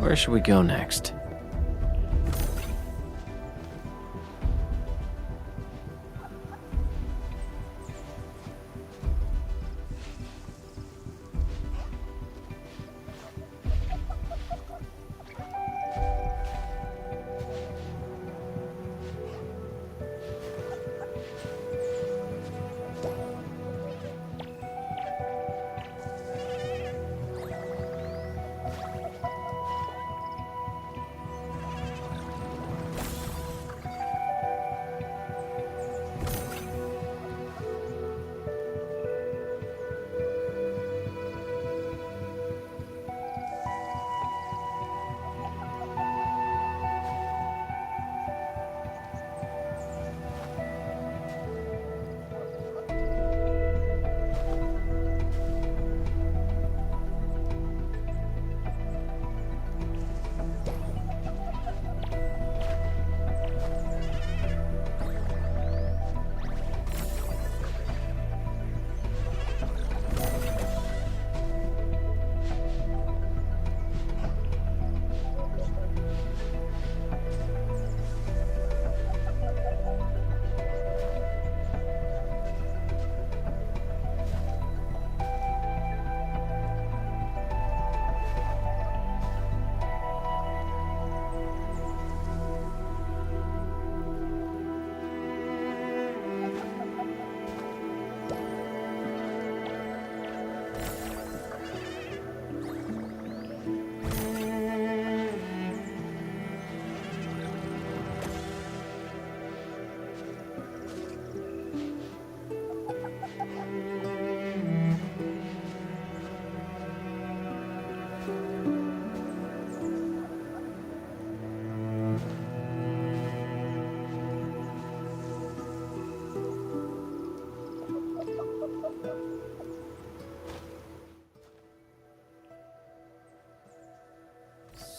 Where should we go next?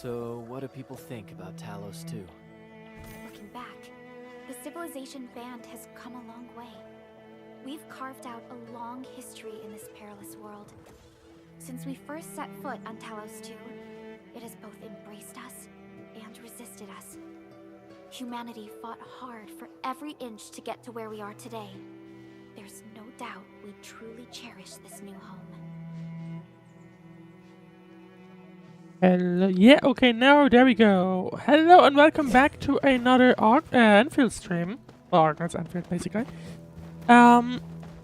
So, what do people think about Talos 2? Looking back, the civilization band has come a long way. We've carved out a long history in this perilous world. Since we first set foot on Talos 2, it has both embraced us and resisted us. Humanity fought hard for every inch to get to where we are today. There's no doubt we truly cherish this new home. Hello, yeah, okay, now there we go. Hello and welcome back to another Endfield stream. Well, Arknights Endfield, basically.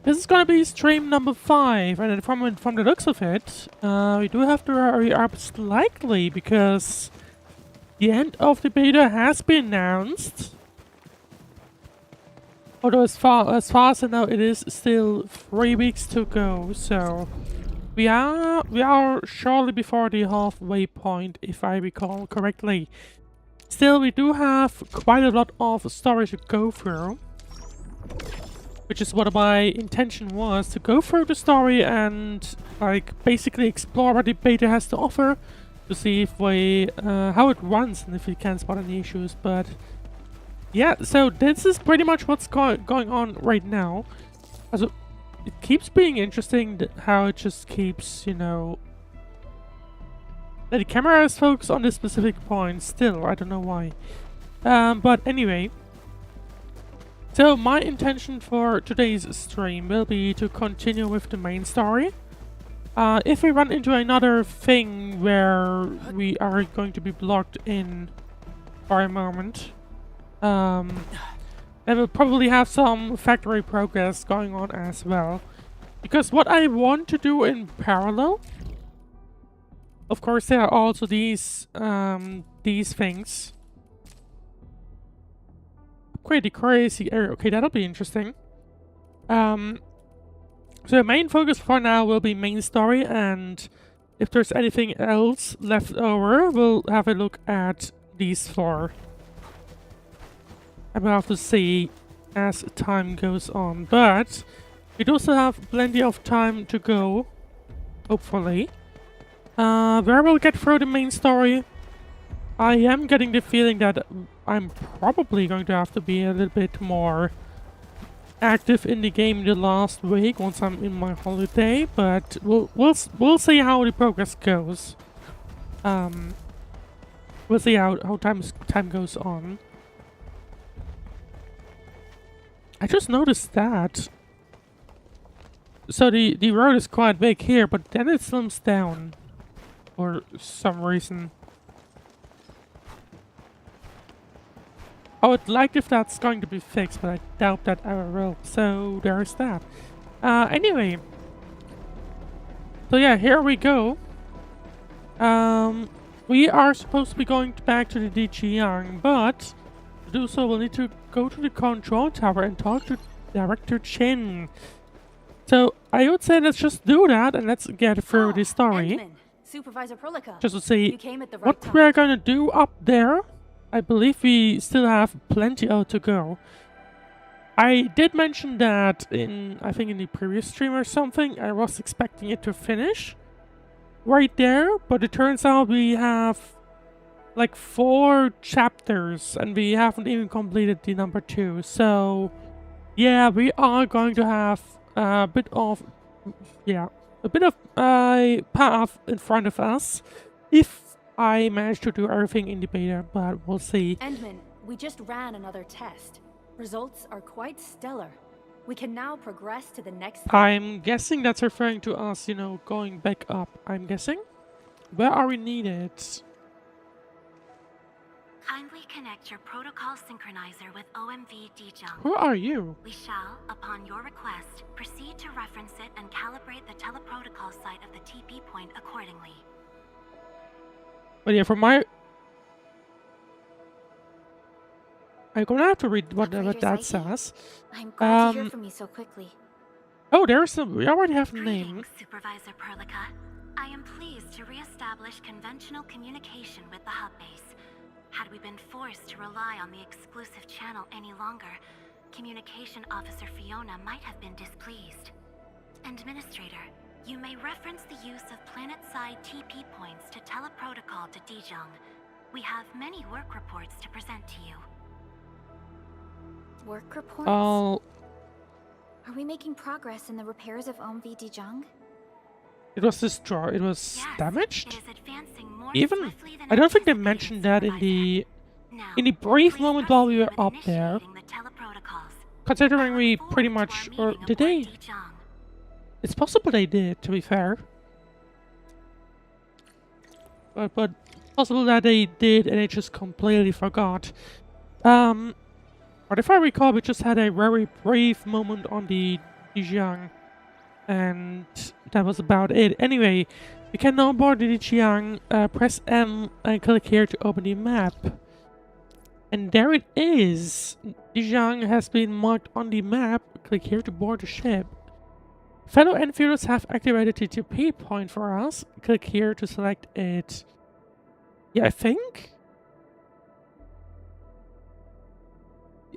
This is gonna be stream number 5, and from the looks of it, we do have to hurry up slightly because the end of the beta has been announced. Although as far as I know, it is still 3 weeks to go, so we are surely before the halfway point, if I recall correctly. Still, we do have quite a lot of story to go through, which is what my intention was, to go through the story and like basically explore what the beta has to offer, to see if we how it runs and if we can spot any issues. But yeah, so this is pretty much what's going on right now. Also, it keeps being interesting how it just keeps, you know, that the camera is focused on this specific point still. I don't know why. But anyway, so my intention for today's stream will be to continue with the main story. If we run into another thing where we are going to be blocked in for a moment, then we'll probably have some factory progress going on as well. Because what I want to do in parallel, of course, there are also these things. Upgrade the crazy area. Okay, that'll be interesting. So the main focus for now will be main story, and if there's anything else left over, we'll have a look at these 4. I will have to see as time goes on, but we do also have plenty of time to go, hopefully. Where we'll get through the main story, I am getting the feeling that I'm probably going to have to be a little bit more active in the game the last week once I'm in my holiday, but we'll see how the progress goes. We'll see how time goes on. I just noticed that. So the road is quite big here, but then it slims down for some reason. I would like if that's going to be fixed, but I doubt that ever will. So there's that. Anyway. So yeah, here we go. We are supposed to be going back to the Dijiang, but to do so we'll need to go to the control tower and talk to Director Chin. So I would say let's just do that and let's get through the story. Endman, Supervisor Prolica. Just to see You came at the right what time. we're gonna do up there. I believe we still have plenty out to go. I did mention that I think in the previous stream or something, I was expecting it to finish right there, but it turns out we have like 4 chapters and we haven't even completed the number 2. So yeah, we are going to have a bit of a path in front of us if I manage to do everything in the beta, but we'll see. Endman, we just ran another test. Results are quite stellar. We can now progress to the next step. I'm guessing that's referring to us, going back up. I'm guessing. Where are we needed? Kindly connect your protocol synchronizer with OMV Dijiang. Who are you? We shall, upon your request, proceed to reference it and calibrate the teleprotocol site of the TP point accordingly. But yeah, for my... I'm gonna have to read whatever that says. I'm glad to hear from you so quickly. Oh, we already have a name. Greetings, Supervisor Perlica. I am pleased to re-establish conventional communication with the hub base. Had we been forced to rely on the exclusive channel any longer, Communication Officer Fiona might have been displeased. Administrator, you may reference the use of planet-side TP points to teleprotocol to Dijiang. We have many work reports to present to you. Work reports? Oh, Are we making progress in the repairs of OMV Dijiang? it was destroyed. It was Yes, damaged? it is advancing more Even? swiftly than I don't think they anticipated, mentioned that in the Now, brief please moment while we were proceed with up there. initiating the teleprotocols. Considering I we look pretty forward much... to our Or meeting did aboard they? Dijiang. It's possible they did, to be fair. But possible that they did and they just completely forgot. But if I recall, we just had a very brief moment on the Dijiang. And that was about it. Anyway, we can now board the Dijiang. Press M and click here to open the map. And there it is. Dijiang has been marked on the map. Click here to board the ship. Fellow Enfielders have activated the TP point for us. Click here to select it. Yeah, I think.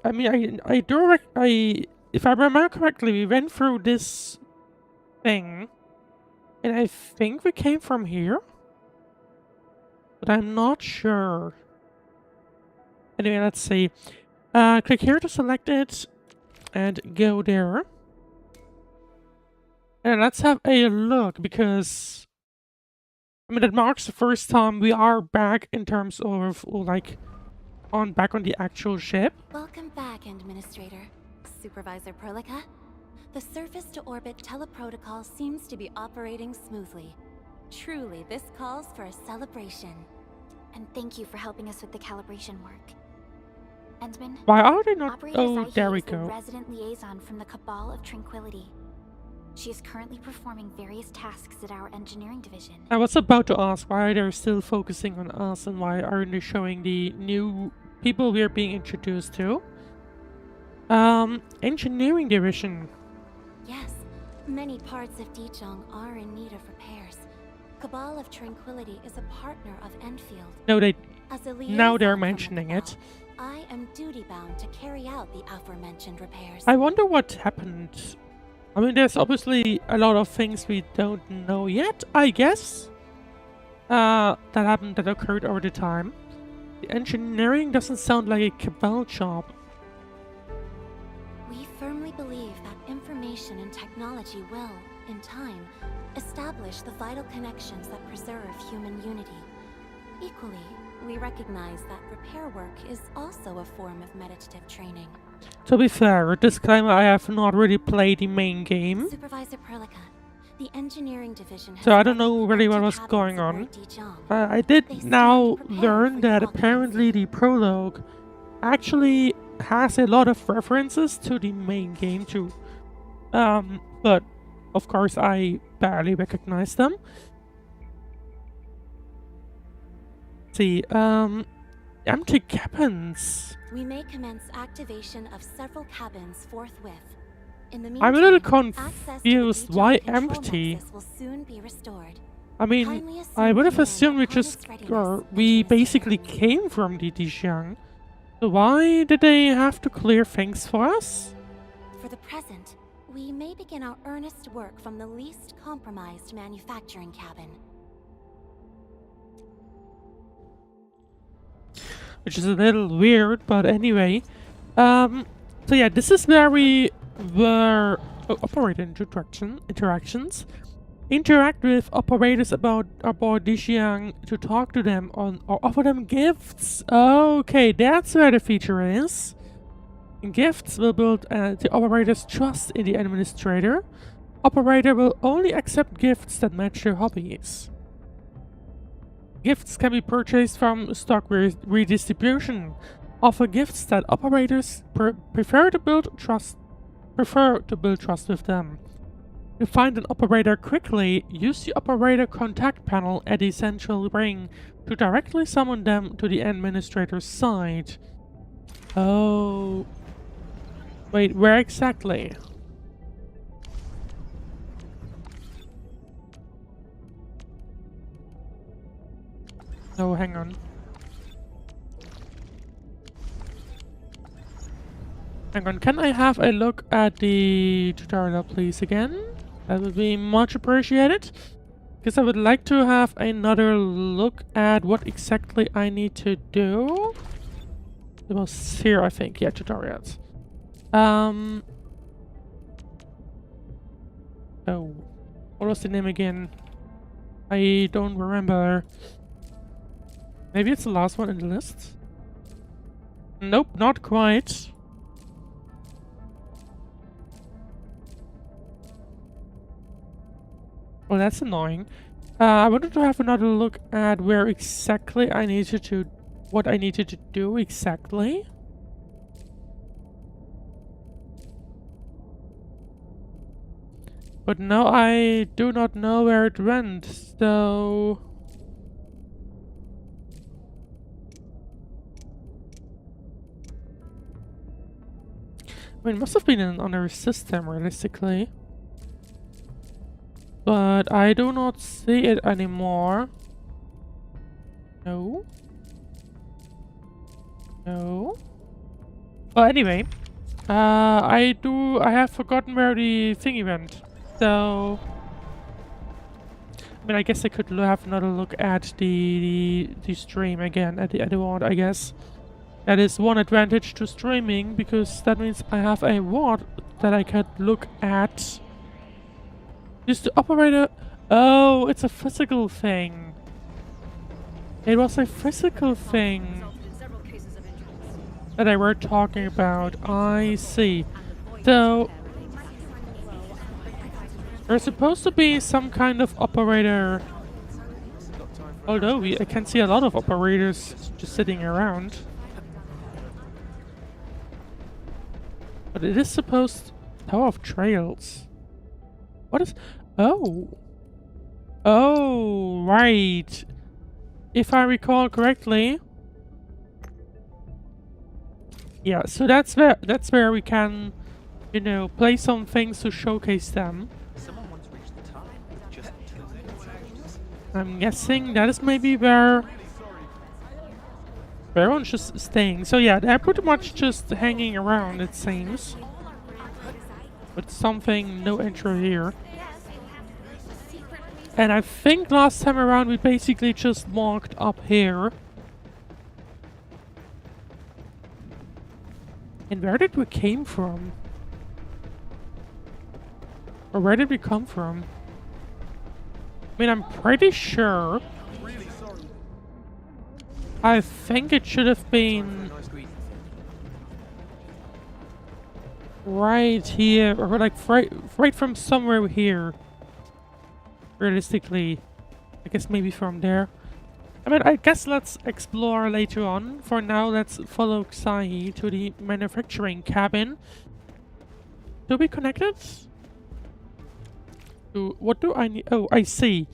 I mean, if I remember correctly, we went through this thing, and I think we came from here, but I'm not sure. Anyway, let's see. Click here to select it, and go there. And let's have a look, because I mean that marks the first time we are back in terms of back on the actual ship. Welcome back, Administrator. Supervisor Perlica. The surface-to-orbit teleprotocol seems to be operating smoothly. Truly, this calls for a celebration. And thank you for helping us with the calibration work. Endman, Why are they not? Operator Oh, Zaihi there we is the go. resident liaison from the Cabal of Tranquility. She is currently performing various tasks at our engineering division. I was about to ask why they're still focusing on us and why aren't they showing the new people we're being introduced to. Engineering division. Yes, many parts of Dijiang are in need of repairs. Cabal of Tranquility is a partner of Endfield. No, they As a now they're liaison from the mentioning Cabal, it. I am duty-bound to carry out the aforementioned repairs. I wonder what happened. I mean, there's obviously a lot of things we don't know yet, I guess. That occurred over the time. The engineering doesn't sound like a Cabal job. We firmly believe that information and technology will, in time, establish the vital connections that preserve human unity. Equally, we recognize that repair work is also a form of meditative training. To be fair, disclaimer, I have not really played the main game, Supervisor Perlica, the engineering division has so I don't know marked really empty what was cabins going aboard on. Dijiang. I They did stand now prepared learn for that your apparently the prologue actually has a lot of references to the main game too. But of course I barely recognize them. See, empty cabins. We may commence activation of several cabins forthwith. In the I'm a little meantime, access to the confused. Dijiang Why control empty? nexus will soon be restored. I mean, Kindly assume I would have command assumed we upon just, its readiness, or we Administrator. basically came from the Dijiang. So why did they have to clear things for us? For the present, we may begin our earnest work from the least compromised manufacturing cabin. Which is a little weird, but anyway. So yeah, this is where we were operator interactions. Interact with operators aboard Dijiang to talk to them on or offer them gifts. Okay, that's where the feature is. Gifts will build the operator's trust in the administrator. Operator will only accept gifts that match their hobbies. Gifts can be purchased from stock redistribution. Offer gifts that operators prefer to build trust with them. To find an operator quickly, use the operator contact panel at the central ring to directly summon them to the administrator's side. Oh. Wait, where exactly? No, hang on. Hang on, can I have a look at the tutorial please again? That would be much appreciated. Because I would like to have another look at what exactly I need to do. It was here, I think. Yeah, tutorials. Oh. What was the name again? I don't remember. Maybe it's the last one in the list? Nope, not quite. Well, that's annoying. I wanted to have another look at where exactly I needed to... what I needed to do exactly. But now I do not know where it went, so... I mean, it must have been in another system, realistically. But I do not see it anymore. No. No. Well, anyway. I have forgotten where the thingy went. So... I mean, I guess I could have another look at the stream again, at the WAD, I guess. That is one advantage to streaming, because that means I have a WAD that I could look at. Just the operator... Oh, it's a physical thing. It was a physical thing that I were talking about. I see. So... there's supposed to be some kind of operator... Although I can see a lot of operators just sitting around. But it is supposed... Tower of Trails. What is... Oh. Oh, right. If I recall correctly. Yeah, so that's where we can, you know, play some things to showcase them. I'm guessing that is maybe where everyone's just staying. So yeah, they're pretty much just hanging around, it seems. With something, no intro here. And I think last time around we basically just walked up here. And where did we came from? Or where did we come from? I mean, I'm pretty sure I think it should have been right here, or like right from somewhere here. Realistically, I guess maybe from there. I mean, I guess let's explore later on. For now, let's follow Xai to the manufacturing cabin. To be connected? What do I need? Oh, I see.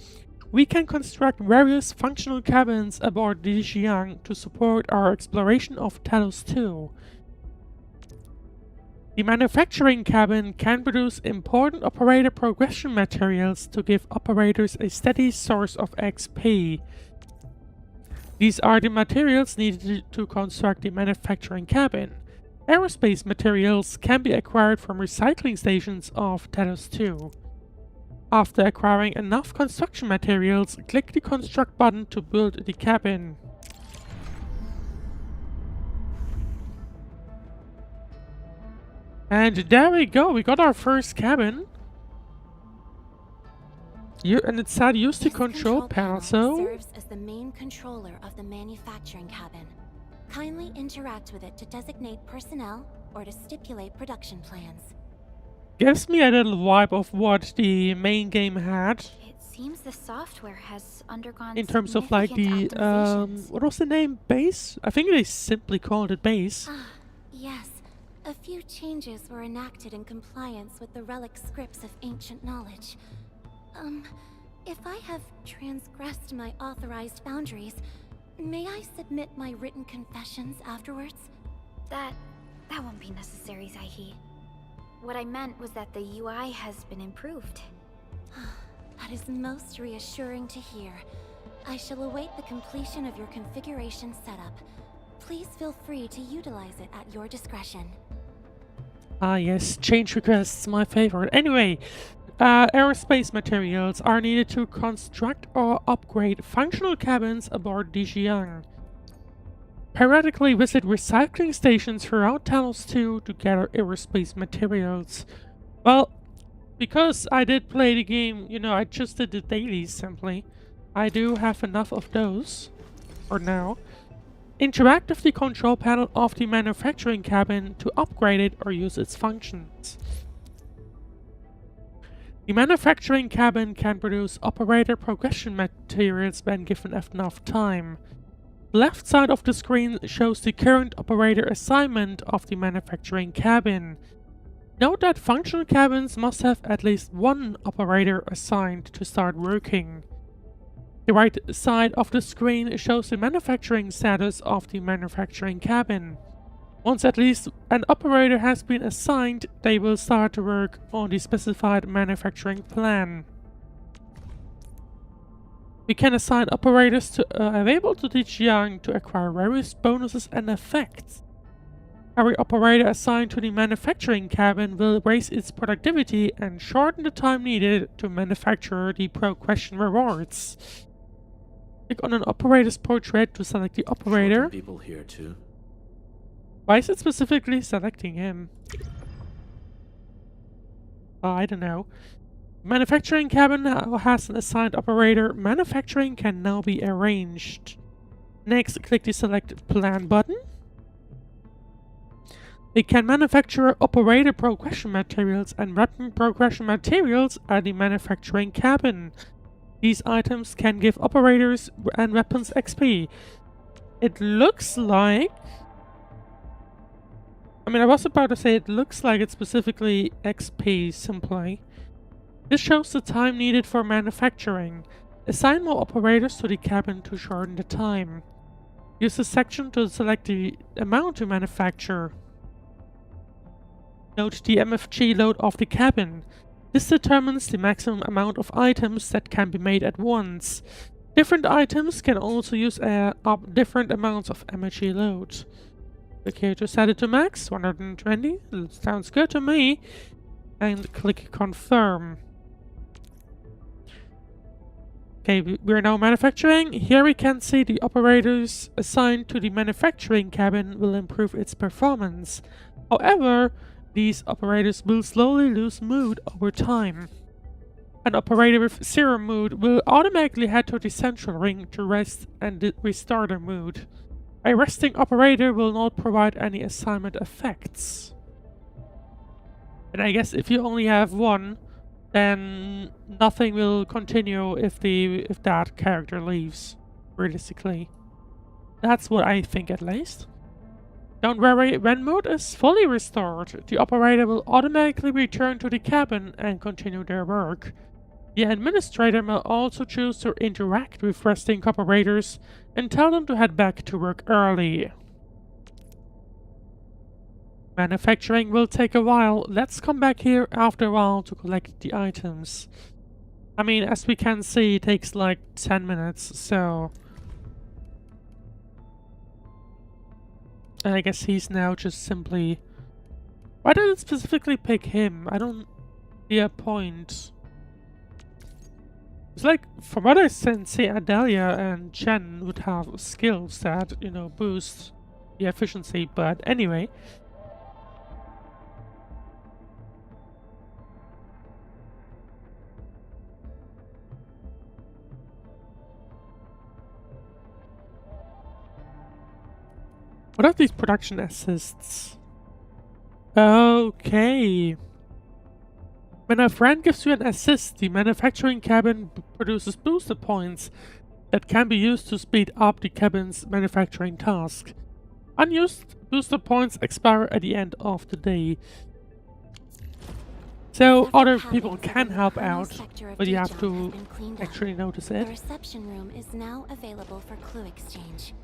We can construct various functional cabins aboard the Dijiang to support our exploration of Talos 2. The manufacturing cabin can produce important operator progression materials to give operators a steady source of XP. These are the materials needed to construct the manufacturing cabin. Aerospace materials can be acquired from recycling stations of Talos 2. After acquiring enough construction materials, click the construct button to build the cabin. And there we go, we got our first cabin. And it said use the control panel, so... serves as the main controller of the manufacturing cabin. Kindly interact with it to designate personnel or to stipulate production plans. Gives me a little vibe of what the main game had. It seems the software has undergone In terms of like the, what was the name? Base? I think they simply called it Base. Ah, yes. A few changes were enacted in compliance with the relic scripts of ancient knowledge. If I have transgressed my authorized boundaries, may I submit my written confessions afterwards? That won't be necessary, Zaihi. What I meant was that the UI has been improved. That is most reassuring to hear. I shall await the completion of your configuration setup. Please feel free to utilize it at your discretion. Ah yes, change requests, my favorite. Anyway, aerospace materials are needed to construct or upgrade functional cabins aboard Dijiang. Periodically visit recycling stations throughout Talos 2 to gather aerospace materials. Well, because I did play the game, you know, I just did the dailies simply. I do have enough of those for now. Interact with the control panel of the manufacturing cabin to upgrade it or use its functions. The manufacturing cabin can produce operator progression materials when given enough time. The left side of the screen shows the current operator assignment of the manufacturing cabin. Note that functional cabins must have at least one operator assigned to start working. The right side of the screen shows the manufacturing status of the manufacturing cabin. Once at least an operator has been assigned, they will start to work on the specified manufacturing plan. We can assign operators to available to Dijiang to acquire various bonuses and effects. Every operator assigned to the manufacturing cabin will raise its productivity and shorten the time needed to manufacture the progression rewards. Click on an operator's portrait to select the operator. People here too. Why is it specifically selecting him? I don't know. Manufacturing cabin now has an assigned operator. Manufacturing can now be arranged. Next, click the Select Plan button. It can manufacture operator progression materials and weapon progression materials at the manufacturing cabin. These items can give operators and weapons XP. It looks like... I mean, I was about to say it looks like it's specifically XP, simply. This shows the time needed for manufacturing. Assign more operators to the cabin to shorten the time. Use this section to select the amount to manufacture. Note the MFG load of the cabin. This determines the maximum amount of items that can be made at once. Different items can also use different amounts of MFG load. Click here to set it to max, 120. Sounds good to me. And click confirm. Okay, we're now manufacturing. Here we can see the operators assigned to the manufacturing cabin will improve its performance. However, these operators will slowly lose mood over time. An operator with 0 mood will automatically head to the central ring to rest and restore their mood. A resting operator will not provide any assignment effects. And I guess if you only have one, then nothing will continue if that character leaves, realistically. That's what I think, at least. Don't worry, when mood is fully restored, the operator will automatically return to the cabin and continue their work. The administrator may also choose to interact with resting operators and tell them to head back to work early. Manufacturing will take a while. Let's come back here after a while to collect the items. I mean, as we can see, it takes like 10 minutes, so... I guess he's now just simply... Why did it specifically pick him? I don't see a point. It's like, from what I sense, Adelia and Jen would have skills that, you know, boost the efficiency, but anyway. What are these production assists? Okay. When a friend gives you an assist, the manufacturing cabin produces booster points that can be used to speed up the cabin's manufacturing task. Unused booster points expire at the end of the day. So other people can help out, but you have to actually notice it. The reception room is now available for clue exchange.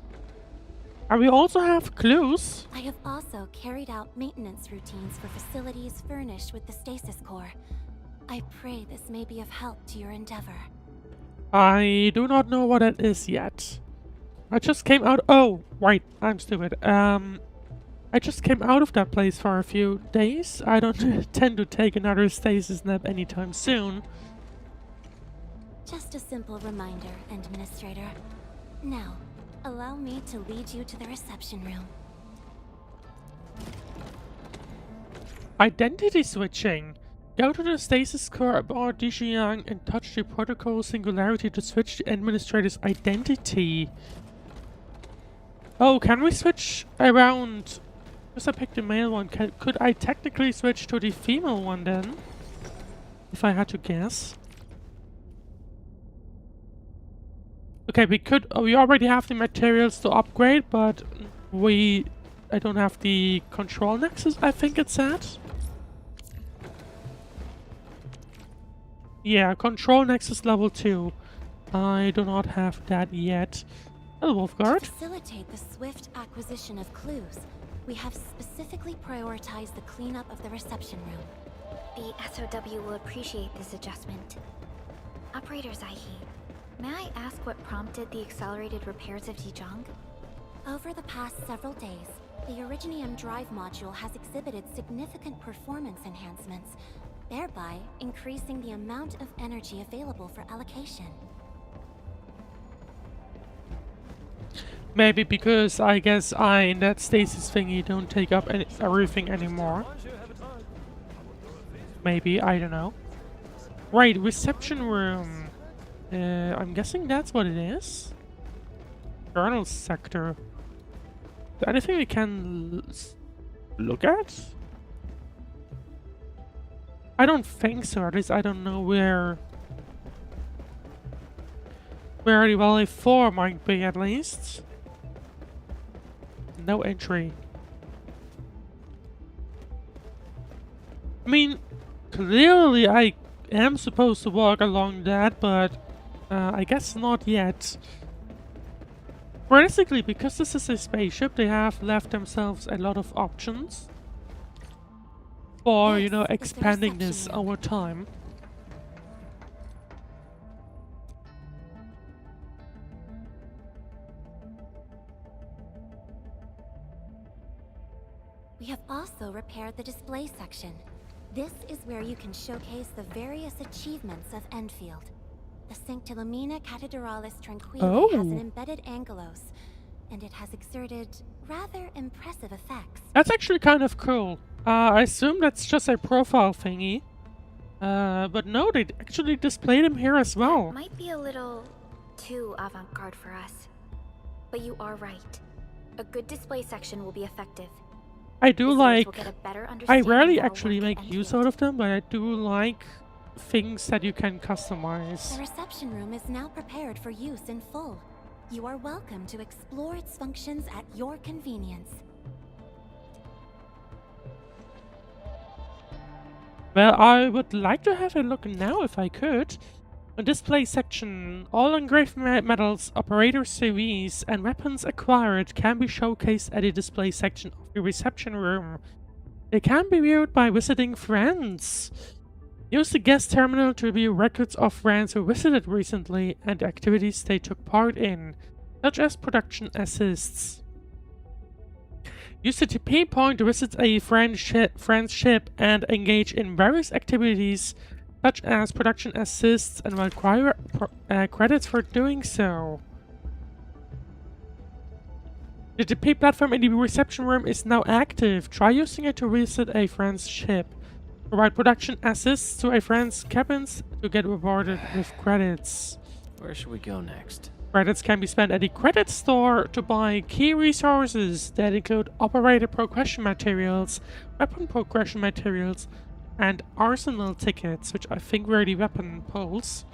And we also have clues. I have also carried out maintenance routines for facilities furnished with the stasis core. I pray this may be of help to your endeavor. I do not know what it is yet. I just came out— oh, right, I'm stupid. I just came out of that place for a few days. I don't intend to take another stasis nap anytime soon. Just a simple reminder, Administrator. Now, allow me to lead you to the reception room. Identity switching. Go to the stasis core aboard Dijiang and touch the protocol singularity to switch the administrator's identity. Oh, can we switch around? Because I picked the male one. Could I technically switch to the female one then? If I had to guess. Okay, we could— we already have the materials to upgrade, but I don't have the control nexus, I think it said. Yeah, control nexus level 2. I do not have that yet. Hello, Wolfguard. To facilitate the swift acquisition of clues, we have specifically prioritized the cleanup of the reception room. The SOW will appreciate this adjustment. Operator Zaihi, may I ask what prompted the accelerated repairs of Dijiang? Over the past several days, the Originium drive module has exhibited significant performance enhancements, thereby increasing the amount of energy available for allocation. Maybe because I guess in that stasis thingy don't take up everything anymore. Maybe, I don't know. Right, reception room. I'm guessing that's what it is. Journal sector. Is there anything we can look at? I don't think so, at least I don't know where the Valley 4 might be, at least. No entry. I mean, clearly I am supposed to walk along that, but I guess not yet. Realistically, because this is a spaceship, they have left themselves a lot of options for, you know, expanding this over time. We have also repaired the display section. This is where you can showcase the various achievements of Endfield. The Sanctilumina Cathedralis Tranquilla has an embedded angelos, and it has exerted rather impressive effects. That's actually kind of cool. I assume that's just a profile thingy. But no, they actually displayed them here as well. Might be a little too avant-garde for us. But you are right. A good display section will be effective. I do Visitors like... will get a better I understanding rarely of our actually work make at use Endfield. out of them, but I do like things that you can The customize. reception room is now prepared for use in full. You are welcome to explore its functions at your convenience. Well, I would like to have a look now if I could. A display section. All engraved medals, operator CVs, and weapons acquired can be showcased at the display section of the reception room. They can be viewed by visiting friends. Use the guest terminal to view records of friends who visited recently and activities they took part in, such as production assists. Use the TP point to visit a friend's ship and engage in various activities, such as production assists, and will acquire credits for doing so. The TP platform in the reception room is now active. Try using it to visit a friend's ship. Provide production assists to a friend's cabins to get rewarded with credits. Where should we go next? Credits can be spent at the credit store to buy key resources that include operator progression materials, weapon progression materials, and arsenal tickets, which I think were the weapon poles.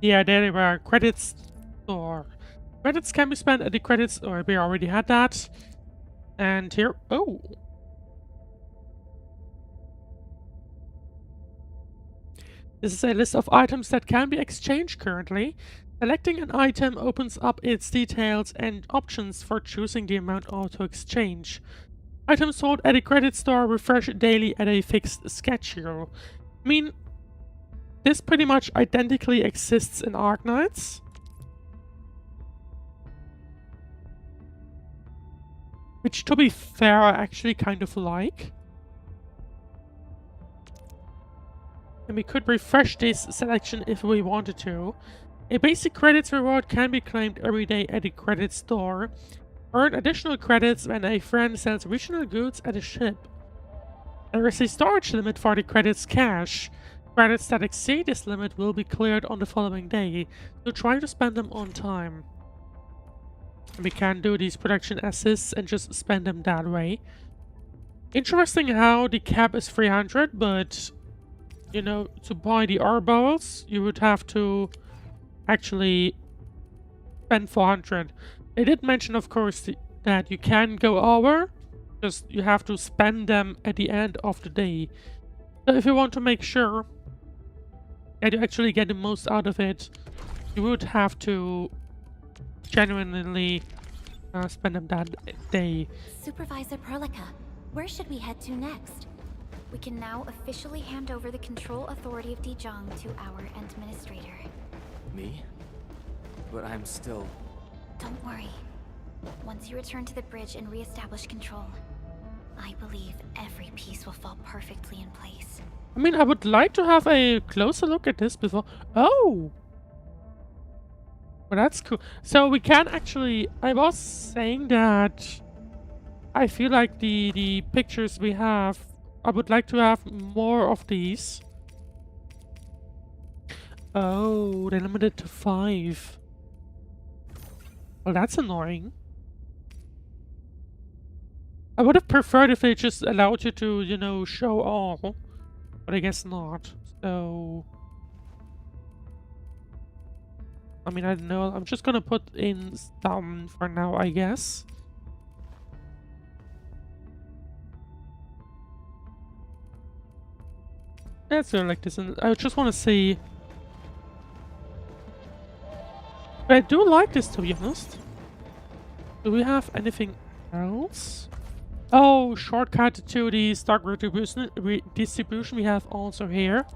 Yeah, there they were. Credit store. Credits can be spent at the credit store. We already had that. And here... Oh! This is a list of items that can be exchanged currently. Selecting an item opens up its details and options for choosing the amount auto exchange. Items sold at a credit store refresh daily at a fixed schedule. I mean, this pretty much identically exists in Arknights. Which, to be fair, I actually kind of like. And we could refresh this selection if we wanted to. A basic credits reward can be claimed every day at the credit store. Earn additional credits when a friend sells regional goods at a ship. There is a storage limit for the credits cache. Credits that exceed this limit will be cleared on the following day, so try to spend them on time. We can do these production assists and just spend them that way. Interesting how the cap is 300, but... you know, to buy the ore barrels, you would have to actually spend 400. They did mention, of course, that you can go over, just you have to spend them at the end of the day. So if you want to make sure that you actually get the most out of it, you would have to genuinely spend them that day. Supervisor Perlica, where should we head to next? We can now officially hand over the control authority of Dijiang to our administrator. Me? But I'm still... Don't worry. Once you return to the bridge and re-establish control, I believe every piece will fall perfectly in place. I mean, I would like to have a closer look at this before... Oh! Well, that's cool. So we can actually... I was saying that I feel like the pictures we have, I would like to have more of these. Oh, they're limited to 5. Well, that's annoying. I would have preferred if they just allowed you to, you know, show all. But I guess not. So... I mean, I don't know. I'm just gonna put in some for now, I guess. Let's go like this. And I just want to see... But I do like this, to be honest. Do we have anything else? Oh, shortcut to the stock redistribution we have also here.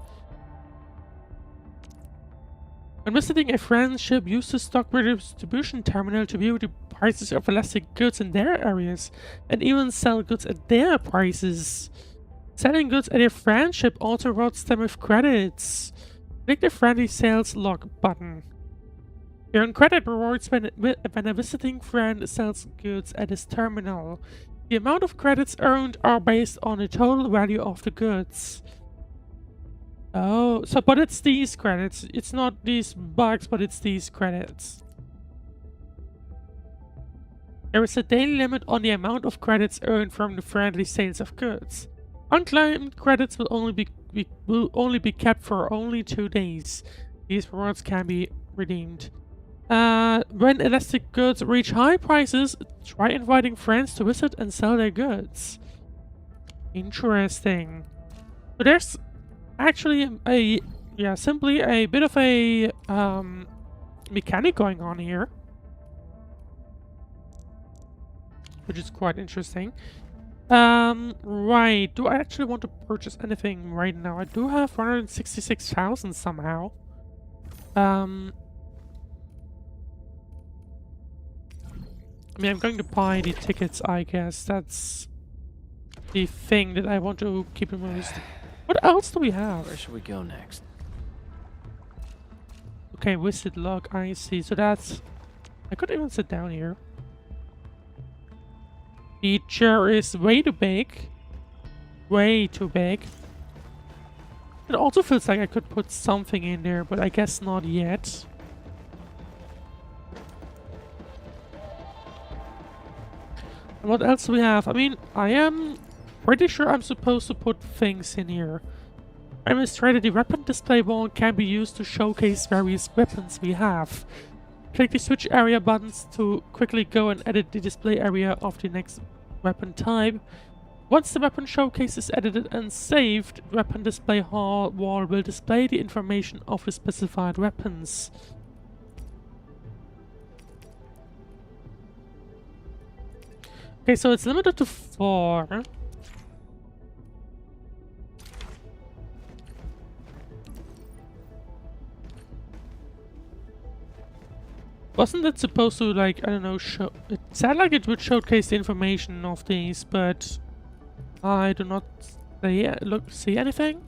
When visiting a friend's ship, use the stock redistribution terminal to view the prices of elastic goods in their areas, and even sell goods at their prices. Selling goods at a friend's ship also rewards them with credits. Click the friendly sales log button. Earn credit rewards when a visiting friend sells goods at his terminal. The amount of credits earned are based on the total value of the goods. Oh, so but it's these credits. It's not these bucks, but it's these credits. There is a daily limit on the amount of credits earned from the friendly sales of goods. Unclaimed credits will only be kept for only 2 days. These rewards can be redeemed. When elastic goods reach high prices, try inviting friends to visit and sell their goods. Interesting. So there's actually simply a bit of a mechanic going on here, which is quite interesting. Right. Do I actually want to purchase anything right now? I do have 166,000 somehow. I mean, I'm going to buy the tickets, I guess. That's the thing that I want to keep in mind. What else do we have? Where should we go next? Okay, visit log, I see. So that's... I could even sit down here. The chair is way too big. Way too big. It also feels like I could put something in there, but I guess not yet. And what else do we have? I mean, I am pretty sure I'm supposed to put things in here. I demonstrated the weapon display wall can be used to showcase various weapons we have. Click the switch area buttons to quickly go and edit the display area of the next weapon type. Once the weapon showcase is edited and saved, weapon display wall will display the information of the specified weapons. Okay, so it's limited to 4. Wasn't it supposed to, like, I don't know, show... It sounded like it would showcase the information of these, but I do not see anything.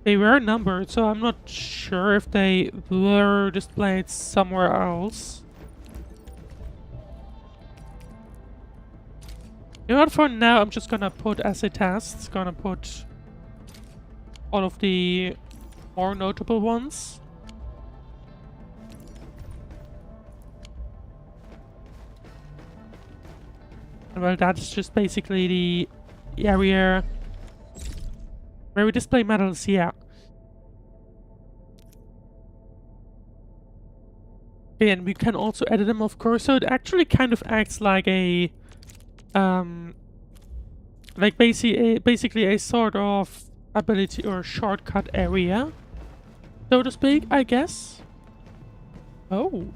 They were numbered, so I'm not sure if they were displayed somewhere else. You know what, for now I'm just gonna put as a test, gonna put all of the more notable ones. And well, that's just basically the area where we display medals, yeah. Okay, and we can also edit them, of course, so it actually kind of acts like a like basically a sort of ability or shortcut area, so to speak, I guess. Oh.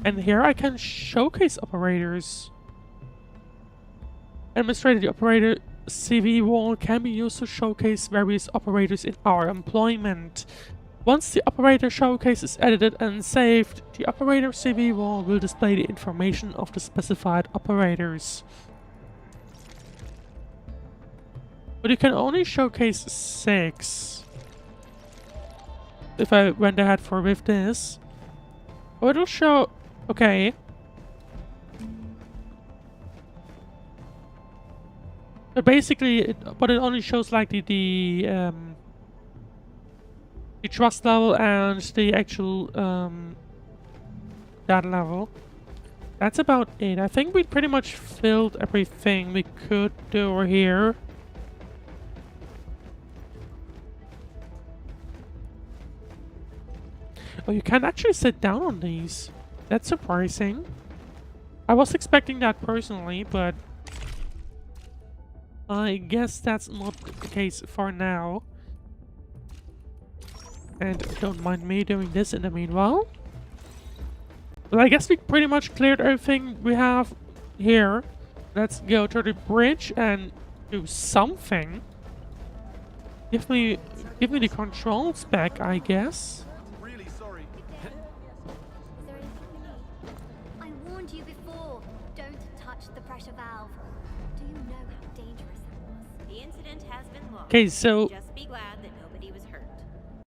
And here I can showcase operators. Administrator, the operator CV wall can be used to showcase various operators in our employment. Once the operator showcase is edited and saved, the operator CV wall will display the information of the specified operators. But you can only showcase 6. If I went ahead with this. Oh, it'll show... Okay. But basically, it only shows like the trust level and the actual that level. That's about it. I think we pretty much filled everything we could do here. Oh, you can actually sit down on these. That's surprising. I was expecting that personally, but I guess that's not the case for now. And don't mind me doing this in the meanwhile. Well, I guess we pretty much cleared everything we have here. Let's go to the bridge and do something. Give me the controls back, I guess. I warned you before. Don't touch the pressure valve. Do you know how dangerous that was? The incident has been logged. Okay, so Just be glad that nobody was hurt.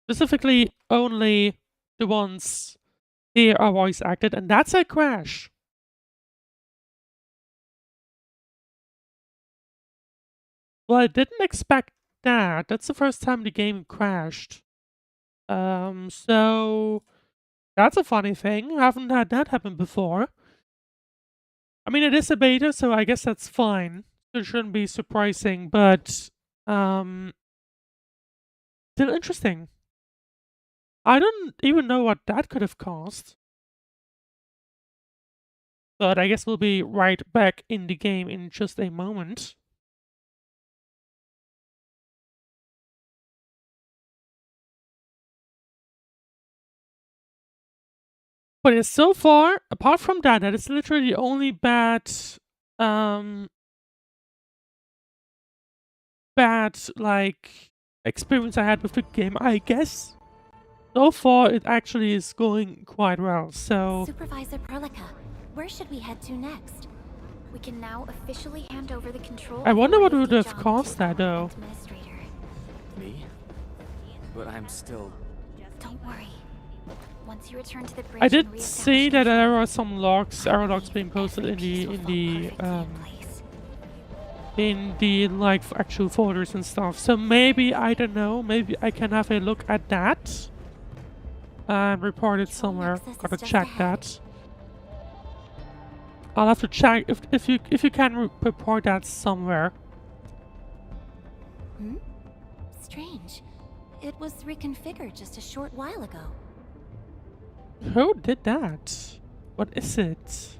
specifically only the ones they are voice acted, and that's a crash. Well, I didn't expect that. That's the first time the game crashed. So that's a funny thing. I haven't had that happen before. I mean, it is a beta, so I guess that's fine. It shouldn't be surprising, but still interesting. I don't even know what that could have caused. But I guess we'll be right back in the game in just a moment. But it's so far, apart from that, that is literally the only bad like experience I had with the game, I guess. So far, it actually is going quite well. So, Supervisor Perlica, where should we head to next? We can now officially hand over the control. I wonder what would have Dijiang caused to that, our though. Administrator. Me? But I'm still... Don't worry. Once you return to the bridge I and did reestablish see that control, there are some logs, error logs being every posted in piece will fall perfectly in place. the like actual folders and stuff. So maybe, I don't know, maybe I can have a look at that and report it somewhere. Nexus is Gotta just check ahead. that. I'll have to check if you can report that somewhere. Hmm? Strange. It was reconfigured just a short while ago. Who did that? What is it?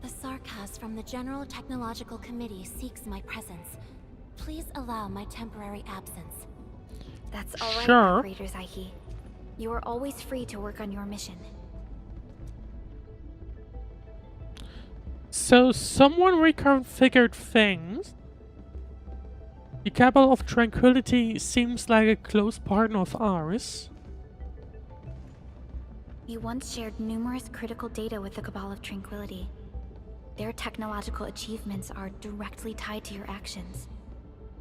The Sarkaz from the General Technological Committee seeks my presence. Please allow my temporary absence. That's all right, Sure. Operator Zaihi. You are always free to work on your mission. So someone reconfigured things. The Cabal of Tranquility seems like a close partner of ours. You once shared numerous critical data with the Cabal of Tranquility. Their technological achievements are directly tied to your actions.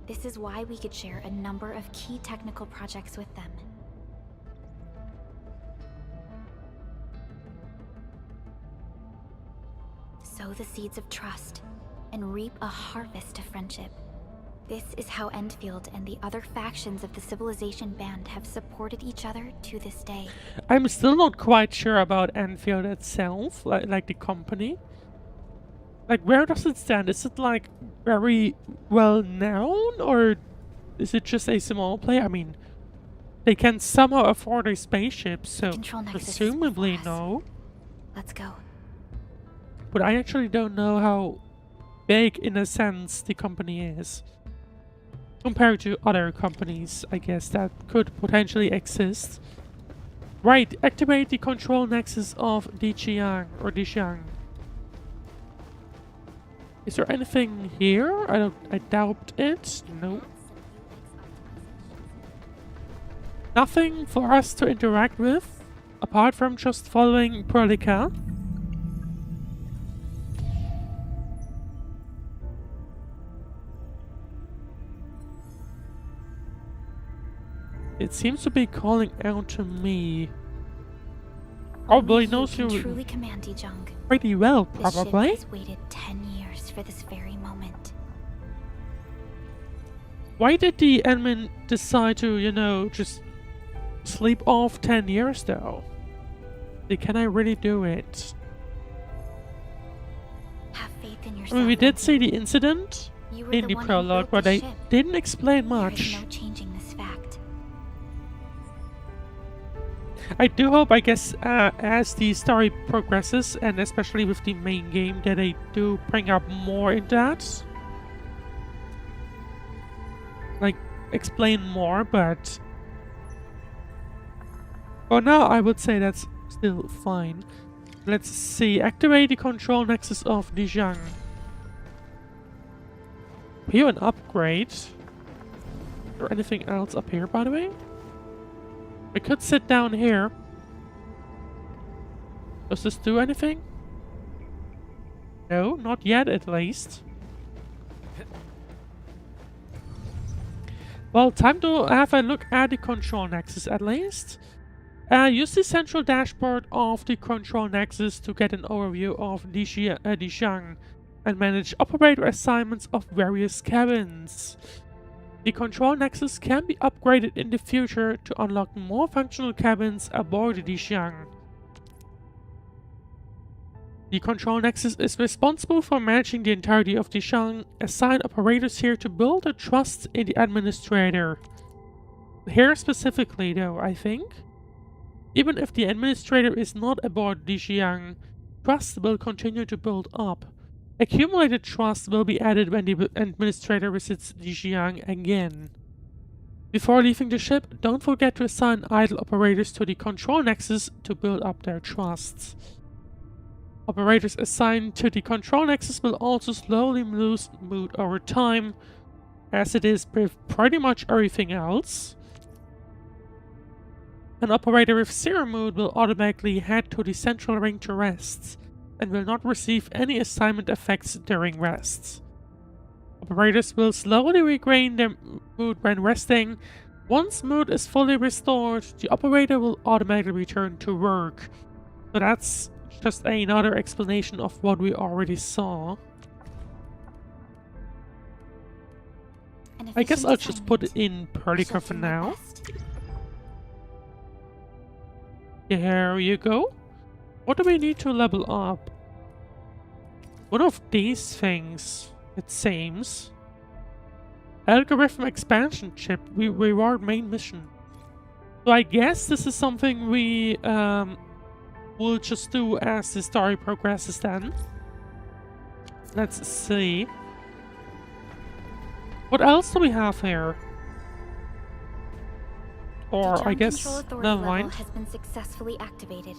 This is why we could share a number of key technical projects with them. Sow the seeds of trust and reap a harvest of friendship. This is how Endfield and the other factions of the Civilization Band have supported each other to this day. I'm still not quite sure about Endfield itself, like the company. Like, where does it stand? Is it like very well known, or is it just a small player? I mean, they can somehow afford a spaceship, so Control Nexus is presumably before us. no. Let's go. But I actually don't know how big, in a sense, the company is. Compared to other companies, I guess, that could potentially exist. Right, activate the control nexus of Dijiang, or Dijiang. Is there anything here? I doubt it. No. Nothing for us to interact with, apart from just following Perlica. It seems to be calling out to me. Probably Only knows you you can truly command Dijiang. pretty well, This ship probably. has waited 10 years for this very moment. Why did the admin decide to, you know, just sleep off 10 years though? Like, can I really do it? Have faith in I yourself. mean, we did Enki. see the incident You were in the one who prologue, built but the they ship. didn't explain There much. is no changing this fact. I do hope, I guess, as the story progresses, and especially with the main game, that they do bring up more in that. Like, explain more, but for now, I would say that's still fine. Let's see. Activate the control nexus of Dijiang. Here, an upgrade. Is there anything else up here, by the way? We could sit down here. Does this do anything? No, not yet at least. Well, time to have a look at the control nexus at least. Use the central dashboard of the control nexus to get an overview of Dijiang and manage operator assignments of various cabins. The control nexus can be upgraded in the future to unlock more functional cabins aboard the Dijiang. The control nexus is responsible for managing the entirety of Dijiang. Assign operators here to build a trust in the administrator. Here specifically though, I think. Even if the administrator is not aboard Dijiang, trust will continue to build up. Accumulated trust will be added when the administrator visits Dijiang again. Before leaving the ship, don't forget to assign idle operators to the control nexus to build up their trusts. Operators assigned to the control nexus will also slowly lose mood over time, as it is with pretty much everything else. An operator with 0 mood will automatically head to the central ring to rest, and will not receive any assignment effects during rests. Operators will slowly regain their mood when resting. Once mood is fully restored, the operator will automatically return to work. So that's just another explanation of what we already saw. I guess I'll just put it in Perlica for now. Here you go. What do we need to level up? One of these things, it seems. Algorithm expansion chip. We reward main mission. So I guess this is something we will just do as the story progresses then. Let's see. What else do we have here? Or I guess never mind. Has been successfully activated.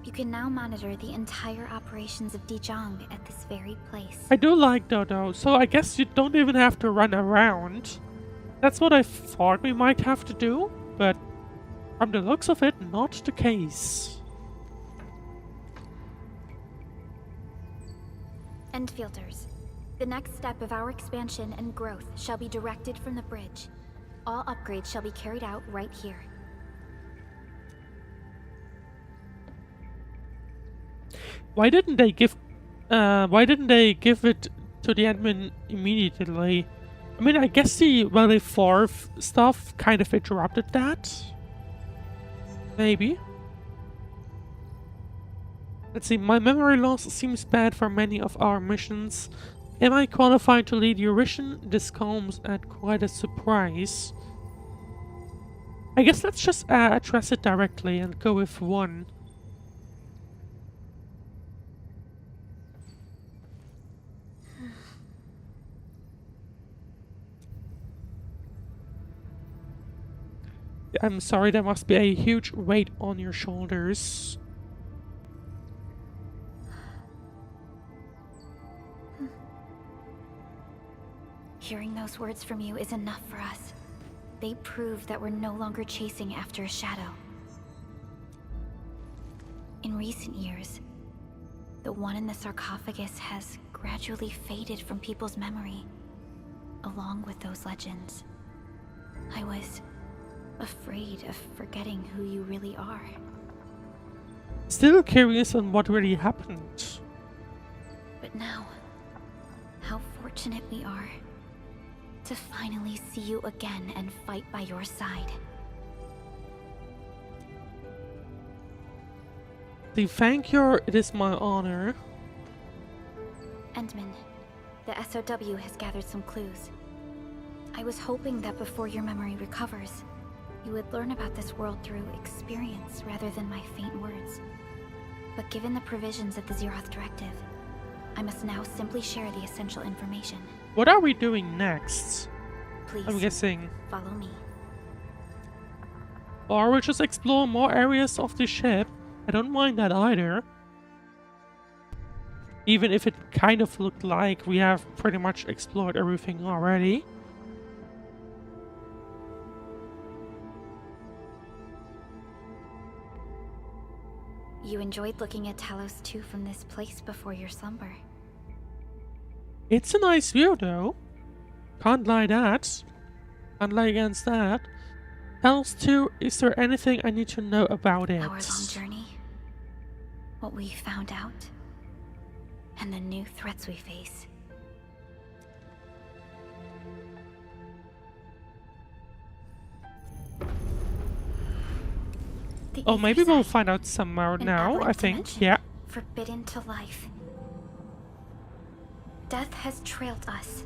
You can now monitor the entire operations of Dijiang at this very place. I do like Dodo, so I guess you don't even have to run around. That's what I thought we might have to do, but from the looks of it, not the case. Endfielders, the next step of our expansion and growth shall be directed from the bridge. All upgrades shall be carried out right here. Why didn't they give it to the admin immediately? I mean, I guess the Valley 4 stuff kind of interrupted that. Maybe. Let's see, my memory loss seems bad for many of our missions. Am I qualified to lead your mission? This comes at quite a surprise. I guess let's just address it directly and go with 1. I'm sorry, there must be a huge weight on your shoulders. Hearing those words from you is enough for us. They prove that we're no longer chasing after a shadow. In recent years, the one in the sarcophagus has gradually faded from people's memory, along with those legends. I was afraid of forgetting who you really are. Still curious on what really happened. But now, how fortunate we are to finally see you again and fight by your side. Thank you, it is my honor. Endman, the SOW has gathered some clues. I was hoping that before your memory recovers, you would learn about this world through experience rather than my faint words. But given the provisions of the Zeroth Directive, I must now simply share the essential information. What are we doing next? Please, I'm guessing. follow me. Or we'll just explore more areas of the ship. I don't mind that either. Even if it kind of looked like we have pretty much explored everything already. You enjoyed looking at Talos 2 from this place before your slumber. It's a nice view though. Can't lie that. Can't lie against that. Else too, is there anything I need to know about it? Our long journey, what we found out, and the new threats we face. The Oh, maybe we'll Aether find out somewhere An now, I aberrant think. dimension, Yeah. forbidden to life. Death has trailed us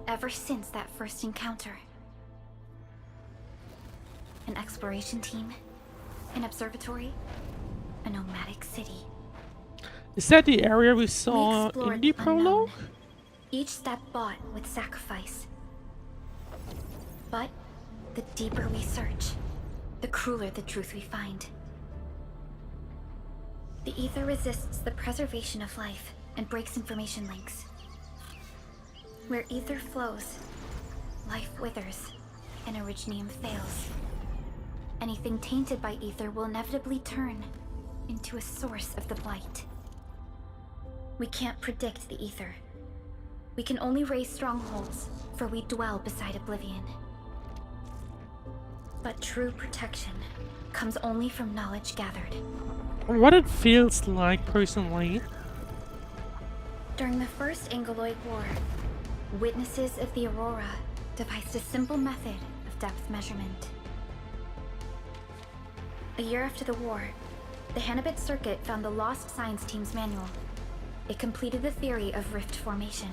ever since that first encounter. An exploration team, an observatory, a nomadic city. Is that the area we We saw explored in the the prologue? unknown, each step bought with sacrifice. But the deeper we search, the crueler the truth we find. The Aether resists the preservation of life and breaks information links. Where Aether flows, life withers, and Originium fails. Anything tainted by Aether will inevitably turn into a source of the blight. We can't predict the Aether. We can only raise strongholds, for we dwell beside oblivion. But true protection comes only from knowledge gathered. What it feels like, personally. During the First Angoloid War, witnesses of the Aurora devised a simple method of depth measurement. A year after the war, the Hannibit Circuit found the Lost Science Team's manual. It completed the theory of rift formation.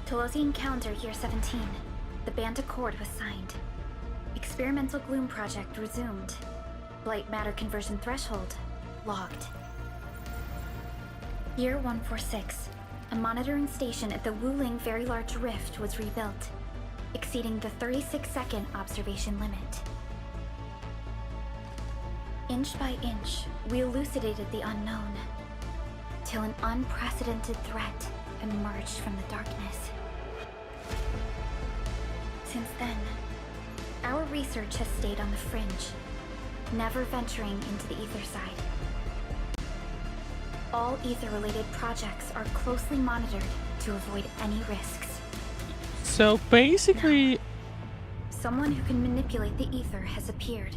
Tolosi Encounter Year 17, the Band Accord was signed. Experimental Gloom Project resumed. Blight Matter Conversion Threshold logged. Year 146, a monitoring station at the Wuling Very Large Rift was rebuilt, exceeding the 36-second observation limit. Inch by inch, we elucidated the unknown, till an unprecedented threat emerged from the darkness. Since then, our research has stayed on the fringe, never venturing into the Aether side. All Aether-related projects are closely monitored to avoid any risks. So basically, Someone who can manipulate the Aether has appeared,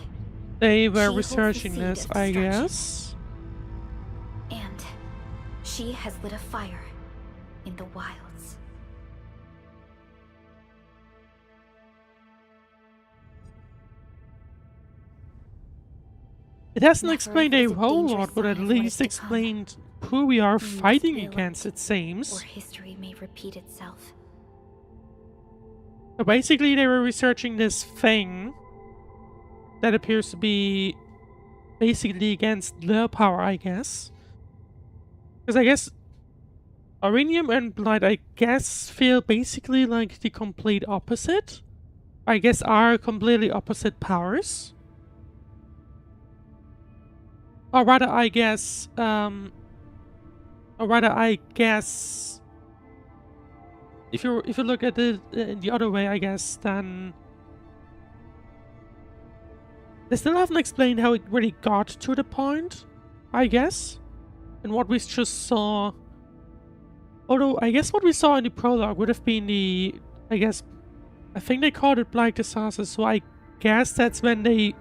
they were She holds the researching seed this, of I destruction. guess. and she has lit a fire in the wilds. It hasn't Never explained a visit whole dangerous lot, but at sign of what is least to come. explained who we are We must fighting stay alert, against, it seems. Or history may repeat itself. So basically, they were researching this thing that appears to be basically against their power, I guess. Because I guess Originium and Blight, I guess, feel basically like the complete opposite. I guess are completely opposite powers. Or rather, I guess, if you look at it the other way, I guess, then they still haven't explained how it really got to the point, I guess, and what we just saw. Although I guess what we saw in the prologue would have been the, I think they called it Black Disaster, so I guess that's when they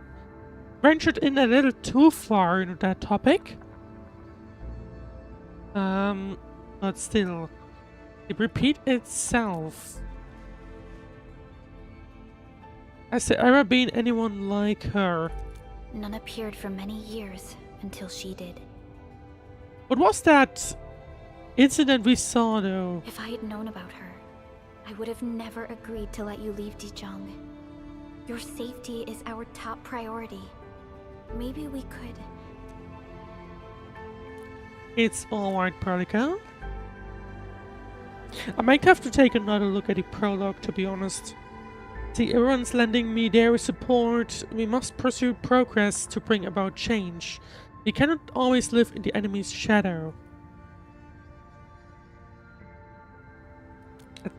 ventured in a little too far into that topic. But still, it repeats itself. Has there ever been anyone like her? None appeared for many years until she did. What was that incident we saw, though? If I had known about her, I would have never agreed to let you leave Dijiang. Your safety is our top priority. Maybe we could. It's alright, Prolica. I might have to take another look at the prologue, to be honest. See, everyone's lending me their support. We must pursue progress to bring about change. We cannot always live in the enemy's shadow.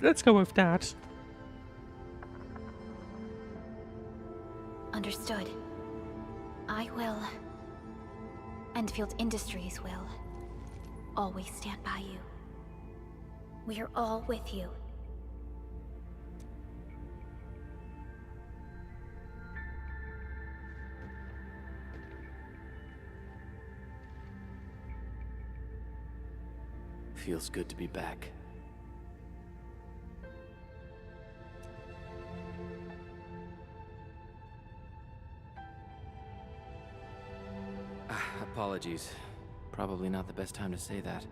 Let's go with that. Understood. I will. Endfield Industries will. Always stand by you. We are all with you. Feels good to be back. Apologies. Probably not the best time to say that.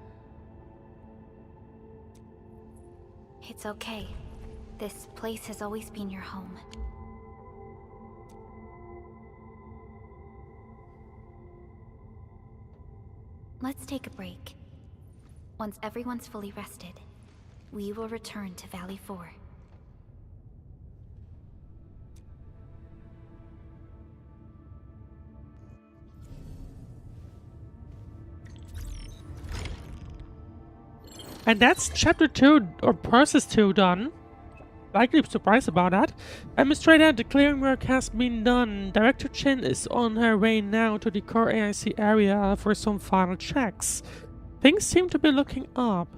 It's okay. This place has always been your home. Let's take a break. Once everyone's fully rested, we will return to Valley 4. And that's chapter 2, or process 2 done. Likely surprised about that. Administrator, the clearing work has been done. Director Chen is on her way now to the core AIC area for some final checks. Things seem to be looking up.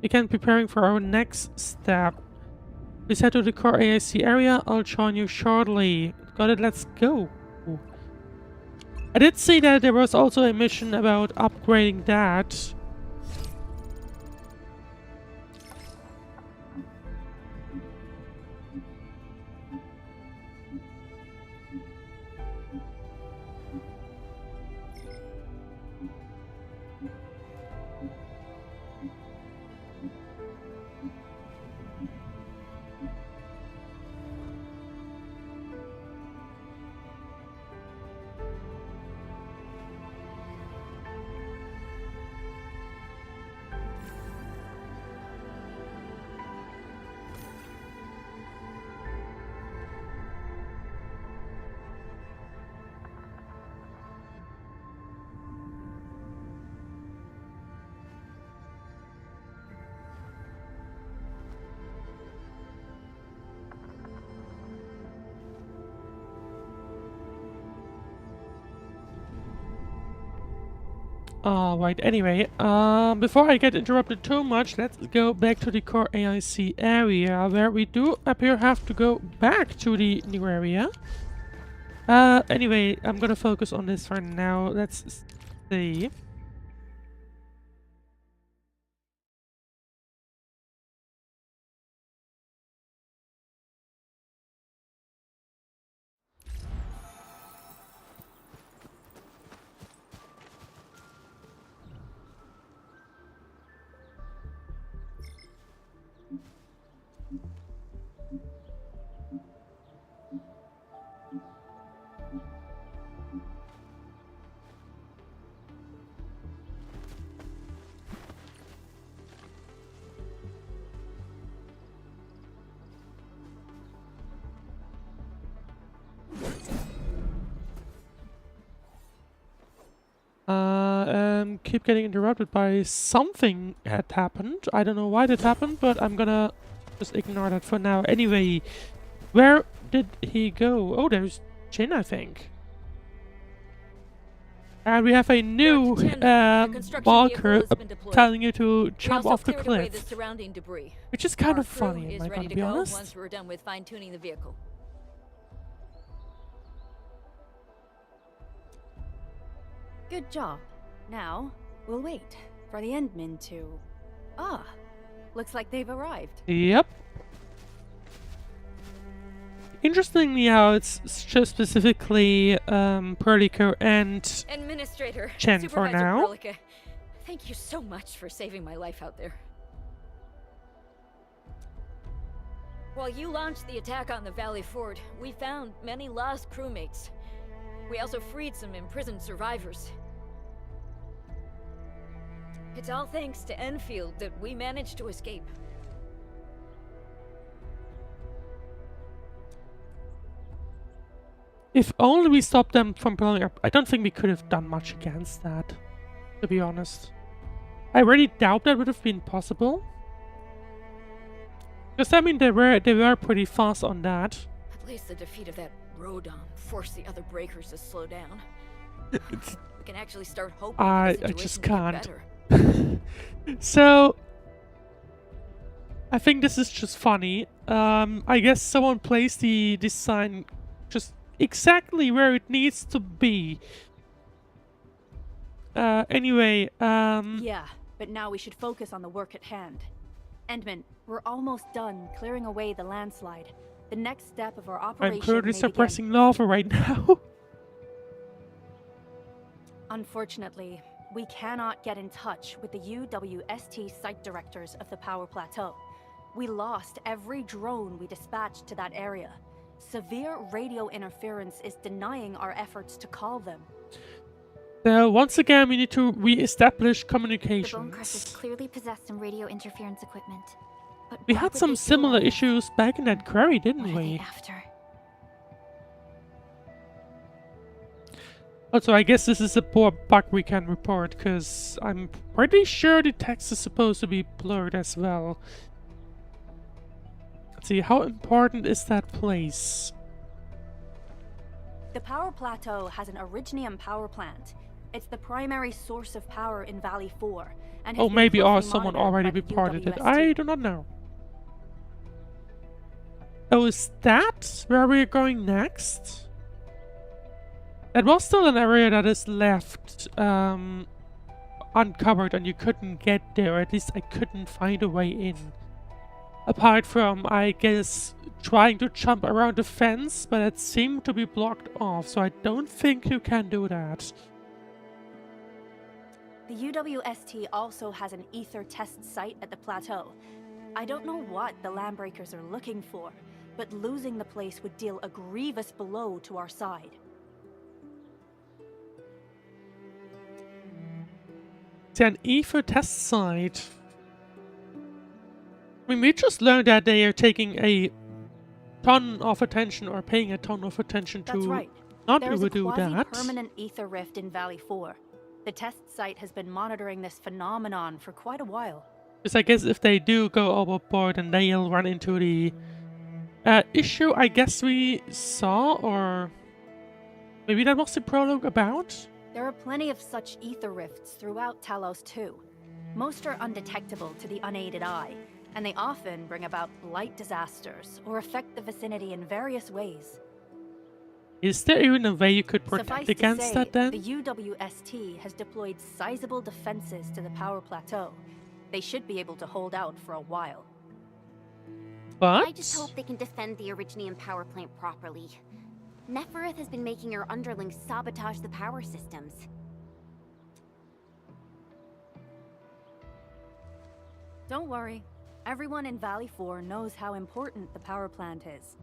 We can be preparing for our next step. Please head to the core AIC area. I'll join you shortly. Got it, let's go. I did see that there was also a mission about upgrading that. Alright, anyway, before I get interrupted too much, let's go back to the core AIC area, where we do appear have to go back to the new area. Anyway, I'm gonna focus on this for now. Let's see. Keep getting interrupted by something had happened. I don't know why that happened, but I'm gonna just ignore that for now. Anyway, where did he go? Oh, there's Jin, I think. And we have a new marker telling you to jump off the cliff, which is kind of funny, am I gonna be honest? Once we're done with fine-tuning the vehicle. Good job. Now, we'll wait for the Endmen to... Ah, looks like they've arrived. Yep. Interestingly how it's just specifically Perlico and Administrator, Chen for Supervisor now. Perlica, thank you so much for saving my life out there. While you launched the attack on the Valley Ford, we found many lost crewmates. We also freed some imprisoned survivors. It's all thanks to Enfield that we managed to escape. If only we stopped them from blowing up. I don't think we could have done much against that, to be honest. I really doubt that would have been possible. Because I mean they were pretty fast on that. At least the defeat of that Rodon forced the other breakers to slow down. We can actually start hoping I the just situation will get can't. better. So I think this is just funny. I guess someone placed the sign just exactly where it needs to be. Anyway, Yeah, but now we should focus on the work at hand. Endman, we're almost done clearing away the landslide. The next step of our operation I'm currently may begin. suppressing lava right now. Unfortunately, we cannot get in touch with the UWST site directors of the Power Plateau. We lost every drone we dispatched to that area. Severe radio interference is denying our efforts to call them. So once again, we need to re-establish The Bone Crushers communications. clearly possess some radio interference equipment. But We why had would some they do similar all this? issues back in that quarry, What didn't are they we? after? Also, I guess this is a poor bug we can report, because I'm pretty sure the text is supposed to be blurred as well. Let's see, how important is that place? The Power Plateau has an Originium power plant. It's the primary source of power in Valley 4. And has Oh, been maybe closely someone monitored already by the reported it. UWST. I do not know. Oh, is that where we're going next? That was still an area that is left uncovered and you couldn't get there, or at least I couldn't find a way in. Apart from, I guess, trying to jump around the fence, but it seemed to be blocked off, so I don't think you can do that. The UWST also has an ether test site at the plateau. I don't know what the Landbreakers are looking for, but losing the place would deal a grievous blow to our side. It's an ether test site. I mean, we just learned that they are taking a ton of attention, or paying a ton of attention That's to right. not There is a overdo that. quasi-permanent ether rift in Valley 4. The test site has been monitoring this phenomenon for quite a while. Because I guess if they do go overboard, then they'll run into the issue I guess we saw, or maybe that was the prologue about? There are plenty of such ether rifts throughout Talos 2. Most are undetectable to the unaided eye, and they often bring about blight disasters or affect the vicinity in various ways. Is there even a way you could protect Suffice against to say, that then? the UWST has deployed sizable defenses to the Power Plateau. They should be able to hold out for a while. But I just hope they can defend the Originium power plant properly. Nefereth has been making her underlings sabotage the power systems. Don't worry. Everyone in Valley 4 knows how important the power plant is.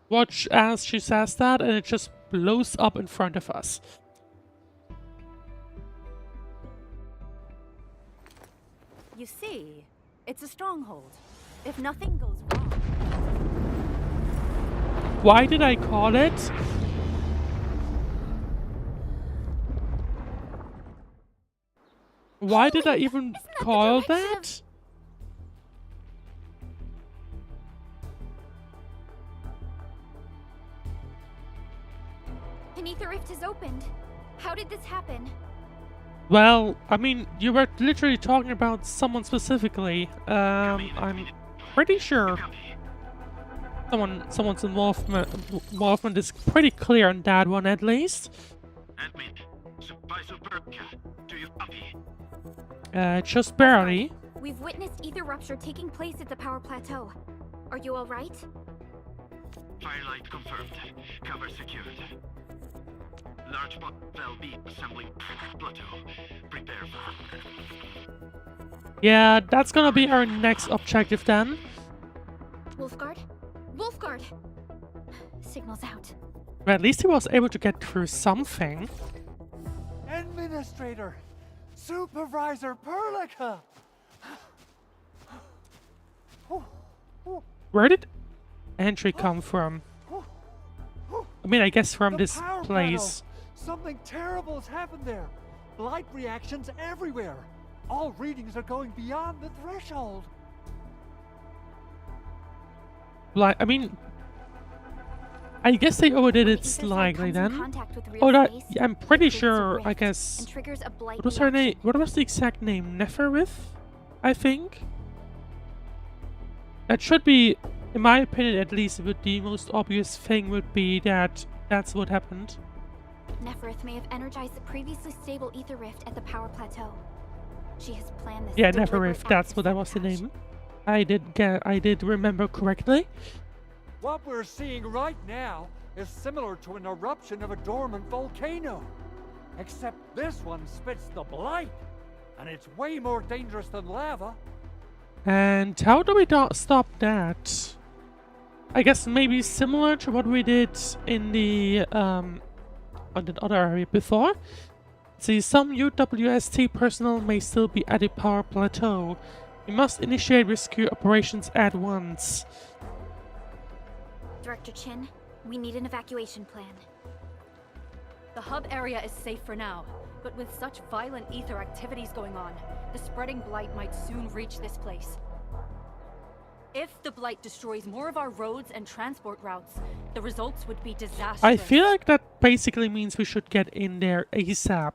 watch as she says that, and it just blows up in front of us. You see, it's a stronghold. If nothing goes wrong... Why did I call it? Why did I even call that? An ether rift has opened. How did this happen? Well, I mean, you were literally talking about someone specifically. I'm pretty sure someone's involvement is pretty clear on that one, at least. Just barely. We've witnessed ether rupture taking place at the power plateau. Are you all right? Firelight confirmed. Cover secured. Large bot will be assembling plateau. Prepare for. Yeah, that's gonna be our next objective then. Wolfguard? Wolfguard! Signal's out. But at least he was able to get through something. Administrator! Supervisor Perlica! Where did entry come from? I mean, I guess from The this power place. panel. Something terrible has happened there. Blight reactions everywhere. All readings are going beyond the threshold. Like, I mean, I guess they overdid The it ether side slightly comes in then. contact with real Oh, that, space, yeah, I'm it pretty creates a sure, I rift guess. and triggers a blight What was her name? reaction. What was the exact name? Neferith? I think? That should be, in my opinion at least, the most obvious thing would be that that's what happened. Nefereth may have energized the previously stable ether rift at the power plateau. She has planned this. Yeah, deliberate Neferif, act that's of what that was the sabotage. name. I did remember correctly. What we're seeing right now is similar to an eruption of a dormant volcano. Except this one spits the blight, and it's way more dangerous than lava. And how do we stop that? I guess maybe similar to what we did in the on the other area before. See, some UWST personnel may still be at the power plateau. We must initiate rescue operations at once. Director Chin, we need an evacuation plan. The hub area is safe for now, but with such violent ether activities going on, the spreading blight might soon reach this place. If the blight destroys more of our roads and transport routes, the results would be disastrous. I feel like that basically means we should get in there ASAP.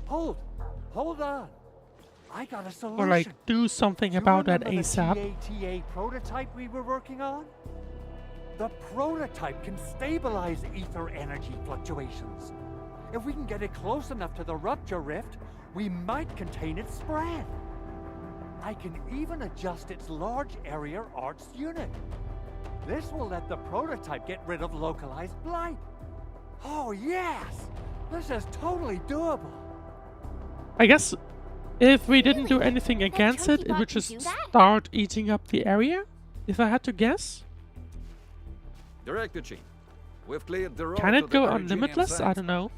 Hold on. I got a solution. Or like do something Do you about that remember ASAP. The TATA prototype we were working on? The prototype can stabilize ether energy fluctuations. If we can get it close enough to the rupture rift, we might contain its spread. I can even adjust its large area arts unit. This will let the prototype get rid of localized blight. Oh yes! This is totally doable. I guess if we didn't do anything That against chunky it, it bot would can just do that? start eating up the area, if I had to guess. Director Chin, we've cleared the road Can to it the go Originium unlimitless? I site. don't know.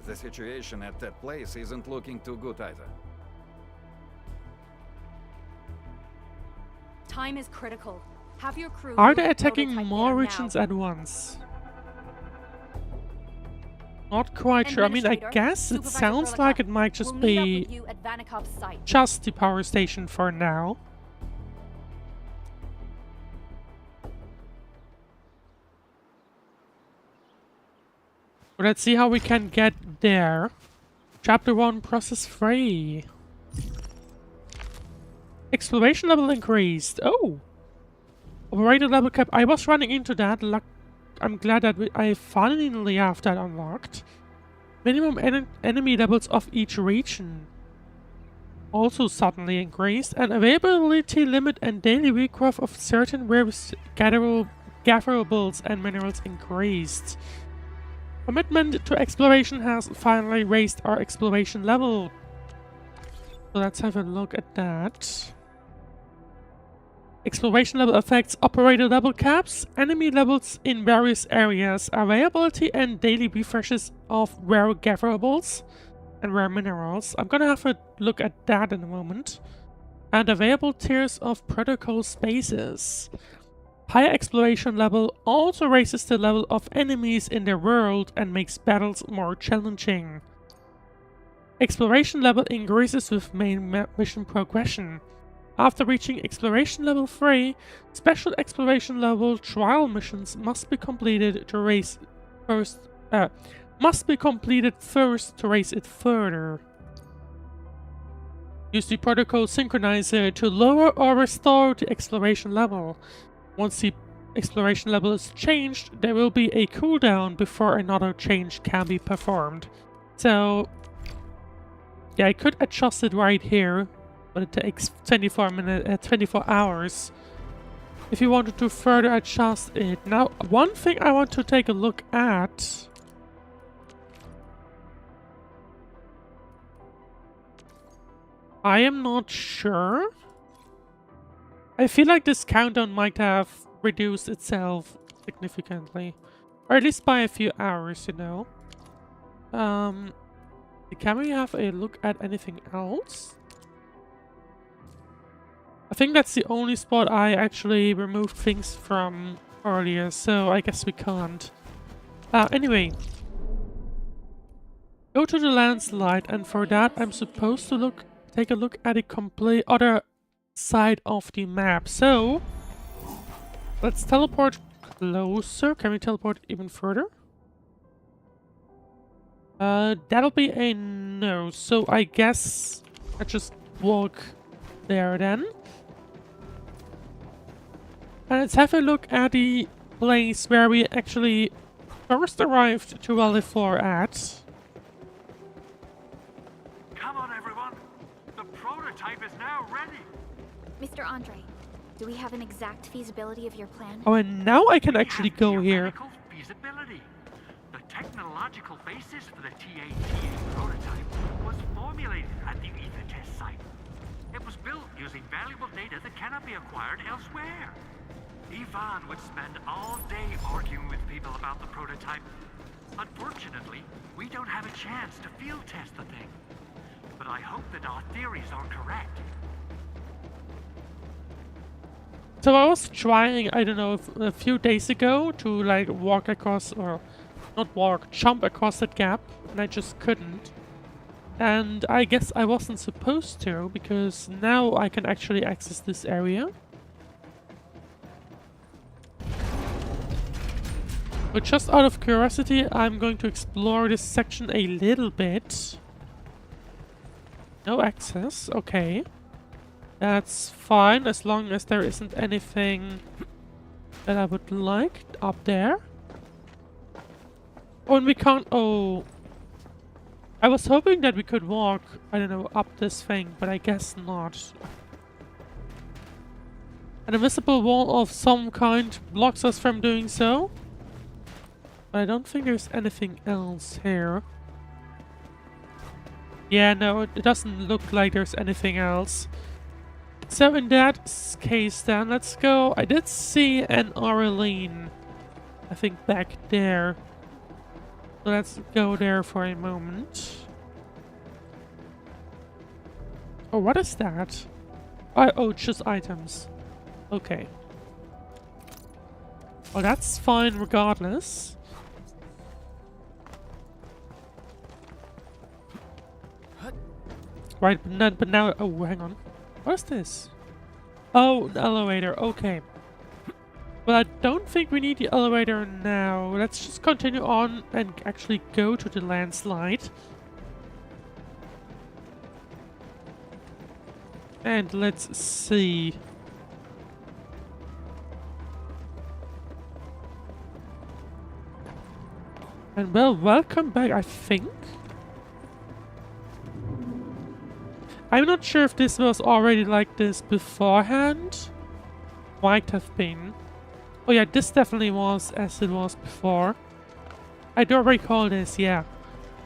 The situation at that place isn't looking too good either. Time is critical. Have your crew Are move they the attacking prototype more there regions now. at once? Not quite sure. I mean, I Administrator, guess it Supervisor sounds Furlaka, like it might just we'll meet up be with you at Vanikov's site. just the power station for now. But let's see how we can get there. Chapter 1, Process 3. Exploration level increased. Oh! Operator level cap. I was running into that. I'm glad that I finally have that unlocked. Minimum enemy levels of each region also suddenly increased, and availability limit and daily regrowth of certain rare gatherables and minerals increased. Commitment to exploration has finally raised our exploration level. So let's have a look at that. Exploration level affects operator level caps, enemy levels in various areas, availability and daily refreshes of rare gatherables and rare minerals. I'm gonna have a look at that in a moment. And available tiers of protocol spaces. Higher exploration level also raises the level of enemies in their world and makes battles more challenging. Exploration level increases with main mission progression. After reaching exploration level 3, special exploration level trial missions must be completed to raise first to raise it further. Use the protocol synchronizer to lower or restore the exploration level. Once the exploration level is changed, there will be a cooldown before another change can be performed. So yeah, I could adjust it right here, but it takes 24 hours if you wanted to further adjust it. Now, one thing I want to take a look at. I am not sure. I feel like this countdown might have reduced itself significantly. Or at least by a few hours, you know. Can we have a look at anything else? I think that's the only spot I actually removed things from earlier, so I guess we can't. Anyway. Go to the landslide, and for that I'm supposed to take a look at the complete other side of the map. So, let's teleport closer. Can we teleport even further? That'll be a no. So I guess I just walk there then. And let's have a look at the place where we actually first arrived to Valley 4 at. Come on, everyone. Mr. Andre, do we have an exact feasibility of your plan? Oh, and now I can actually go here. Theoretical feasibility. The technological basis for the TA prototype was formulated at the Ether test site. It was built using valuable data that cannot be acquired elsewhere. Ivan would spend all day arguing with people about the prototype. Unfortunately, we don't have a chance to field test the thing. But I hope that our theories are correct. So I was trying, I don't know, a few days ago to like walk across, or not walk, jump across that gap, and I just couldn't. And I guess I wasn't supposed to, because now I can actually access this area. But just out of curiosity, I'm going to explore this section a little bit. No access, okay. That's fine, as long as there isn't anything that I would like up there. Oh, and we can't... Oh. I was hoping that we could walk, I don't know, up this thing, but I guess not. An invisible wall of some kind blocks us from doing so. But I don't think there's anything else here. Yeah, no, it doesn't look like there's anything else. So in that case then, let's go. I did see an Aureline, I think, back there. So let's go there for a moment. Oh, what is that? Oh, just items. Okay. Well, that's fine regardless. Right, but now... Oh, hang on. What is this? Oh, the elevator. Okay. Well, I don't think we need the elevator now. Let's just continue on and actually go to the landslide. And let's see. And well, welcome back, I think. I'm not sure if this was already like this beforehand. Might have been. Oh yeah, this definitely was as it was before. I don't recall this, yeah.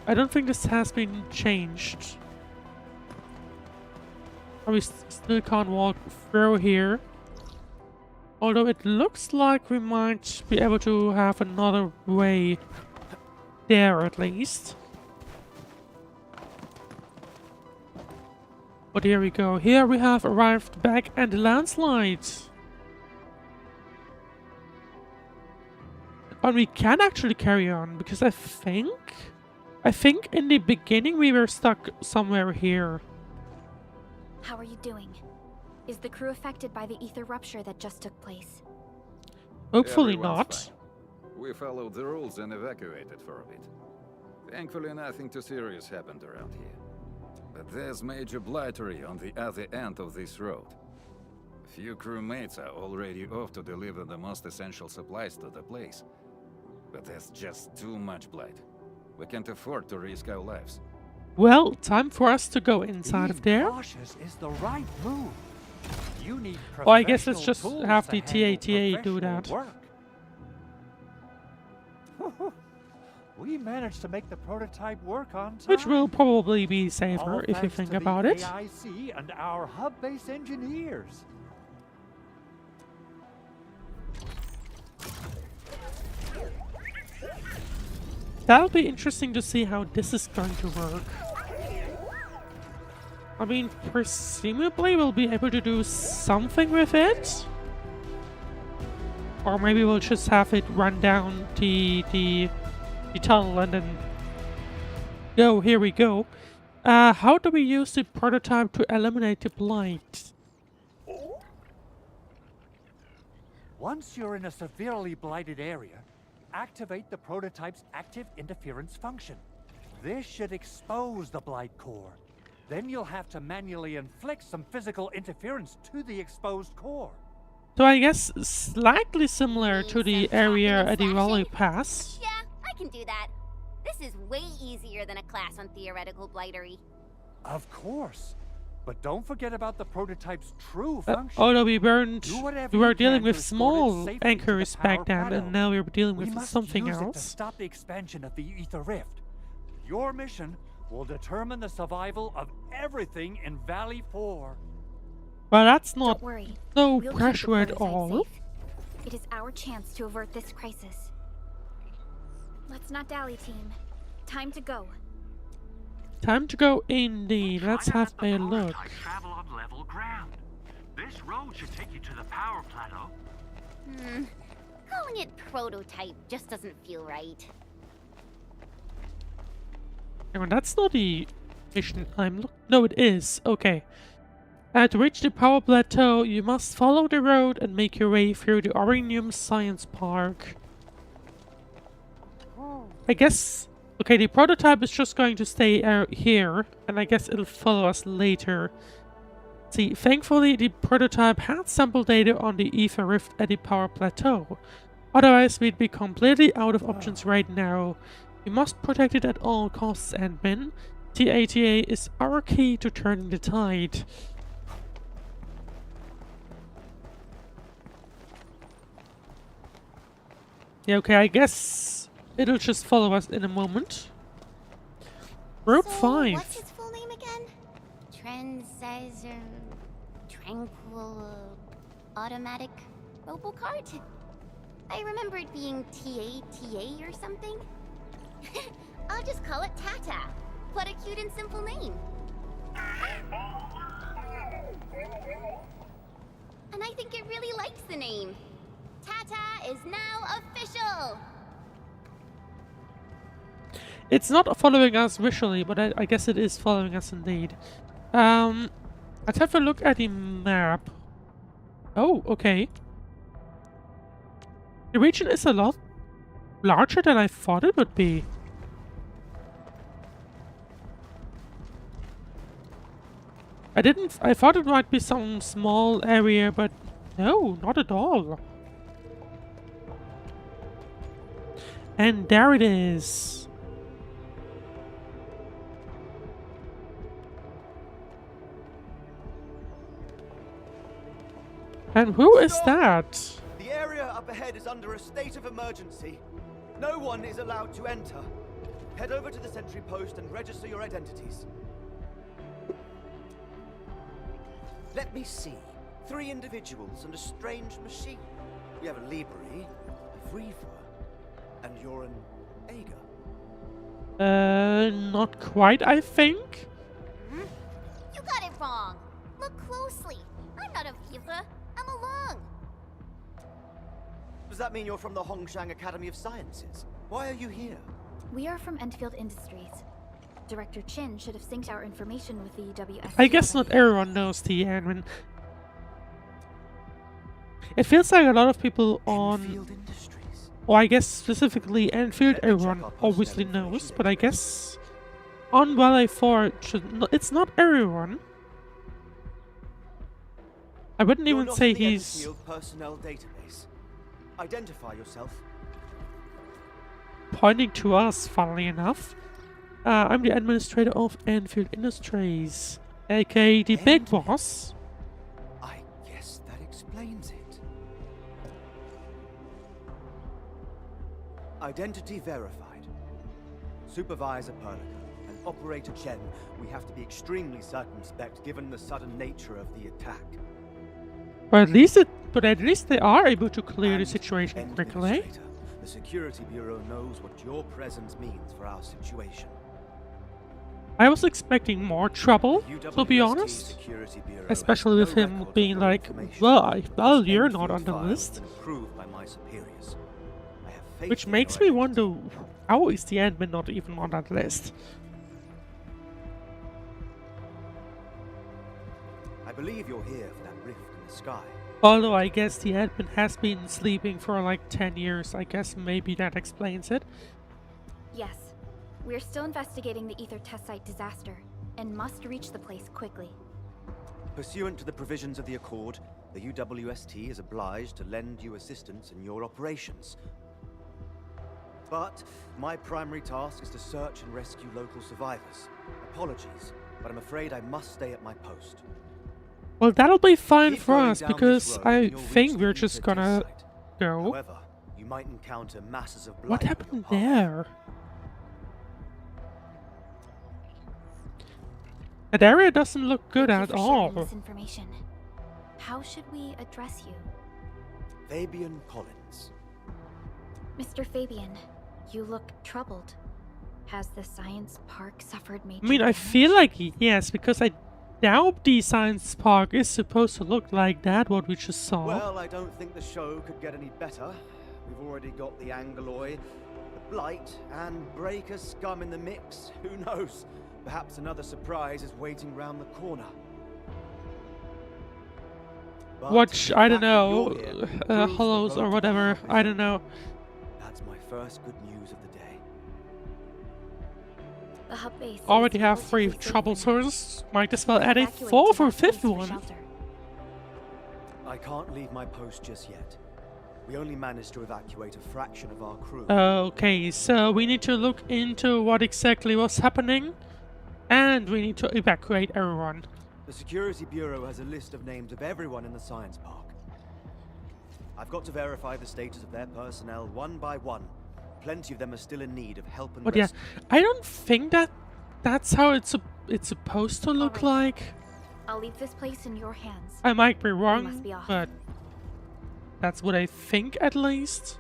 I don't think this has been changed. Oh, we still can't walk through here. Although it looks like we might be able to have another way there at least. But here we go. Here we have arrived back at the landslide. And we can actually carry on, because I think in the beginning we were stuck somewhere here. How are you doing? Is the crew affected by the ether rupture that just took place? Hopefully Everyone's not. fine. We followed the rules and evacuated for a bit. Thankfully, nothing too serious happened around here. But there's major blightery on the other end of this road. Few crewmates are already off to deliver the most essential supplies to the place. But there's just too much blight. We can't afford to risk our lives. Well, time for us to go inside of Being there. cautious is the right move. You need Oh, I guess let's just professional have tools the to handle TATA do professional that. work. We managed to make the prototype work on time. Which will probably be safer All if you thanks think to about the it. AIC and our hub-based engineers. That'll be interesting to see how this is going to work. I mean, presumably we'll be able to do something with it. Or maybe we'll just have it run down the tunnel and then... Oh, here we go. How do we use the prototype to eliminate the blight? Once you're in a severely blighted area, activate the prototype's active interference function. This should expose the blight core. Then you'll have to manually inflict some physical interference to the exposed core. So I guess slightly similar to the area at the Valley Pass. Yeah, I can do that. This is way easier than a class on theoretical blightery. Of course. But don't forget about the prototype's true function. Although we were You dealing can with to escort it small safely to the anchors back power then, plateau. and now we're dealing We with must something use it to else. stop the expansion of the Ether Rift. Your mission will determine the survival of everything in Valley 4. Well, that's not Don't worry. no We'll keep the pressure at prototype all. safe. It is our chance to avert this crisis. Let's not dally, team. Time to go. Time to go indeed. Let's Try to have let the a look. prototype travel on level ground. This road should take you to the power plateau. Calling it prototype just doesn't feel right. Hang on, that's not the mission I'm looking. No, it is. Okay. To reach the power plateau, you must follow the road and make your way through the Originium Science Park. I guess. Okay, the prototype is just going to stay out here, and I guess it'll follow us later. See, thankfully, the prototype had sample data on the Ether Rift at the power plateau. Otherwise, we'd be completely out of options right now. We must protect it at all costs, admin. TATA is our key to turning the tide. Yeah, okay, I guess it'll just follow us in a moment. Route 5. What's his full name again? Tranquil Automatic Robocart? I remember it being TATA or something. I'll just call it Tata. What a cute and simple name. And I think it really likes the name. Tata is now official! It's not following us visually, but I guess it is following us indeed. Let's have a look at the map. Oh, okay. The region is a lot larger than I thought it would be. I thought it might be some small area, but no, not at all. And there it is. And who is that? The area up ahead is under a state of emergency. No one is allowed to enter. Head over to the sentry post and register your identities. Let me see. 3 individuals and a strange machine. We have a Libri, a Vriva, and you're an Ager. Not quite, I think. You got it wrong. Look closely. I'm not a Vivre. I'm a Lung. Does that mean you're from the Hongshang Academy of Sciences? Why are you here? We are from Endfield Industries. Director Chin should have synced our information with the WS. I guess not everyone knows the admin. It feels like a lot of people on... Endfield Industries. Or I guess specifically Endfield everyone obviously knows, but I guess on Valley 4 it's not everyone. I wouldn't You're even not say in the he's... Endfield personnel database. Identify yourself. pointing to us, funnily enough. I'm the administrator of Endfield Industries, aka the big boss. I guess that explains it. Identity verified. Supervisor Perlica and Operator Chen, we have to be extremely circumspect given the sudden nature of the attack. But at least they are able to clear the situation quickly. Administrator, the Security Bureau knows what your presence means for our situation. I was expecting more trouble, to be UWST honest. Security Bureau Especially has with no him record being of like, information well, you're Endfield not on the files list. been approved by my superiors. I have faith Which in makes your me identity. wonder, how is the admin not even on that list? I believe you're here for that rift in the sky. Although I guess the admin has been sleeping for like 10 years, I guess maybe that explains it. Yes. We're still investigating the Ether test site disaster, and must reach the place quickly. Pursuant to the provisions of the Accord, the UWST is obliged to lend you assistance in your operations. But my primary task is to search and rescue local survivors. Apologies. but I'm afraid I must stay at my post. Well, that'll be fine Keep for going us down because this road I and you'll think reach we're the just Ether gonna test site. go. However, you might encounter masses of blight What on your happened path. there? That area doesn't look good Thank at you for sharing all. this information. How should we address you? Fabian Collins. Mr. Fabian, you look troubled. Has the science park suffered major I mean, I damage? feel like yes, because I doubt the science park is supposed to look like that, what we just saw. Well, I don't think the show could get any better. We've already got the Angeloy, the Blight, and Breaker scum in the mix. Who knows? Perhaps another surprise is waiting round the corner. But Watch, the I don't fact that know, you're here proves the hollows road or to whatever, Hub is I don't know. That's my first good news of the day. The hub base Already is have 3 relatively safe trouble for now. sources, might as well add a Evacuate 4th to or that place 5th for one. shelter. I can't leave my post just yet. We only managed to evacuate a fraction of our crew. Okay, so we need to look into what exactly was happening, and we need to evacuate everyone. The Security Bureau has a list of names of everyone in the science park. I've got to verify the status of their personnel one by one. Plenty of them are still in need of help and But yeah, rescue. I don't think that's how it's supposed to look Alright. like. I'll leave this place in your hands. I might be must wrong, be off. but that's what I think at least.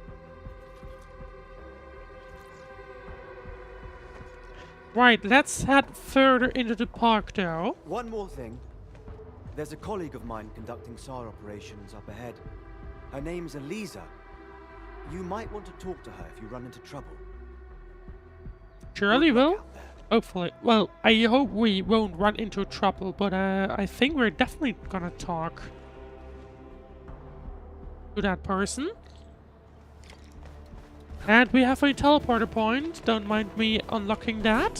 Right, let's head further into the park though. One more thing. There's a colleague of mine conducting SAR operations up ahead. Her name's Eliza. You might want to talk to her if you run into trouble. Surely Good luck will. out there. Hopefully. Well, I hope we won't run into trouble, but I think we're definitely gonna talk to that person. And we have a teleporter point. Don't mind me unlocking that.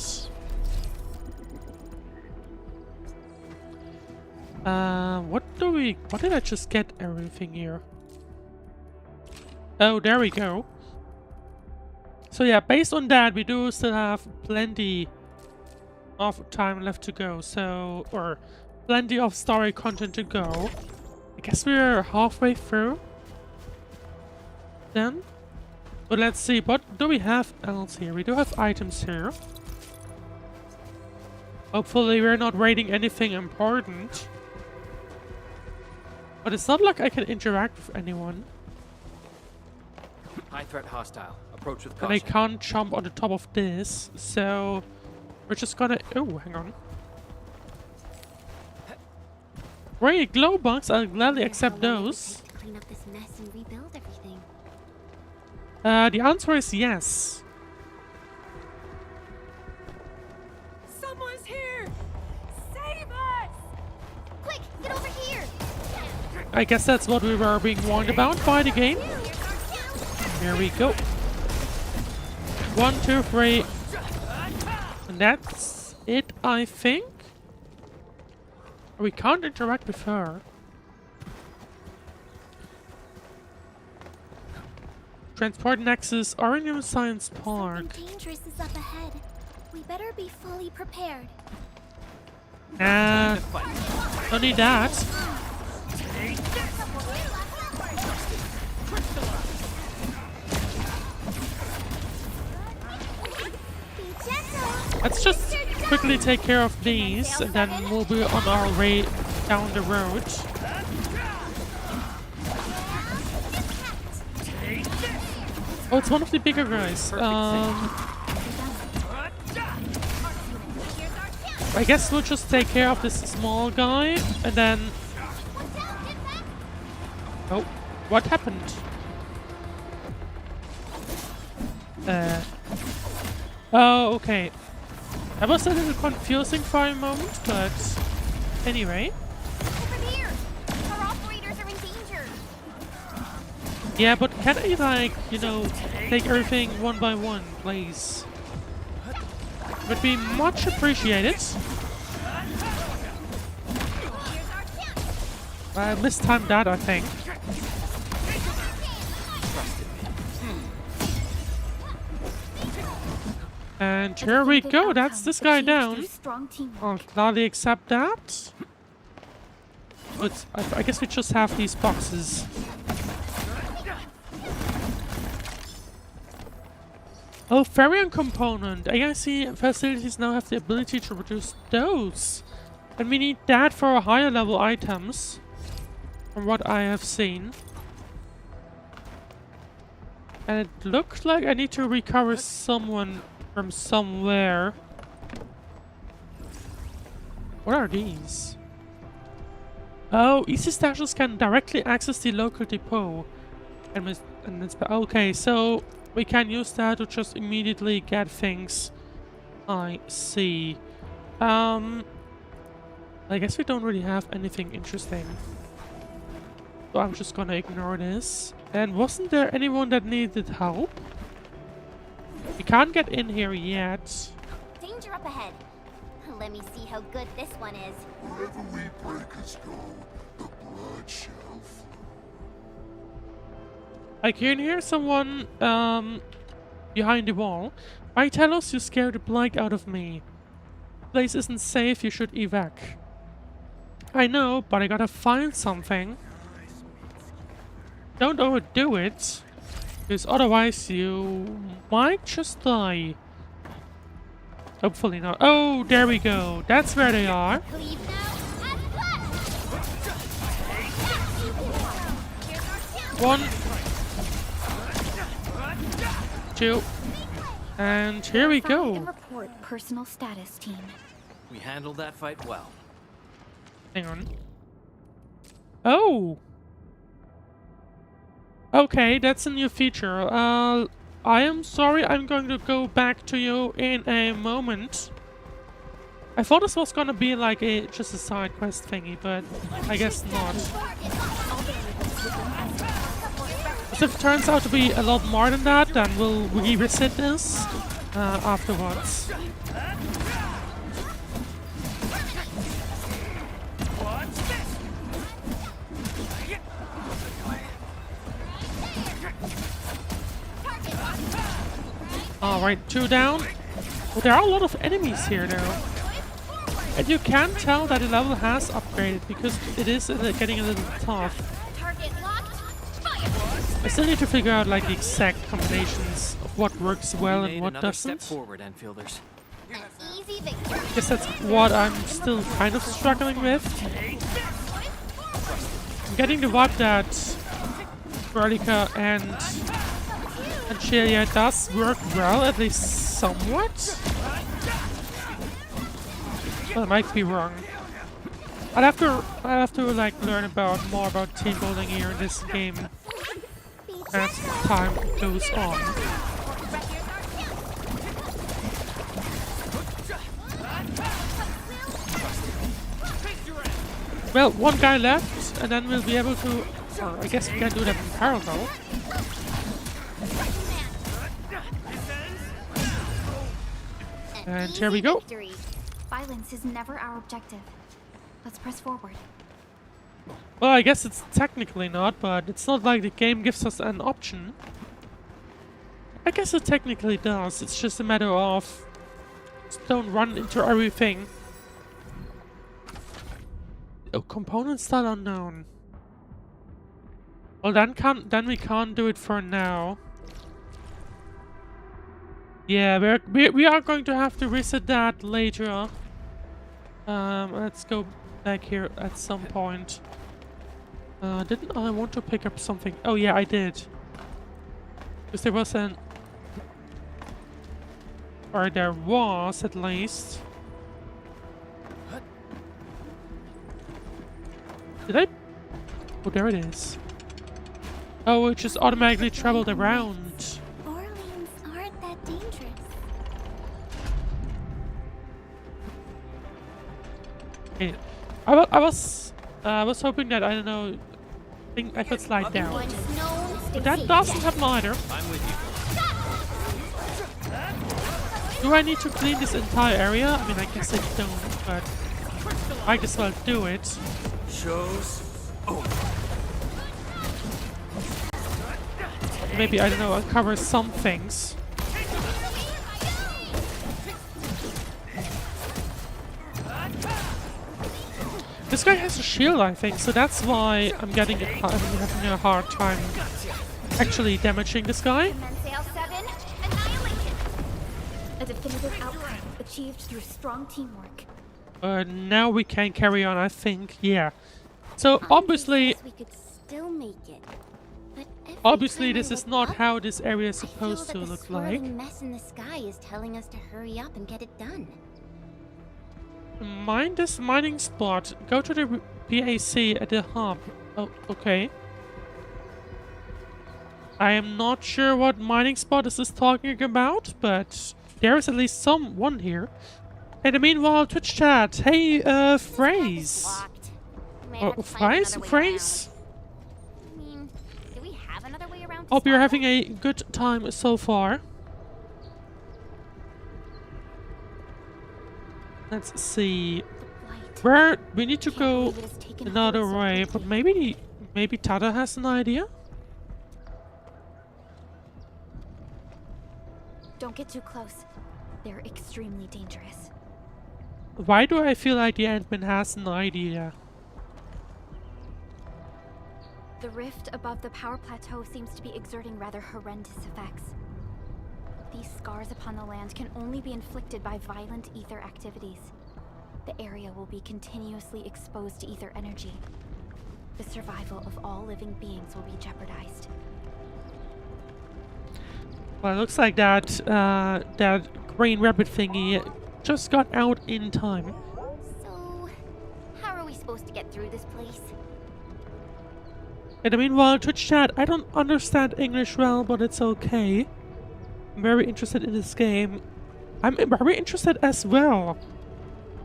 What did I just get everything here? Oh, there we go. So yeah, based on that, we do still have plenty of time left to go. So, or plenty of story content to go. I guess we're halfway through then. But let's see, what do we have else here? We do have items here. Hopefully we're not raiding anything important. But it's not like I can interact with anyone. High threat hostile. Approach with And I caution. can't jump on the top of this, so we're just gonna... Oh, hang on. Great, glow bugs, I'll gladly accept How long will it those. take to clean up this mess and rebuild everything? The answer is yes. Someone's here! Save us! Quick, get over here! I guess that's what we were being warned about by the game. Here we go. 1, 2, 3. And that's it, I think. We can't interact with her. Transport Nexus, Originium Science Park. Something dangerous is up ahead. We better be fully prepared. Don't need that. Let's just quickly take care of these, and then we'll be on our way down the road. Oh, it's one of the bigger guys. I guess we'll just take care of this small guy, and then... Oh, what happened? Oh, okay. That was a little confusing for a moment, but anyway. Over here! Our operators are in danger! Yeah, but can I, like, you know, take everything one by one, please? Would be much appreciated. I mistimed that, I think. And The here we definitive go. That's outcome this guy achieved down. through strong teamwork. I'll gladly accept that. But I guess we just have these boxes. Oh, Farion component. I guess the facilities now have the ability to produce those. And we need that for higher level items. From what I have seen. And it looks like I need to recover someone from somewhere. What are these? Oh, easy stashes can directly access the local depot. And it's okay, so we can use that to just immediately get things. I see. I guess we don't really have anything interesting. So I'm just gonna ignore this. And wasn't there anyone that needed help? We can't get in here yet. Danger up ahead. Let me see how good this one is. Wherever we breakers go, the blood shall flow. I can hear someone behind the wall. I tell us you scared the blank out of me. Place isn't safe, you should evac. I know, but I gotta find something. Don't overdo it, because otherwise you might just die. Hopefully not. Oh, there we go. That's where they are. One. Two. And here we go. And report personal status, team. We handled that fight well. Hang on. Oh! Okay, that's a new feature. I am sorry, I'm going to go back to you in a moment. I thought this was gonna be like just a side quest thingy, but I guess not. If it turns out to be a lot more than that, then we'll revisit this afterwards. Alright, 2 down. Well, there are a lot of enemies here though. And you can tell that the level has upgraded because it is getting a little tough. I still need to figure out like the exact combinations of what works well and what doesn't. Step forward, Enfielders. I guess that's what I'm still kind of struggling with. I'm getting the vibe that Veronica and Shelia does work well, at least somewhat. Well, I might be wrong. I'll have to like learn more about team building here in this game as time goes on. Well, one guy left, and then we'll be able to. I guess we can do that in parallel. And here we go. Violence is never our objective. Let's press forward. Well, I guess it's technically not, but it's not like the game gives us an option. I guess it technically does. It's just a matter of just don't run into everything. Oh, component style unknown. Well, then we can't do it for now. Yeah, we are going to have to reset that later. Let's go back here at some point. Didn't I want to pick up something? Oh yeah, I did. Because there was an... Or there was, at least. Did I... Oh, there it is. Oh, it just automatically traveled around. Orleans aren't that dangerous. Okay. I was hoping that, I don't know, I could slide down. But that doesn't happen either. I'm with you. Do I need to clean this entire area? I mean, I guess I don't, but might as well do it. Shows. Maybe, I don't know, uncover some things. This guy has a shield, I think, so that's why I'm having a hard time actually damaging this guy. Commensale 7, annihilation. A definitive outcome achieved through strong teamwork. Now we can carry on, I think. Yeah. So obviously, we could still make it. But obviously this is not how this area is supposed to look the like. mess in the sky is telling us to hurry up and get it done. Mine this mining spot. Go to the PAC at the hub. Oh, okay. I am not sure what mining spot this is talking about, but there is at least someone here. In the meanwhile, Twitch chat. Hey, Phrase. Phrase? I mean, do we have another way around? Hope you're having a good time so far. Let's see. Where we need to go another way, but maybe Tada has an idea. Don't get too close. They're extremely dangerous. Why do I feel like the Ant-Man has an idea? The rift above the power plateau seems to be exerting rather horrendous effects. These scars upon the land can only be inflicted by violent ether activities. The area will be continuously exposed to ether energy. The survival of all living beings will be jeopardized. Well, it looks like that that green rabbit thingy just got out in time. So, how are we supposed to get through this place? In the meanwhile, Twitch chat, I don't understand English well, but it's okay. I'm very interested in this game. I'm very interested as well.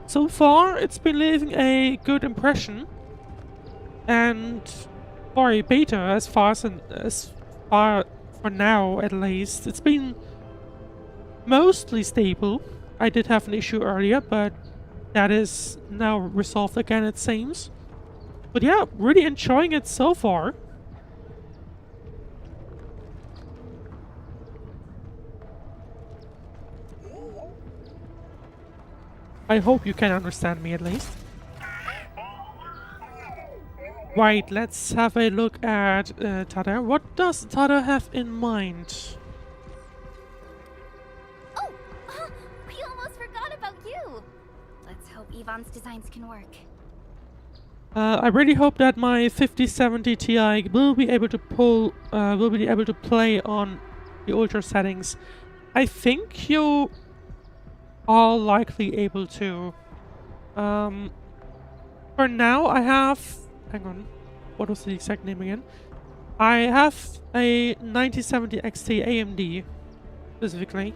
So far, it's been leaving a good impression. And for a beta, as far for now at least, it's been mostly stable. I did have an issue earlier, but that is now resolved again, it seems. But yeah, really enjoying it so far. I hope you can understand me at least. Right, let's have a look at Tada. What does Tada have in mind? Oh! We almost forgot about you! Let's hope Yvonne's designs can work. I really hope that my 5070 Ti will be able to play on the ultra settings. I think you are likely able to. For now, I have. Hang on, what was the exact name again? I have a 9070 XT AMD specifically,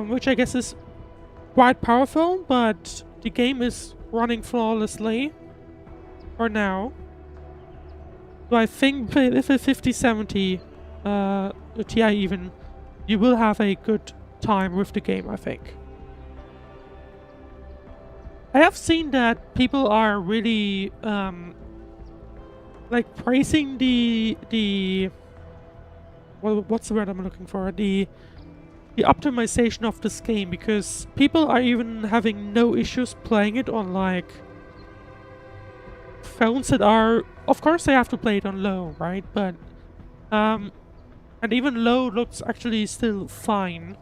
which I guess is quite powerful, but the game is running flawlessly. For now. So I think with a 5070 Ti even, you will have a good time with the game, I think. I have seen that people are really like praising the what's the word I'm looking for? The optimization of this game, because people are even having no issues playing it on like phones that are, of course they have to play it on low, right? But and even low looks actually still fine.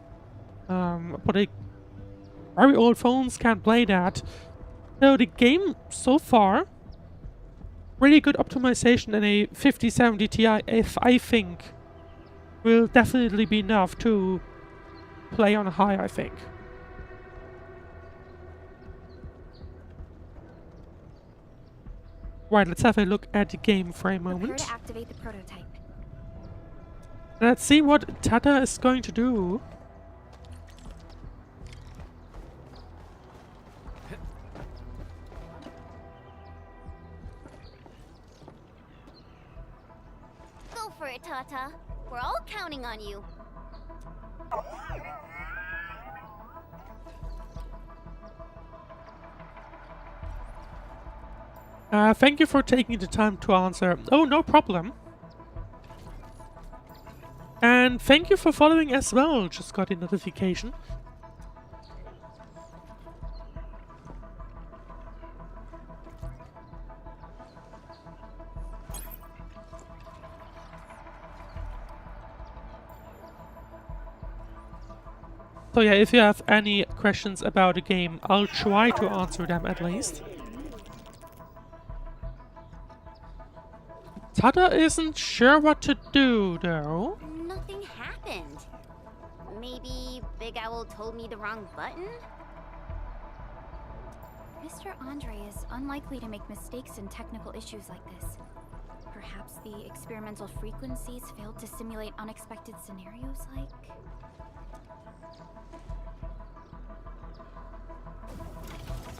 But very old phones can't play that. So the game so far, really good optimization, and a 5070 Ti, I think, will definitely be enough to play on high, I think. Right, let's have a look at the game for a moment. Prepare to activate the prototype. Let's see what Tata is going to do. Go for it, Tata. We're all counting on you. Thank you for taking the time to answer. Oh, no problem. And thank you for following as well. Just got a notification. So yeah, if you have any questions about the game, I'll try to answer them at least. Tata isn't sure what to do, though. Nothing happened. Maybe Big Owl told me the wrong button? Mr. Andre is unlikely to make mistakes in technical issues like this. Perhaps the experimental frequencies failed to simulate unexpected scenarios like...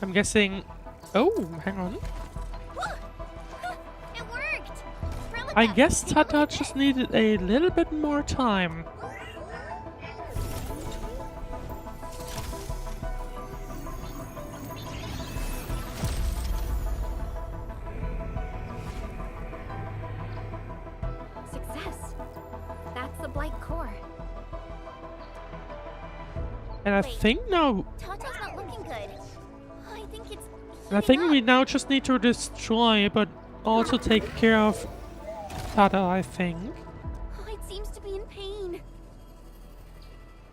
I'm guessing... Oh, hang on. It worked! I guess Tata just needed a little bit more time. Success! That's the Blight core. And I Wait. think now... Tata's not looking good. I think it's I think we now just need to destroy, but also take care of Tata, I think. It seems to be in pain.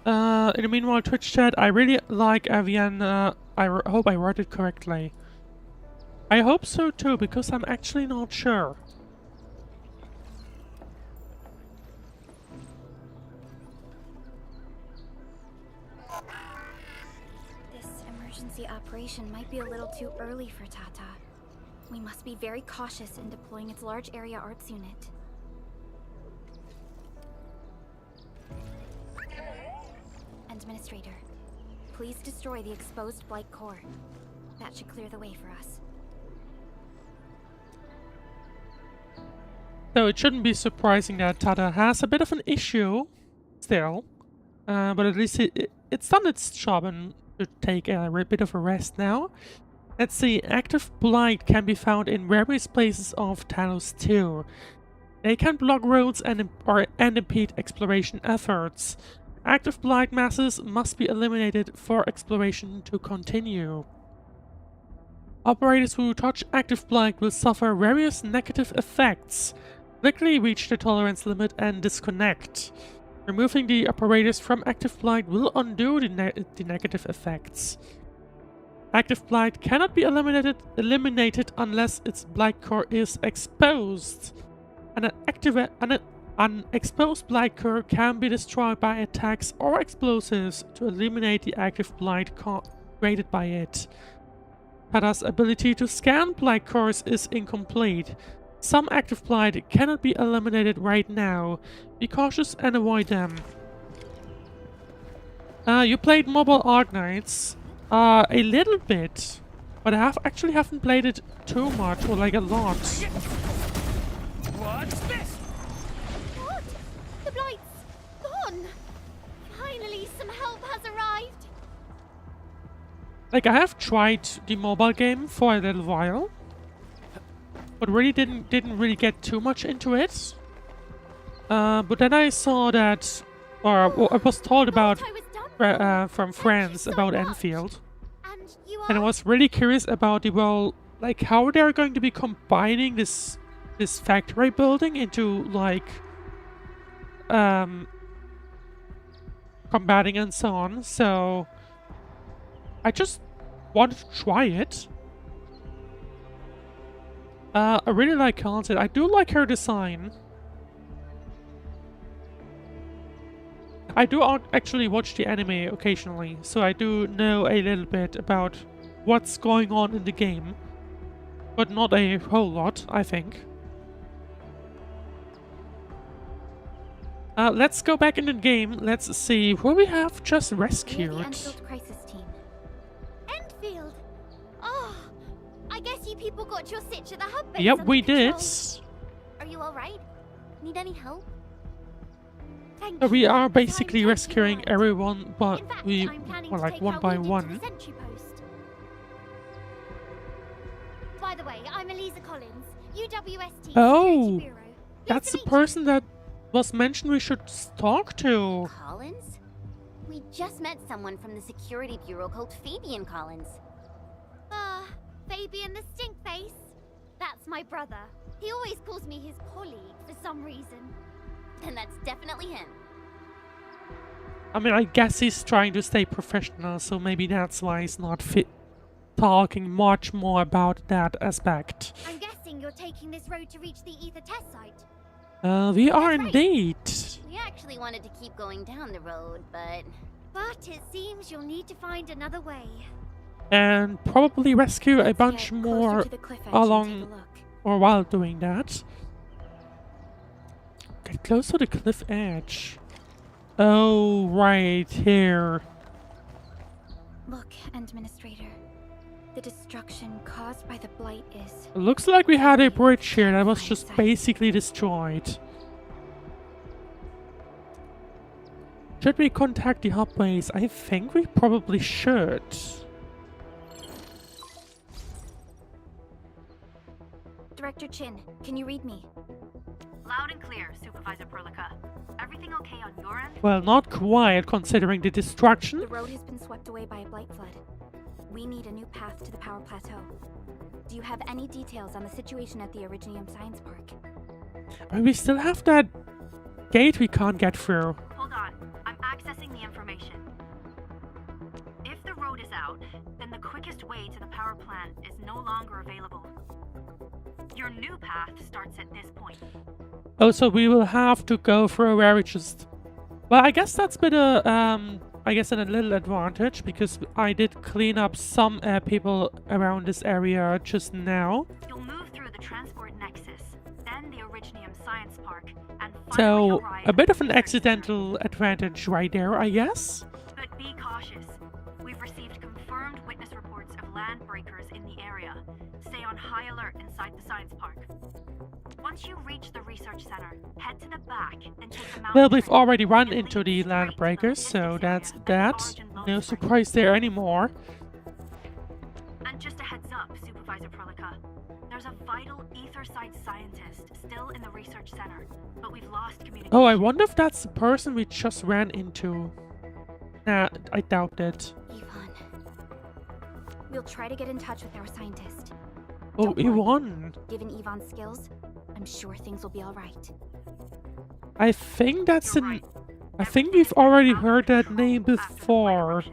In the meanwhile, Twitch chat, I really like Avian. I hope I wrote it correctly. I hope so too, because I'm actually not sure. This emergency operation might be a little too early for Tata. We must be very cautious in deploying its large area arts unit. Administrator, please destroy the exposed Blight core. That should clear the way for us. So it shouldn't be surprising that Tata has a bit of an issue still. But at least it's done its job and should take a bit of a rest now. Let's see, active blight can be found in various places of Talos 2. They can block roads and impede exploration efforts. Active blight masses must be eliminated for exploration to continue. Operators who touch active blight will suffer various negative effects. Quickly reach the tolerance limit and disconnect. Removing the apparatus from active blight will undo the negative effects. Active blight cannot be eliminated unless its blight core is exposed. An exposed blight core can be destroyed by attacks or explosives to eliminate the active blight created by it. Tata's ability to scan blight cores is incomplete. Some active blight cannot be eliminated right now. Be cautious and avoid them. You played mobile Arknights a little bit, but I haven't played it too much or like a lot. What's this? What? The Blight's gone! Finally, some help has arrived! Like I have tried the mobile game for a little while, but really didn't really get too much into it. But then I saw that, or well, I was told about from friends about Endfield, and I was really curious about the like how they're going to be combining this factory building into like combating and so on. So I just wanted to try it. I really like Concept. I do like her design. I do actually watch the anime occasionally, so I do know a little bit about what's going on in the game. But not a whole lot, I think. Let's go back in the game. Let's see who we have just rescued. The Endfield crisis team. Endfield! Oh, I guess you people got your sitch at the hub base. Yep, under we did. control. Are you alright? Need any help? Thank So we you. are The time basically takes rescuing me right. everyone, but In fact, we I'm planning well, to like take one our by wounded to one. the sentry post. By the way, I'm Elisa Collins, UWST Oh, Security Bureau. that's the Nice to meet you. person that was mentioned we should talk to. Collins? We just met someone from the Security Bureau called Fabian Collins. Fabian the Stinkface? That's my brother. He always calls me his colleague for some reason. And that's definitely him. I mean, I guess he's trying to stay professional, so maybe that's why he's not talking much more about that aspect. I'm guessing you're taking this road to reach the ether test site. We are That's right. indeed. We actually wanted to keep going down the road, but it seems you'll need to find another way. And probably rescue a bunch Get closer more to the cliff edge and along take a look. or while doing that. Get close to the cliff edge. Oh, right here. Look, Administrator. The destruction caused by the blight is... It looks like we had a bridge here that was just basically destroyed. Should we contact the hub base? I think we probably should. Director Chin, can you read me? Loud and clear, Supervisor Perlica. Everything okay on your end? Well, not quite, considering the destruction. The road has been swept away by a blight flood. We need a new path to the power plateau. Do you have any details on the situation at the Originium Science Park? But we still have that gate we can't get through. Hold on, I'm accessing the information. If the road is out, then the quickest way to the power plant is no longer available. Your new path starts at this point. Oh, so we will have to go through where we just... Well, I guess that's been a, I guess a little advantage, because I did clean up some people around this area just now. You'll move through the transport nexus, then the Originium Science Park, and So, finally arrive a bit at of an the research accidental advantage right there, I guess. But be cautious. We've received confirmed witness reports of land breakers in the area. Stay on high alert inside the science park. Once you reach the research center, head to the back and take the mountain. Well, we've train. already run It into leads the straight land to the breakers, so logistics that's area at that. the Origin No Lone surprise there anymore. And just a heads up, Supervisor Perlica. There's a vital ether-side scientist still in the research center, but we've lost communication. Oh, I wonder if that's the person we just ran into. Nah, I doubt it. Yvonne. We'll try to get in touch with our scientist. Oh, Don't worry. Yvonne. Given Yvonne's skills, I'm sure things will be alright. I think that's You're an... right. I think we've already heard that name before.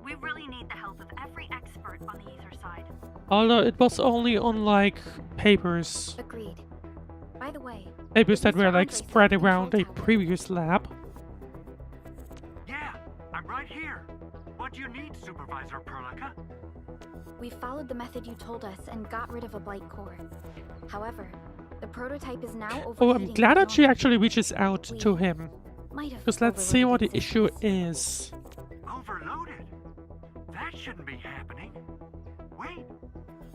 We really need the help of every expert on the ether side. Although it was only on, like, papers. Agreed. By the way, Papers that Mr. were, like, Andres spread at the around a control tower. previous lab. Yeah, I'm right here. What do you need, Supervisor Perlica? we followed the method you told us and got rid of a blight core. However, the prototype is now overheating. Oh, I'm glad that she beyond- actually reaches out to him. Might have Because let's see what the overloaded issue systems. is. Overloaded? That shouldn't be happening. Wait.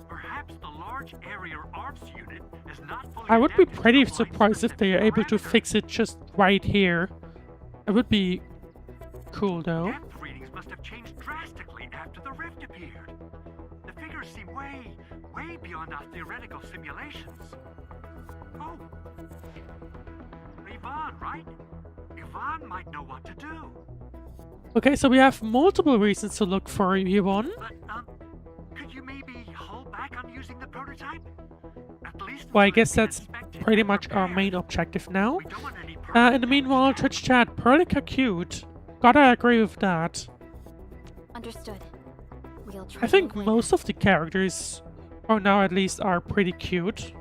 Perhaps the large area arms unit is not fully I would be adapted to pretty the surprised if they are able to parameter. fix it just right here. It would be cool though. Depth readings must have changed drastically after the rift appeared. The figures seem way beyond our theoretical simulations. Oh. Yvonne, right? Yvonne might know what to do. Okay, so we have multiple reasons to look for Yvonne. But, could you maybe hold back on using the prototype? At least Well, I until guess it's been that's inspected pretty and much our repaired. main objective now. We don't want any In the permanent meanwhile, damage Twitch chat, Perlica cute. Gotta agree with that. Understood. We'll try I to think avoid- most of the characters, or now at least, are pretty cute.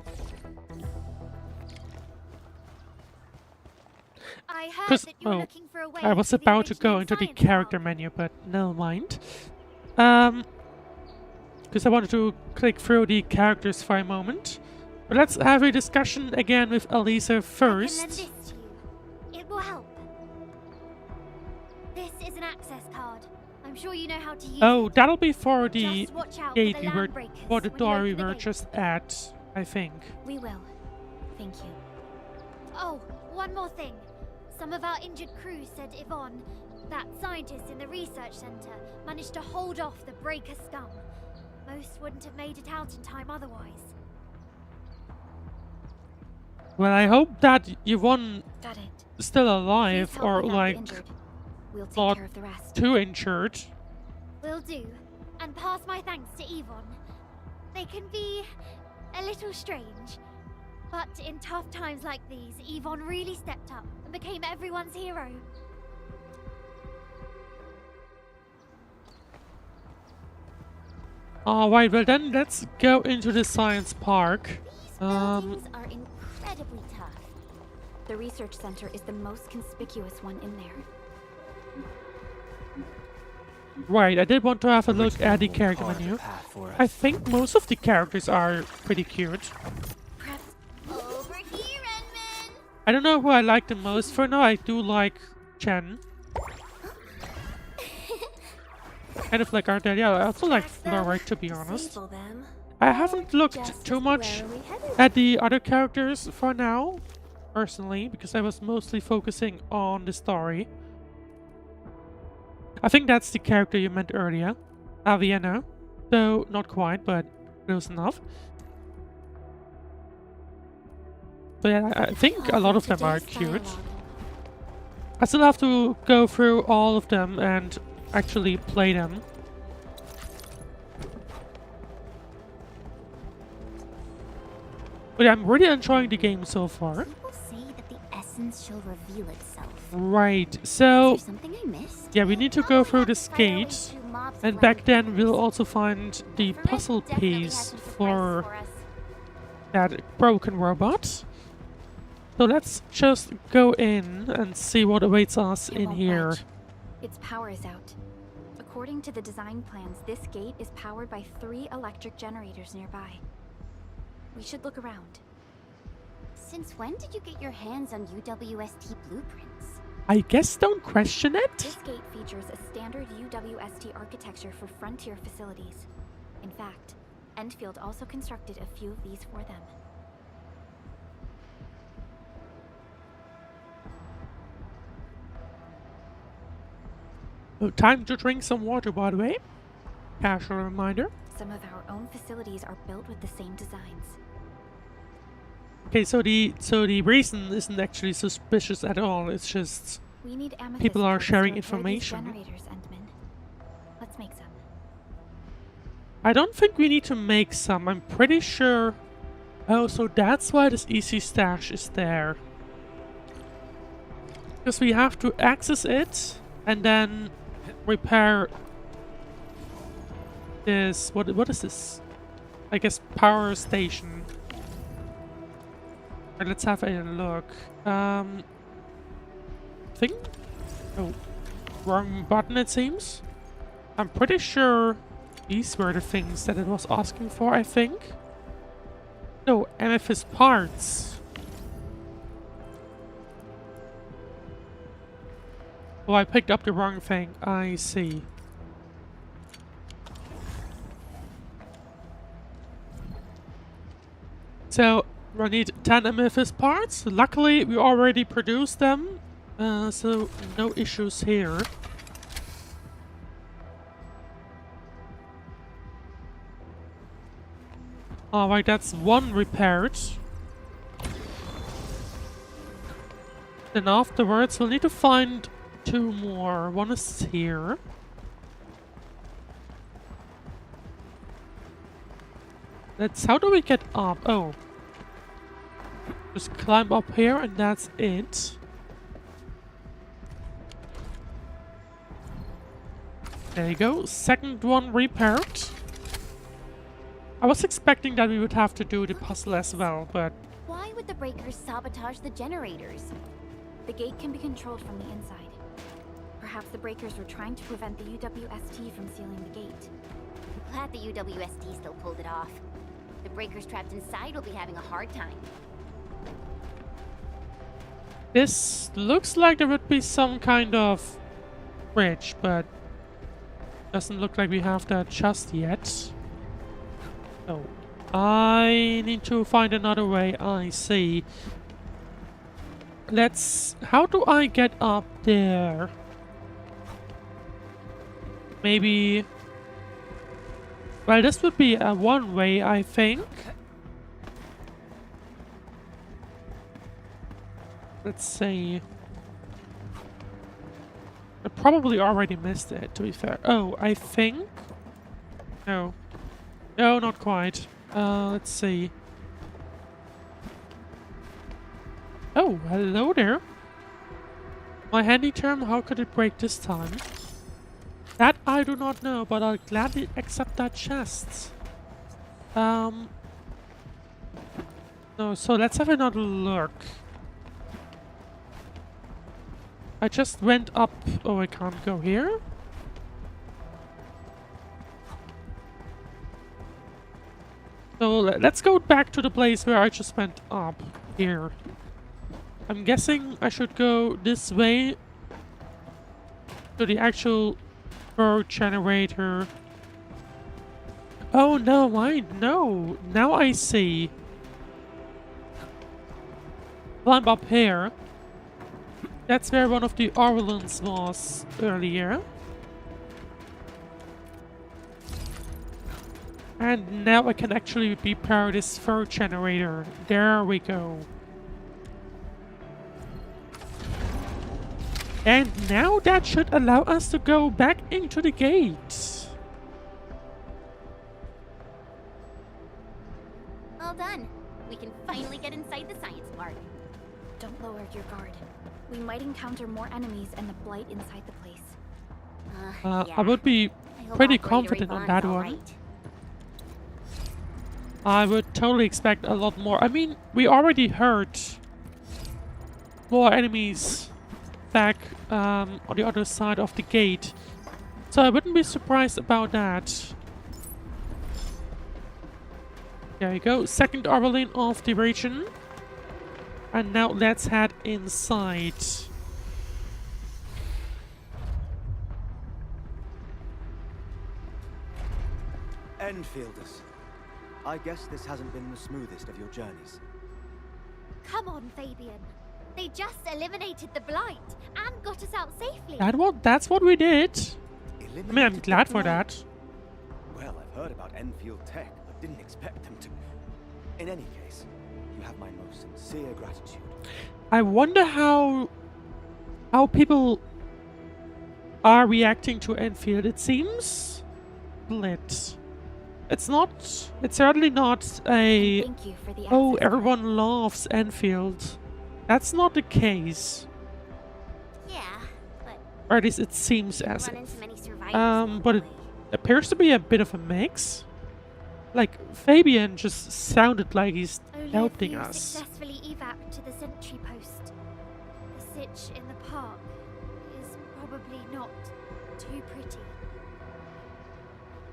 I heard 'Cause- that you were oh, looking for a way I was to the about to go Originium into the Science character Park. menu, but never mind. Because I wanted to click through the characters for a moment. But let's have a discussion again with Elisa I can lend first. this to you. It will help. This is an access card. I'm sure you know how to use Oh, it. that'll be for the Just watch out gate for we the were, land breakers for the when you door we open the were gate. just at, I think. We will. Thank you. Oh, one more thing. Some of our injured crew said Yvonne, that scientist in the research center, managed to hold off the breaker scum. Most wouldn't have made it out in time otherwise. Well, I hope that Yvonne Got it. is still Please alive, help or without the like injured. We'll take not care of the rest. too injured. Will do. And pass my thanks to Yvonne. They can be a little strange. But in tough times like these, Yvonne really stepped up and became everyone's hero. Alright, well then let's go into the science park. These buildings are incredibly tough. The research center is the most conspicuous one in there. Right, I did want to have a look at the character menu. I think most of the characters are pretty cute. Perhaps over here, Edmund. I don't know who I like the most for now. I do like Chen. Kind of like Ardelia. I also like Flora, to be honest. I haven't looked too much at the other characters for now, personally, because I was mostly focusing on the story. I think that's the character you meant earlier, Aviana. Though not quite, but close enough. But yeah, I think a lot of them are cute. I still have to go through all of them and actually play them. But yeah, I'm really enjoying the game so far. People say that the essence shall reveal itself. Right, so Is there something I missed? yeah, we need to go through this gate, and back then we'll also find the puzzle piece for that broken robot. So let's just go in and see what awaits us in here. Its power is out. According to the design plans, this gate is powered by 3 electric generators nearby. We should look around. Since when did you get your hands on UWST blueprints? I guess don't question it. This gate features a standard UWST architecture for frontier facilities. In fact, Endfield also constructed a few of these for them. Oh, time to drink some water, by the way. Casual reminder. Some of our own facilities are built with the same designs. Okay, so the reason isn't actually suspicious at all. It's just We need amethyst people are parts to sharing repair these information. generators, Endman. Let's make some. I don't think we need to make some. I'm pretty sure. Oh, so that's why this easy stash is there. Because we have to access it and then repair this. What is this? I guess power station. Right, let's have a look. Thing? Oh, wrong button it seems. I'm pretty sure these were the things that it was asking for, I think. No, amethyst parts. Oh, I picked up the wrong thing. I see. So, we need 10 amethyst parts. Luckily, we already produced them. So, no issues here. Alright, that's one repaired. Then afterwards, we'll need to find 2 more. One is here. How do we get up? Oh. Just climb up here and that's it. There you go. Second one repaired. I was expecting that we would have to do the puzzle as well, but... Why would the breakers sabotage the generators? The gate can be controlled from the inside. Perhaps the breakers were trying to prevent the UWST from sealing the gate. I'm glad the UWST still pulled it off. The breakers trapped inside will be having a hard time. This looks like there would be some kind of bridge, but doesn't look like we have that just yet. Oh, I need to find another way. I see. How do I get up there? Maybe... Well, this would be a one way, I think. Let's see. I probably already missed it, to be fair. Oh, I think... No. No, not quite. Let's see. Oh, hello there. My handy term, how could it break this time? That I do not know, but I'll gladly accept that chest. No, so let's have another look. I just went up. Oh, I can't go here? So let's go back to the place where I just went up here. I'm guessing I should go this way to the actual bird generator. Oh no, no. Now I see. Climb up here. That's where one of the Orleans was earlier. And now I can actually repair this fur generator. There we go. And now that should allow us to go back into the gate. Well done. We can finally get inside the science park. Don't lower your guard. We might encounter more enemies and the blight inside the place. Yeah. I would be pretty confident on that one. Right. I would totally expect a lot more. I mean, we already heard more enemies back on the other side of the gate. So I wouldn't be surprised about that. There you go. Second Orlean of the region. And now let's head inside. Enfielders. I guess this hasn't been the smoothest of your journeys. Come on, Fabian. They just eliminated the blight and got us out safely. That's what we did. I mean, I'm glad for that. Well, I've heard about Enfield tech, but didn't expect them to. In any case, you have my most sincere gratitude. I wonder how people are reacting to Enfield. It seems split. It's certainly not a, Thank you for the oh, access everyone loves Enfield. That's not the case. Yeah, but Or at least it seems as run if. into many survivors. But it appears to be a bit of a mix. Like, Fabian just sounded like he's Only helping a few us. successfully evac to the sentry post. The sitch in the park is probably not too pretty.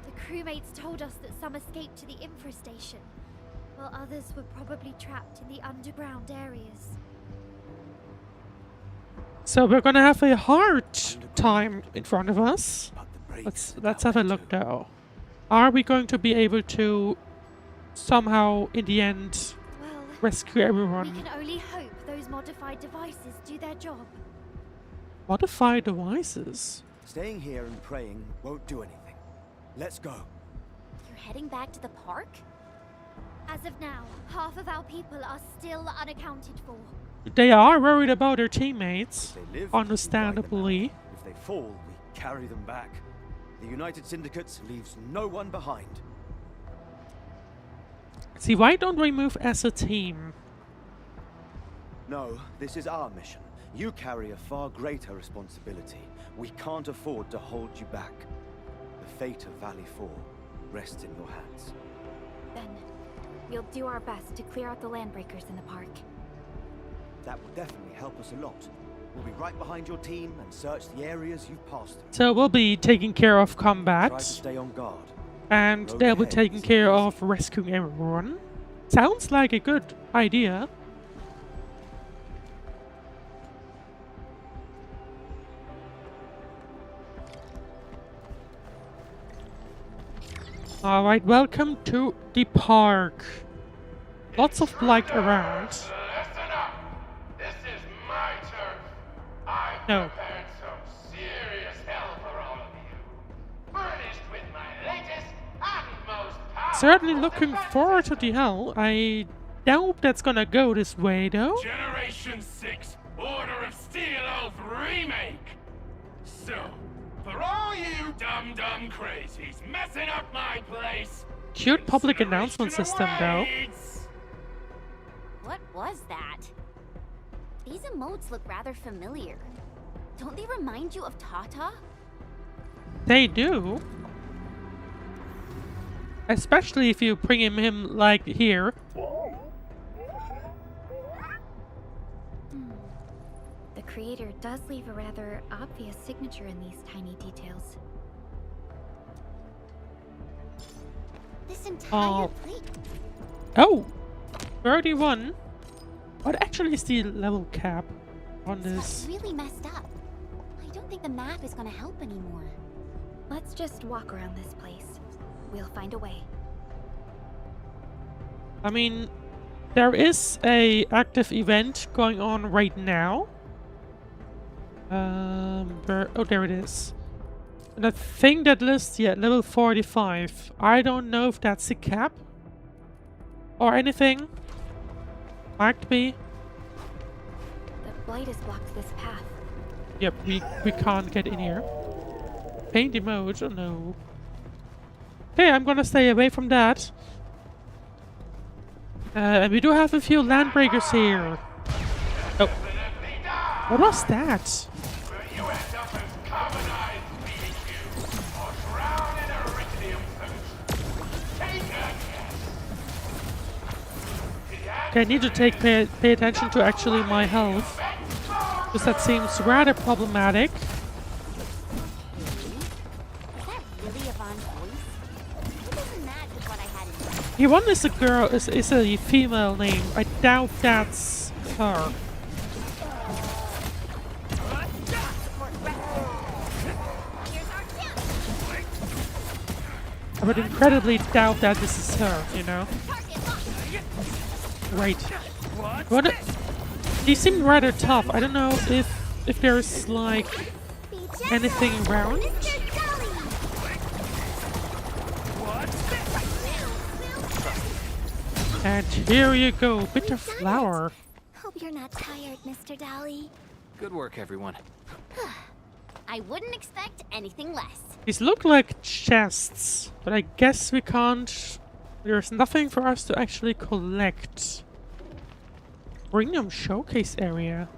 The crewmates told us that some escaped to the infrastation, while others were probably trapped in the underground areas. So we're gonna have a hard time in front of us. Let's have a look though. Are we going to be able to somehow, in the end, Well, rescue everyone? we can only hope those modified devices do their job. Modify devices? Staying here and praying won't do anything. Let's go. You're heading back to the park? As of now, half of our people are still unaccounted for. They are worried about their teammates, If they live, understandably. we ride them out. If they fall, we carry them back. The United Syndicate leaves no one behind. See, why don't we move as a team? No, this is our mission. You carry a far greater responsibility. We can't afford to hold you back. The fate of Valley 4 rests in your hands. Then, we'll do our best to clear out the landbreakers in the park. That will definitely help us a lot. We'll be right behind your team and search the areas you've passed through. So we'll be taking care of Try to combat, stay on guard. and Road they'll be ahead taking is care easy. of rescuing everyone. Sounds like a good idea. Alright, welcome to the park. Lots of blight around. Listen up! This is my turf. I've No. prepared some serious hell for all of you. Furnished with my latest and most powerful Certainly looking defenses. forward to the hell. I doubt that's gonna go this way though. Generation 6 Order of Steel Oath Remake. So, for all you dumb crazies messing up my place, Cute public announcement system though. awaits. What was that? These emotes look rather familiar. Don't they remind you of Tata? They do. Especially if you bring him like here. The creator does leave a rather obvious signature in these tiny details. This entire Oh. plate. Oh! 31. What actually is the level cap on That's this? really messed up. I don't think the map is gonna help anymore. Let's just walk around this place. We'll find a way. I mean, there is a active event going on right now. Oh, there it is. And I think that lists, yeah, level 45. I don't know if that's a cap or anything. Might be. The blight has blocked this path. Yep, we can't get in here. Paint emote, oh no. Okay, I'm gonna stay away from that. And we do have a few landbreakers here. Oh. What was that? You end up as carbonized BQ, or drown in Originium potion. Take a guess. Okay, I need to pay attention to actually my health. Because that seems rather problematic. Is that really Yvonne's voice? It doesn't match with what I had in mind. Yvonne is a girl, is a female name. I doubt that's her. I would incredibly doubt that this is her, you know? Right. What? They seem rather tough. I don't know if there's like anything around. And here you go, bitter flower. Hope you're not tired, Mr. Dolly. Good work, everyone. I wouldn't expect anything less. These look like chests, but I guess we can't. There's nothing for us to actually collect. Originium showcase area.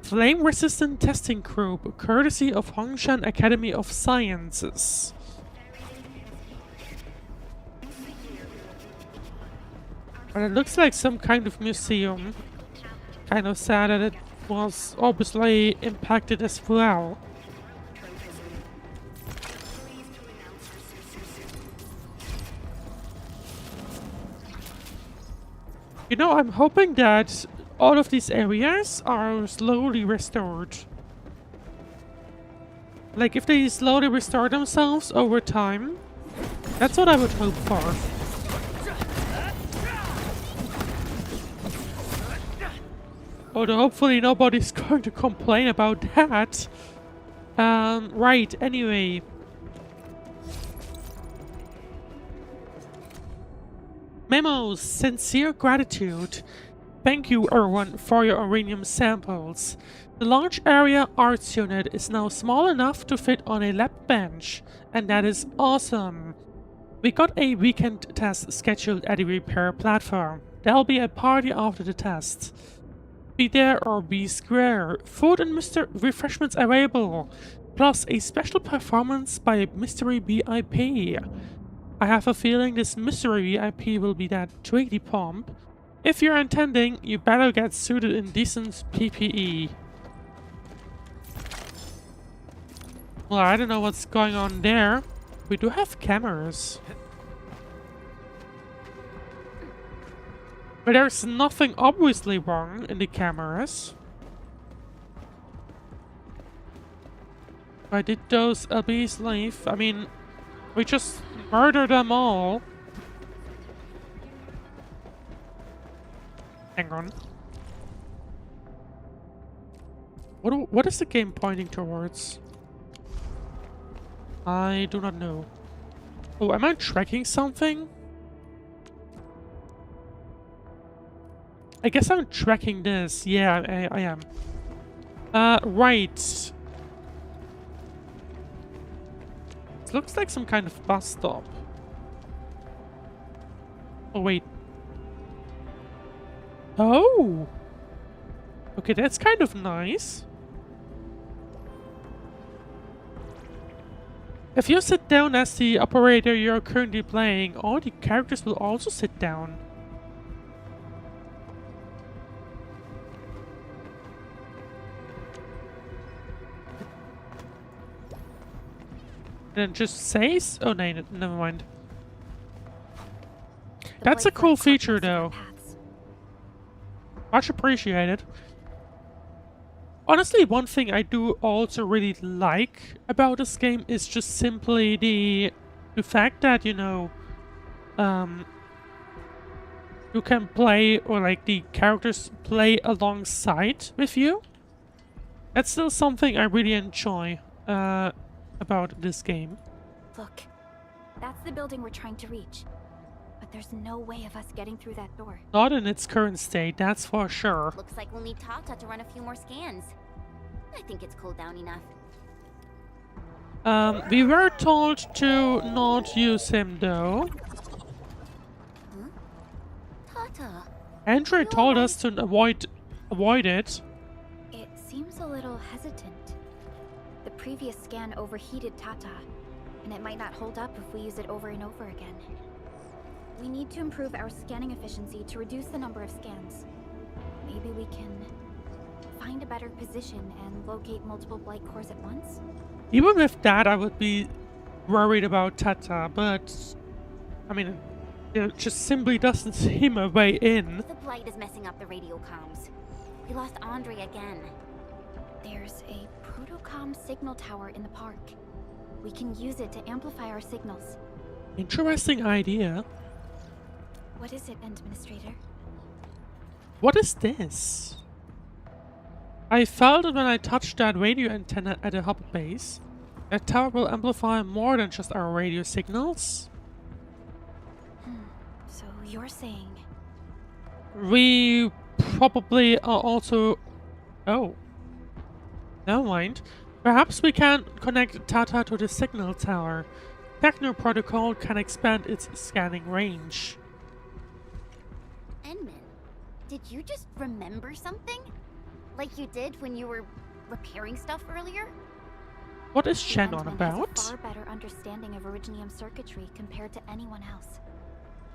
Flame-resistant testing group, courtesy of Hongshan Academy of Sciences. But it looks like some kind of museum. Kind of sad that it was obviously impacted as well. You know, I'm hoping that all of these areas are slowly restored. Like, if they slowly restore themselves over time, that's what I would hope for. Although hopefully nobody's going to complain about that. Right, anyway. Memos, sincere gratitude. Thank you everyone for your Originium samples. The large area arts unit is now small enough to fit on a lab bench, and that is awesome. We got a weekend test scheduled at the repair platform. There'll be a party after the test. Be there or be square. Food and refreshments available, plus a special performance by a mystery VIP. I have a feeling this mystery VIP will be that Tweety Pomp. If you're attending, you better get suited in decent PPE. Well, I don't know what's going on there. We do have cameras. But there's nothing obviously wrong in the cameras. Why did those LBs leave? I mean, we just murdered them all. Hang on. What is the game pointing towards? I do not know. Oh, am I tracking something? I guess I'm tracking this. Yeah, I am. Right. It looks like some kind of bus stop. Oh, wait. Oh! Okay, that's kind of nice. If you sit down as the operator you're currently playing, all the characters will also sit down. And it just says... Oh, no, never mind. That's a cool feature, though. Much appreciated. Honestly, one thing I do also really like about this game is just simply the fact that, you know, you can play, or like the characters play alongside with you. That's still something I really enjoy about this game. Look, that's the building we're trying to reach. But there's no way of us getting through that door. Not in its current state, that's for sure. Looks like we'll need Tata to run a few more scans. I think it's cooled down enough. We were told to not use him, though. Huh? Tata. Android told us to avoid it. It seems a little hesitant. The previous scan overheated Tata, and it might not hold up if we use it over and over again. We need to improve our scanning efficiency to reduce the number of scans. Maybe we can find a better position and locate multiple blight cores at once? Even with that, I would be worried about Tata, but I mean, it just simply doesn't seem a way in. The blight is messing up the radio comms. We lost Andre again. There's a protocom signal tower in the park. We can use it to amplify our signals. Interesting idea. What is it, Administrator? What is this? I felt it when I touched that radio antenna at the hub base. That tower will amplify more than just our radio signals. So you're saying... We probably are also... Oh. Never mind. Perhaps we can connect Tata to the signal tower. Techno protocol can expand its scanning range. Enman, did you just remember something? Like you did when you were repairing stuff earlier? What is Shen on Has about? a far better understanding of Originium circuitry compared to anyone else.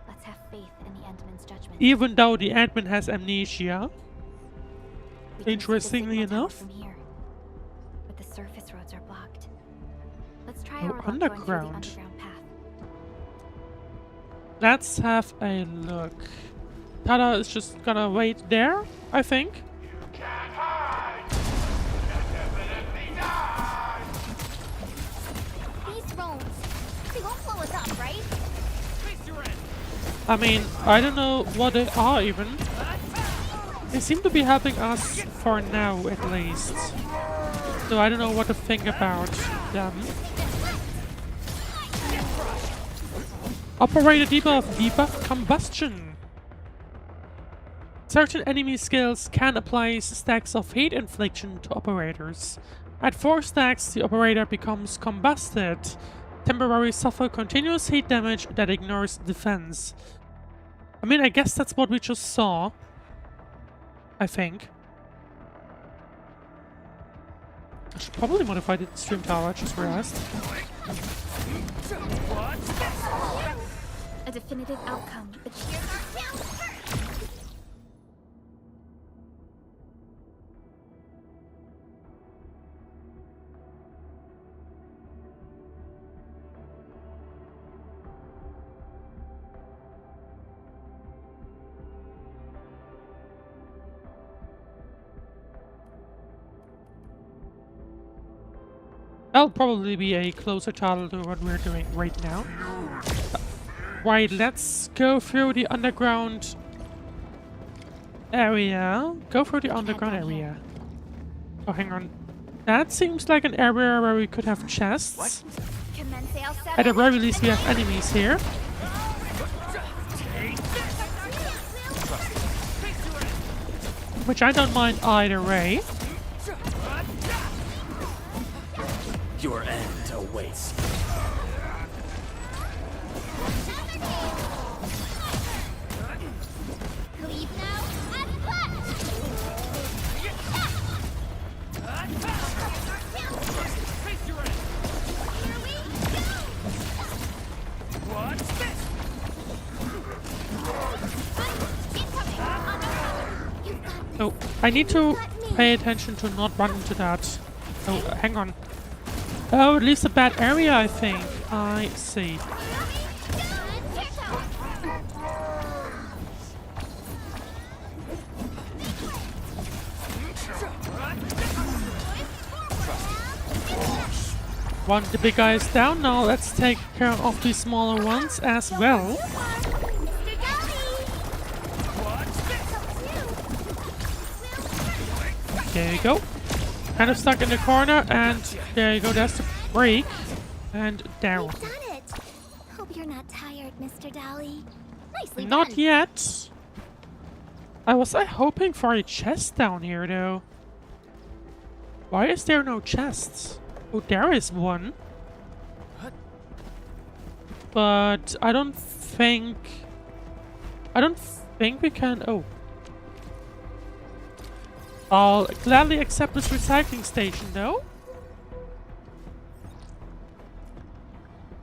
Let's have faith in the Endman's judgment. Even though the admin has amnesia. We can see the Interestingly signal tower enough. from here, but the surface roads are blocked. Let's try Oh, our luck going through the underground. underground path. Let's have a look. Tata is just gonna wait there, I think. These drones, they won't blow us up, right? I mean, I don't know what they are even. They seem to be helping us for now, at least. So I don't know what to think about them. Operator debuff combustion. Certain enemy skills can apply stacks of heat infliction to operators. At 4 stacks, the operator becomes combusted. Temporarily suffer continuous heat damage that ignores defense. I mean, I guess that's what we just saw. I think. I should probably modify the stream tower, I just realized. A definitive outcome, but That'll probably be a closer title to what we're doing right now. Right, let's go through the underground area. Go through the underground area. Oh, hang on. That seems like an area where we could have chests. At the very least, we have enemies here. Which I don't mind either way. Your end awaits. Leave now and punch! Oh, I need to pay attention to not run into that. Oh, hang on. Oh, at least a bad area, I think. I see. One of the big guys down. Now let's take care of these smaller ones as well. There you go. Kind of stuck in the corner, and there you go. That's the break. And down. We've done it. Hope you're not tired, Mr. Dolly. Nicely Not done. yet. I was hoping for a chest down here, though. Why is there no chests? Oh, there is one. But I don't think we can. Oh. I'll gladly accept this recycling station, though.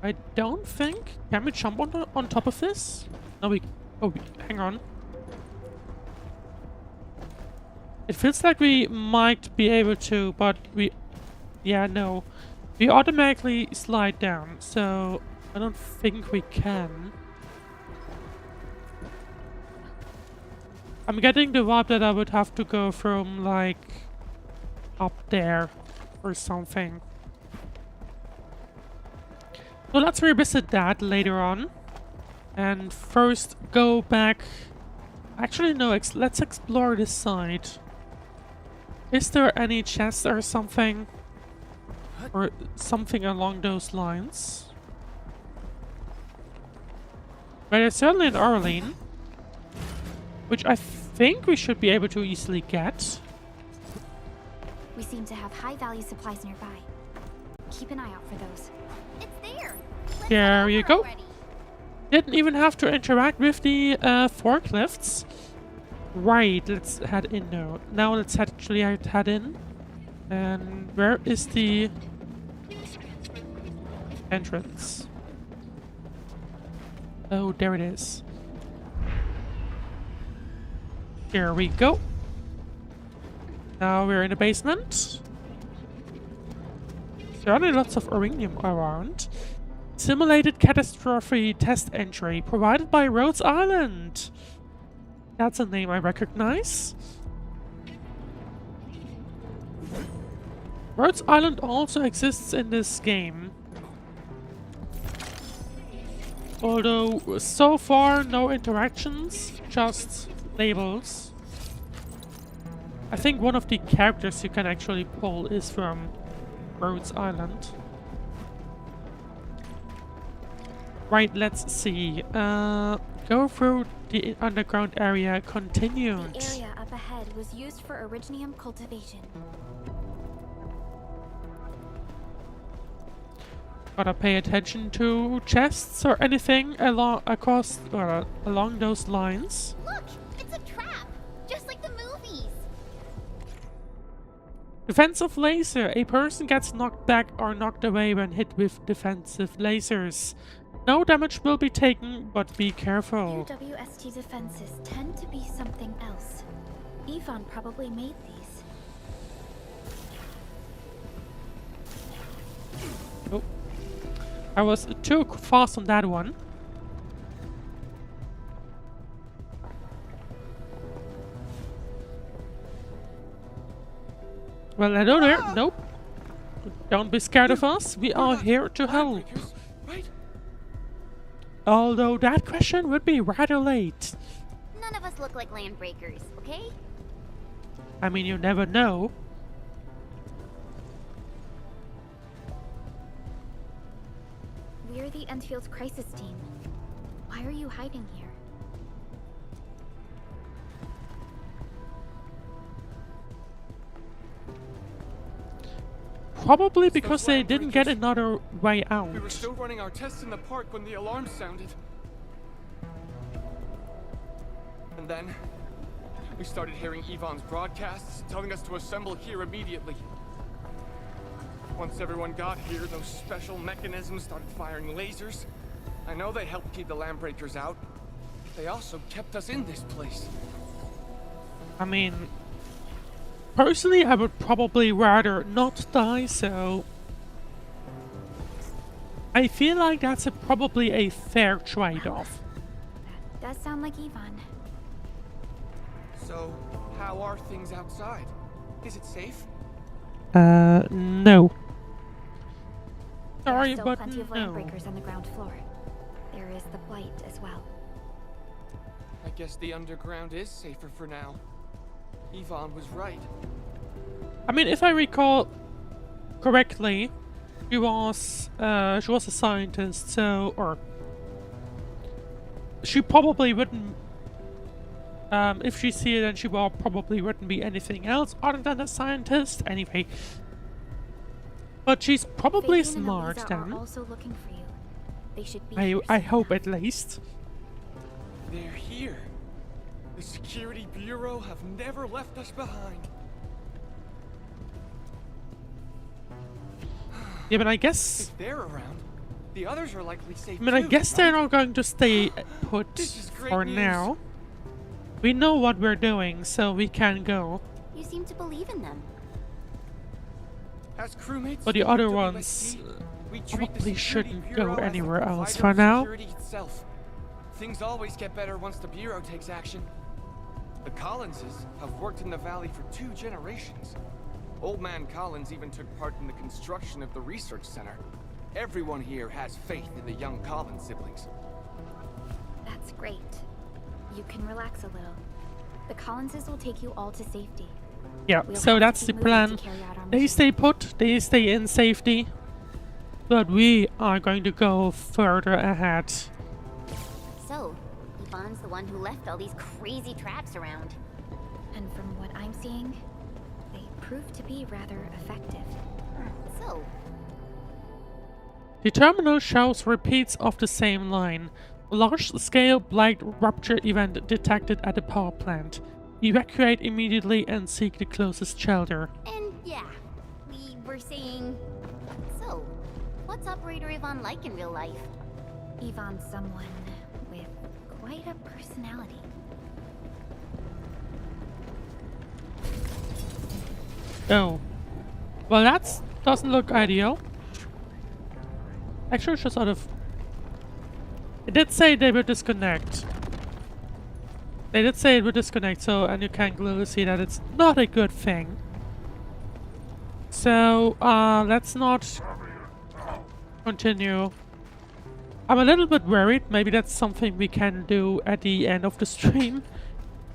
I don't think. Can we jump on top of this? No, we. Oh, hang on. It feels like we might be able to, but we. Yeah, no. We automatically slide down, so I don't think we can. I'm getting the vibe that I would have to go from, like, up there or something. So let's revisit that later on. And first go back... Actually, no, let's explore this side. Is there any chest or something? Or something along those lines? But there's certainly an Orlean, which I think we should be able to easily get. We seem to have high-value supplies nearby. Keep an eye out for those. It's there. There you go. Didn't even have to interact with the forklifts. Right, let's head in now. Now let's actually head in. And where is the entrance? Oh, there it is. Here we go. Now we're in the basement. There are lots of Originium around. Simulated catastrophe test entry provided by Rhodes Island. That's a name I recognize. Rhodes Island also exists in this game. Although, so far, no interactions, just labels. I think one of the characters you can actually pull is from Rhodes Island. Right, let's see. Go through the underground area continued. The area up ahead was used for Originium cultivation. Gotta pay attention to chests or anything along those lines. Look, it's a trap, just like the movies. Defensive laser. A person gets knocked back or knocked away when hit with defensive lasers. No damage will be taken, but be careful. UWST defenses tend to be something else. Yvonne probably made these. Oh. I was too fast on that one. Well, hello there. Nope. Don't be scared of us. We are here to help. Right? Although that question would be rather late. None of us look like landbreakers, okay? I mean, you never know. We're the Endfield crisis team. Why are you hiding here? Probably because they didn't get another way out. We were still running our tests in the park when the alarm sounded. And then, we started hearing Yvonne's broadcasts telling us to assemble here immediately. Once everyone got here, those special mechanisms started firing lasers. I know they helped keep the landbreakers out. They also kept us in this place. I mean, Personally, I would probably rather not die, so I feel like that's probably a fair trade-off. That does sound like Ivan. So, how are things outside? Is it safe? No. Sorry, There are still but plenty of no. landbreakers on the ground floor. There is the blight as well. I guess the underground is safer for now. Ivan was right. I mean, if I recall correctly, she was a scientist, so, or she probably wouldn't, if she's here, then she probably wouldn't be anything else other than a scientist, anyway. But she's probably Fabian and smart Eliza then. are also looking for you. They should be I here hope at least. They're here. The Security Bureau have never left us behind. Yeah, but I guess... If they're around, the others are likely safe I mean, I too, guess right? they're not going to stay put This is great for news. now. We know what we're doing, so we can go. You seem to believe in them. As crewmates, But the of other WST, ones we treat the probably Security shouldn't Bureau go as a anywhere else provider for of now. security itself. Things always get better once the Bureau takes action. The Collinses have worked in the valley for 2 generations. Old Man Collins even took part in the construction of the research center. Everyone here has faith in the young Collins siblings. That's great. You can relax a little. The Collinses will take you all to safety. Yeah, We'll so have that's to the keep moving plan. to carry out our They mission. stay put, they stay in safety. But we are going to go further ahead. So, Ivan's the one who left all these crazy traps around. And from what I'm seeing, they prove to be rather effective. So, The terminal shows repeats of the same line. Large-scale blight rupture event detected at the power plant. Evacuate immediately and seek the closest shelter. and yeah, we were saying... So, what's Operator Ivan like in real life? Ivan's someone with quite a personality. Oh. Well, that doesn't look ideal. Actually, just sort of... It did say they would disconnect. They did say it would disconnect, so, and you can clearly see that it's not a good thing. So, let's not continue. I'm a little bit worried. Maybe that's something we can do at the end of the stream.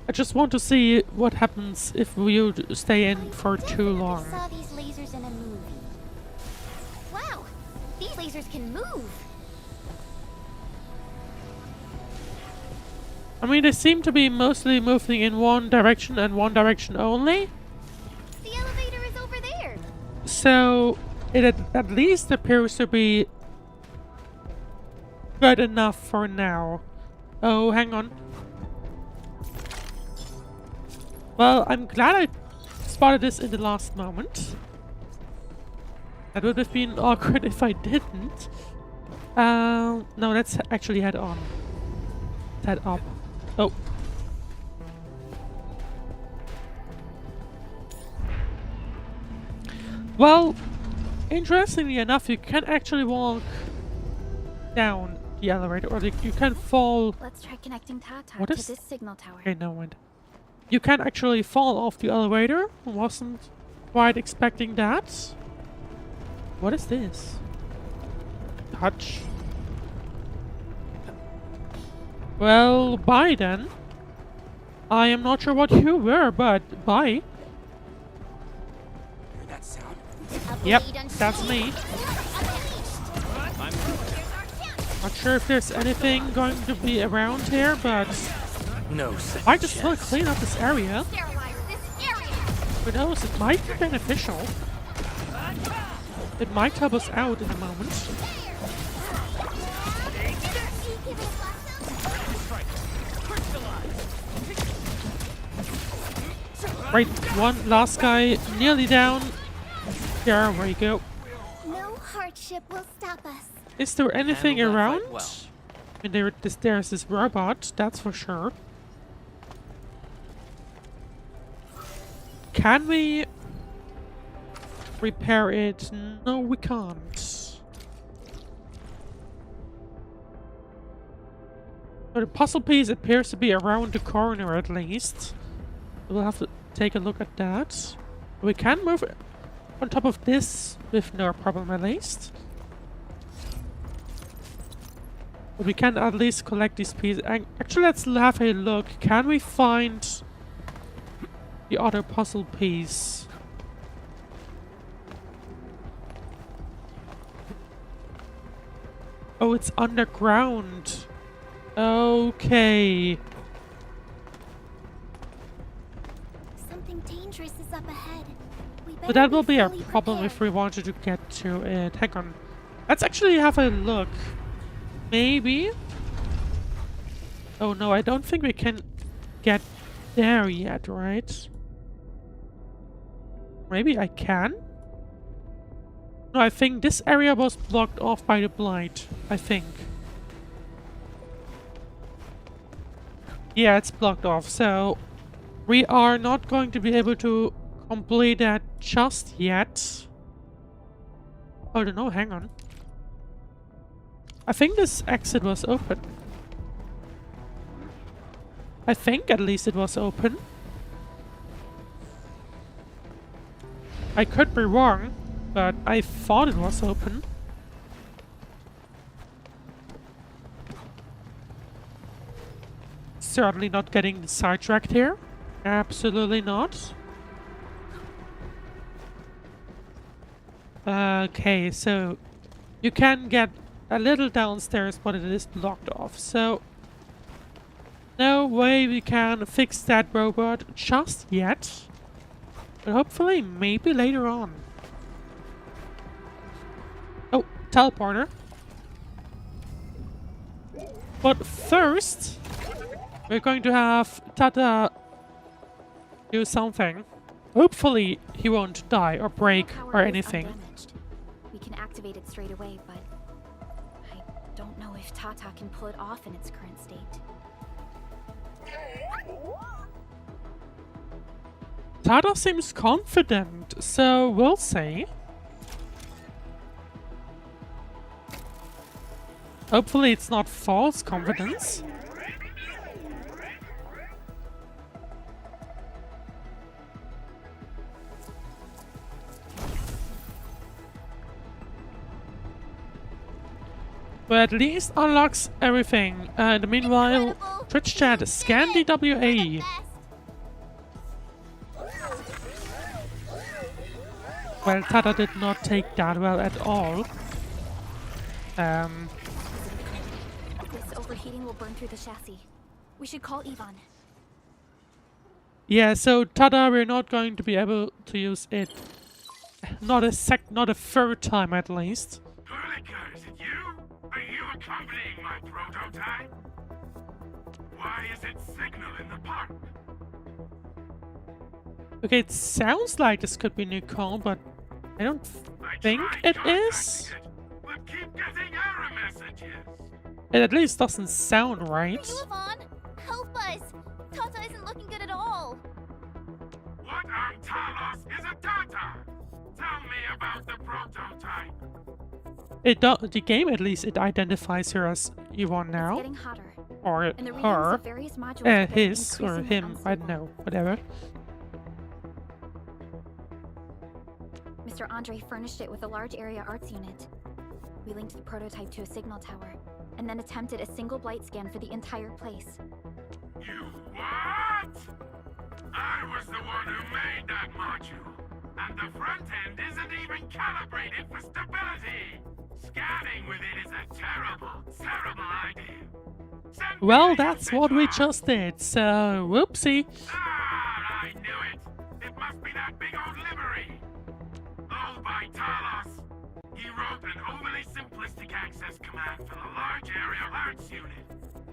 I just want to see what happens if we would stay in for too long. I saw these lasers in a movie. Wow, these lasers can move. I mean, they seem to be mostly moving in one direction and one direction only. The elevator is over there. So, it at least appears to be good enough for now. Oh, hang on. Well, I'm glad I spotted this in the last moment. That would have been awkward if I didn't. No, let's actually head on. Head up. Oh. Well, interestingly enough, you can actually walk down the elevator, or you can fall. Let's try connecting Tata What to is- this signal tower. Okay, no mind. You can actually fall off the elevator. Wasn't quite expecting that. What is this? Touch. Well, bye then. I am not sure what you were, but bye. Hear that sound? Yep, that's me. Not sure if there's anything going to be around here, but No second I just want to chance. clean up this area. Sterilize this area. Who knows, it might be beneficial. It might help us out in a moment. Right, one last guy nearly down. There we go. No hardship will stop us. Is there anything Handled that around? fight well. I mean, there's this robot, that's for sure. can we repair it? No, we can't. So the puzzle piece appears to be around the corner at least. We'll have to take a look at that. We can move on top of this with no problem at least. But we can at least collect these pieces. Actually, let's have a look. Can we find the other puzzle piece? Oh, it's underground. Okay. Something dangerous is up ahead. But that will be a problem if we wanted to get to it. Hang on. Let's actually have a look. Maybe? Oh no, I don't think we can get there yet, right? Maybe I can? No, I think this area was blocked off by the blight. I think. Yeah, it's blocked off, so we are not going to be able to complete that just yet. Oh no, hang on. I think this exit was open. I think at least it was open. I could be wrong, but I thought it was open. Certainly not getting sidetracked here. Absolutely not. Okay, so you can get a little downstairs, but it is blocked off. So no way we can fix that robot just yet. But hopefully, maybe later on. Oh, teleporter. But first, we're going to have Tata do something. Hopefully, he won't die or break or anything. We can activate it straight away, but I don't know if Tata can pull it off in its current state. Tata seems confident, so we'll see. Hopefully it's not false confidence. But at least unlocks everything. In the meanwhile, Twitch chat, scan DWA. Well, Tata did not take that well at all. This overheating will burn through the chassis. We should call Ivan. Yeah, so Tata, we're not going to be able to use it. Not a third time at least. Orlica, is it you? Are you accompanying my prototype? Why is it signal in the park? Okay, it sounds like this could be Nicole, but I don't think it is. But keep getting error messages. It at least doesn't sound right. Are you Ivan? Help us! Tata isn't looking good at all. What on Talos is a Tata? Tell me about the prototype. The game at least it identifies her as Yvonne now. It's getting hotter. Or And the her. readings of various modules His or increasingly him, I don't know, whatever. Mr. Andre furnished it with a large area arts unit. We linked the prototype to a signal tower, and then attempted a single blight scan for the entire place. You what? I was the one who made that module, and the front end isn't even calibrated for stability. Scanning with it is a terrible, terrible idea. Well, that's what we just did, so whoopsie. Ah, I knew it. It must be that big old livery. Owned by Talos. He wrote an overly simplistic access command for the large area arts unit.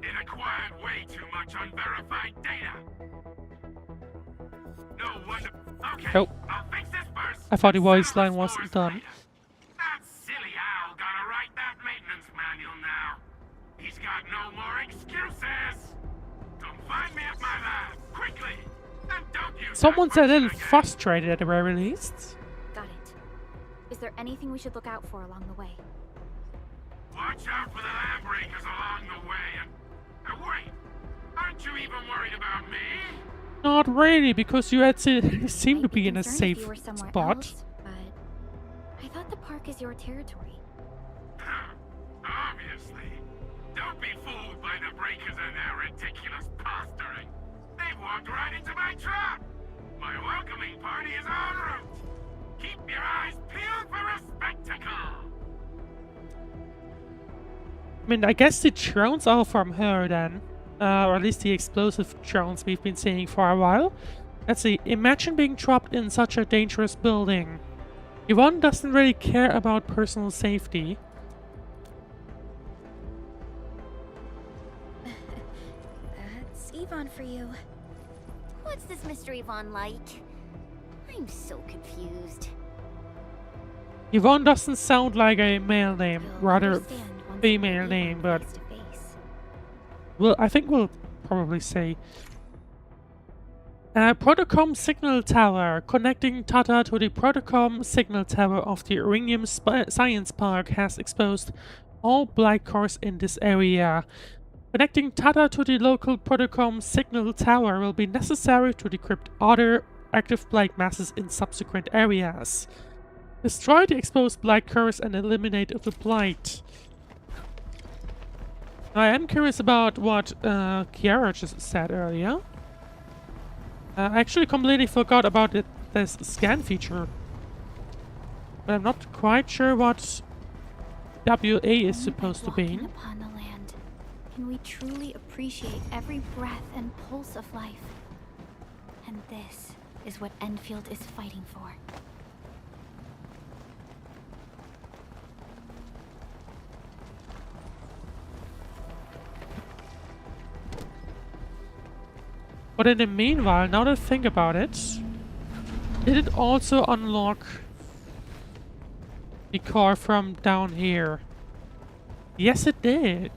It acquired way too much unverified data. No wonder. Okay, Oh. I'll fix this first. I thought the voice line wasn't done. That silly owl gotta write that maintenance manual now. He's got no more excuses. Come find me at my lab, quickly. And don't use Someone's a little frustrated at the very least. Got it. Is there anything we should look out for along the way? Watch out for the land breakers along the way and wait! Aren't you even worried about me? Not really, because you had seem to be in a Concerned if safe you were somewhere spot. else, but I thought the park is your territory. Obviously. Don't be fooled by the breakers and their ridiculous posturing. They walked right into my trap. My welcoming party is en route. Keep your eyes peeled for a spectacle. I mean, I guess the drones are from her then. Or at least the explosive drones we've been seeing for a while. Let's see. Imagine being trapped in such a dangerous building. Yvonne doesn't really care about personal safety. That's Yvonne for you. What's this Mr. Yvonne like? I'm so confused. Yvonne doesn't sound like a male name, You'll rather understand once female you meet name, Yvonne but face to face. well, I think we'll probably say Protocom signal tower. Connecting Tata to the Protocom signal tower of the Originium Science Park has exposed all black cores in this area. Connecting Tata to the local Protocom signal tower will be necessary to decrypt other active blight masses in subsequent areas. Destroy the exposed blight cores and eliminate the blight. I am curious about what Kiara just said earlier. I actually completely forgot about this scan feature. But I'm not quite sure what WA is supposed to be. Walking upon the land, can we truly appreciate every breath and pulse of life? And this is what Endfield is fighting for. But in the meanwhile, now that I think about it, did it also unlock the car from down here? Yes, it did.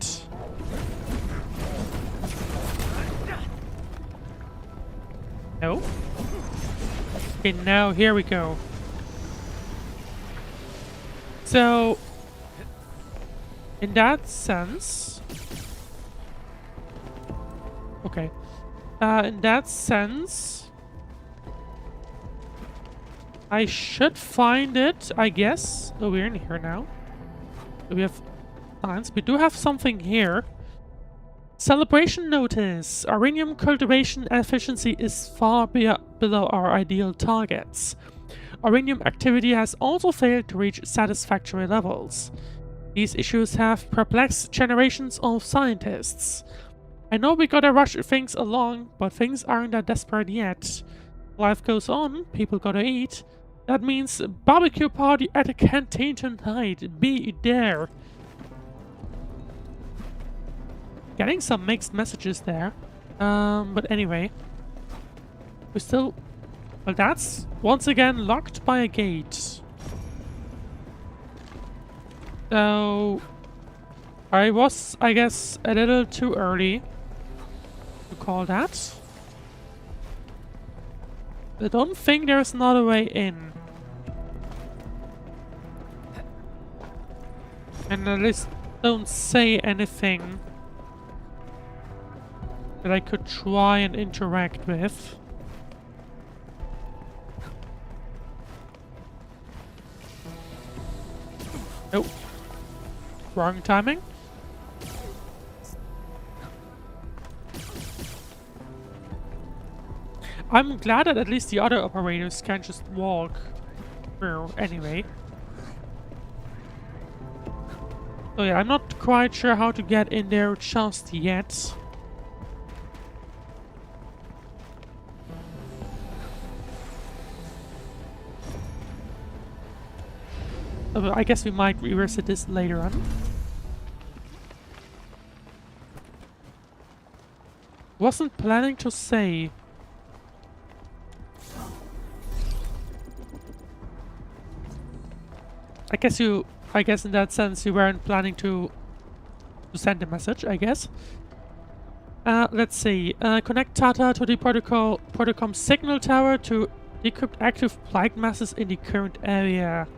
No? Okay, now here we go. So, in that sense... Okay. In that sense, I should find it, I guess. Oh, we're in here now. Do we have plans? We do have something here. Celebration notice. Originium cultivation efficiency is far below our ideal targets. Originium activity has also failed to reach satisfactory levels. These issues have perplexed generations of scientists. I know we gotta rush things along, but things aren't that desperate yet. Life goes on, people gotta eat. That means barbecue party at a canteen tonight. Be there. Getting some mixed messages there. But anyway. We still... Well, that's once again locked by a gate. So... I was, I guess, a little too early to call that. I don't think there's another way in. And at least don't say anything that I could try and interact with. Nope. Wrong timing. I'm glad that at least the other operators can just walk through anyway. So yeah, I'm not quite sure how to get in there just yet. I guess we might revisit this later on. Wasn't planning to say. I guess in that sense you weren't planning to send a message, I guess. Let's see. Connect Tata to the protocom signal tower to decrypt active blight masses in the current area.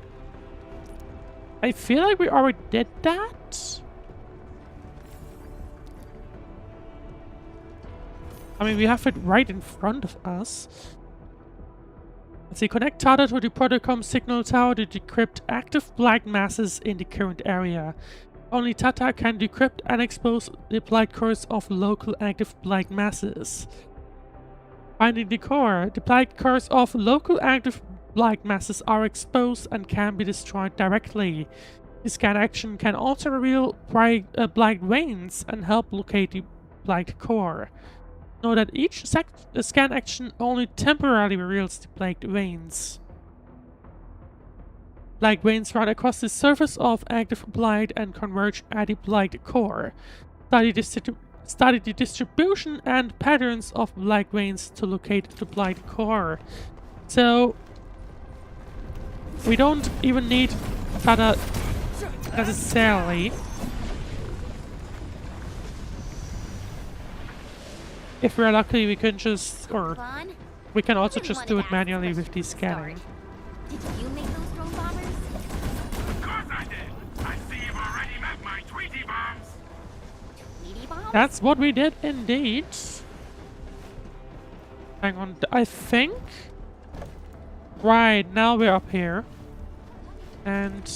I feel like we already did that. I mean, we have it right in front of us. Let's see. Connect Tata to the protocom signal tower to decrypt active blight masses in the current area. Only Tata can decrypt and expose the blight cores of local active blight masses. Finding the core. The blight cores of local active blight masses are exposed and can be destroyed directly. The scan action can also reveal blight veins and help locate the blight core. Know that each scan action only temporarily reveals the blight veins. Blight veins run across the surface of active blight and converge at the blight core. Study the distribution and patterns of blight veins to locate the blight core. So we don't even need Tata necessarily. If we're lucky, we can just, or we can also just do it manually with the scanning. Did you make those drone bombers? Of course I did! I see you've already met my Tweety bombs! Tweety bombs? That's what we did indeed. Hang on, I think... Right, now we're up here. And...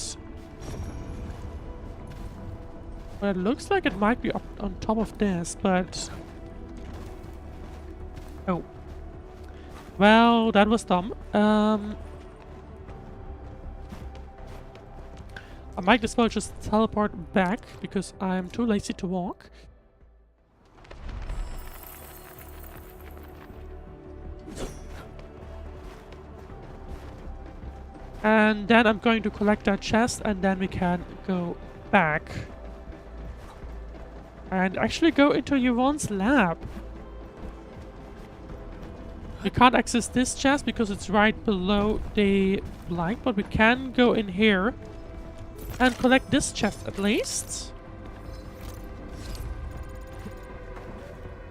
well, it looks like it might be up on top of this, but... oh. Well, that was dumb. I might as well just teleport back, because I'm too lazy to walk. And then I'm going to collect that chest, and then we can go back. And actually go into Yvonne's lab. We can't access this chest because it's right below the blight, but we can go in here and collect this chest at least.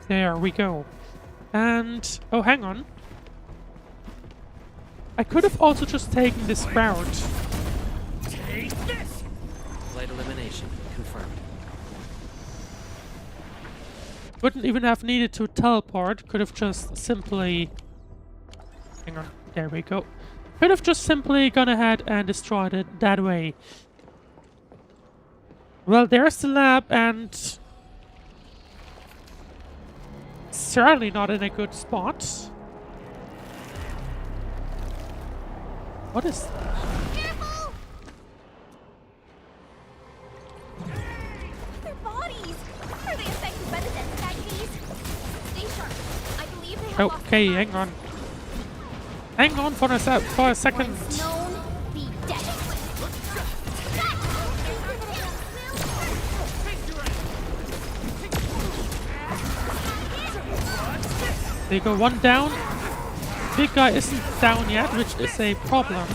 There we go. And... oh, hang on. I could have also just taken this sprout. Take this! Blight elimination confirmed. Wouldn't even have needed to teleport. Could have just simply... hang on. There we go. Could have just simply gone ahead and destroyed it that way. Well, there's the lab, and... certainly not in a good spot. What is that? Careful! Their bodies! Are they affected by the death staggies? Stay sharp. I believe they have Okay, hang on. Hang on for a second. once known, be dead. There you go, one down. Big guy isn't down yet, which is a problem.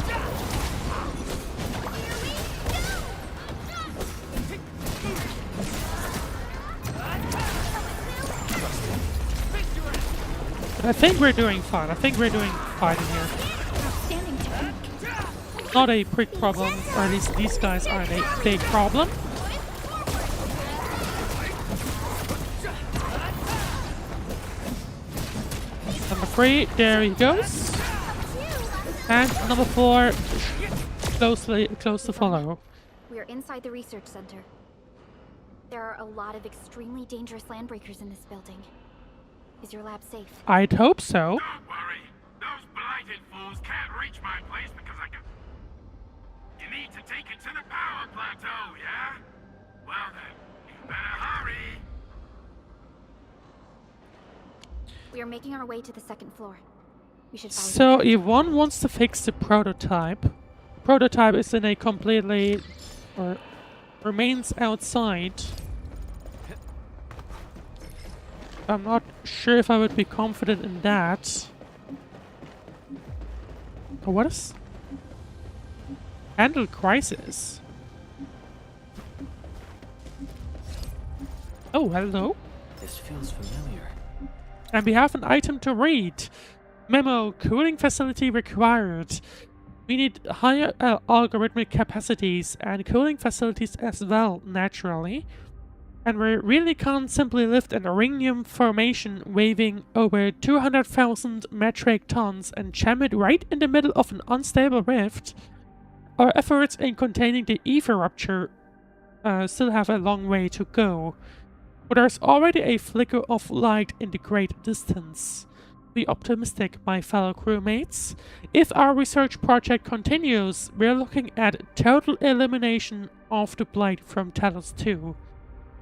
But I think we're doing fine. I think we're doing fine in here. Not a big problem, or at least these guys aren't a big problem. Number 3, there he goes. And number 4, close to follow. We're inside the research center. There are a lot of extremely dangerous landbreakers in this building. Is your lab safe? I'd hope so. Don't worry. Those blighted fools can't reach my place because I can... You need to take it to the power plateau, yeah? Well then, you better hurry. We are making our way to the second floor. We should follow So Yvonne wants to fix the prototype. Prototype is in a completely... or remains outside. I'm not sure if I would be confident in that. Oh, what is... handle crisis? Oh, hello. This feels familiar. And we have an item to read. Memo, cooling facility required. We need higher algorithmic capacities and cooling facilities as well, naturally. And we really can't simply lift an Originium formation weighing over 200,000 metric tons and jam it right in the middle of an unstable rift. Our efforts in containing the ether rupture still have a long way to go. But there's already a flicker of light in the great distance. Be optimistic, my fellow crewmates. If our research project continues, we're looking at total elimination of the Blight from Talos 2.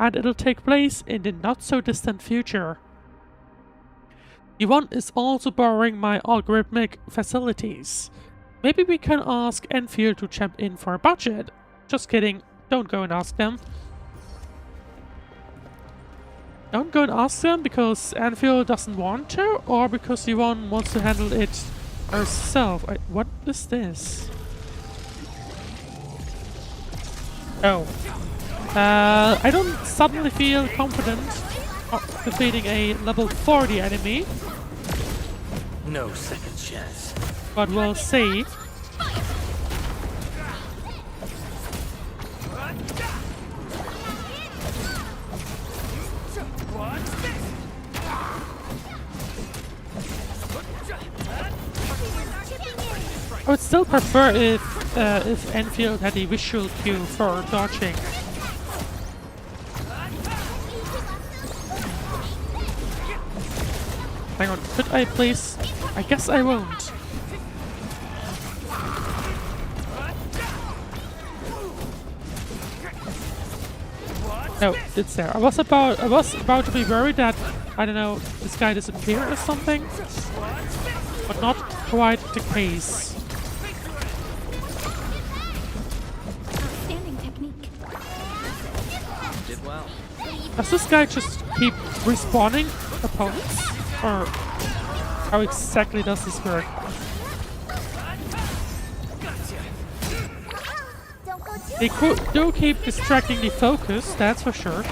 And it'll take place in the not-so-distant future. Yvonne is also borrowing my algorithmic facilities. Maybe we can ask Endfield to jump in for a budget. Just kidding, don't go and ask them. Don't go and ask them because Endfield doesn't want to, or because Yvonne wants to handle it herself. What is this? Oh. I don't suddenly feel confident of defeating a level 40 enemy. No second chance. But we'll see. I would still prefer if Enfield had a visual cue for dodging. Hang on, could I please? I guess I won't. No, it's there. I was about to be worried that, I don't know, this guy disappeared or something, but not quite the case. Standing technique. Did well. Does this guy just keep respawning opponents? Or how exactly does this work? They do keep distracting the focus, that's for sure.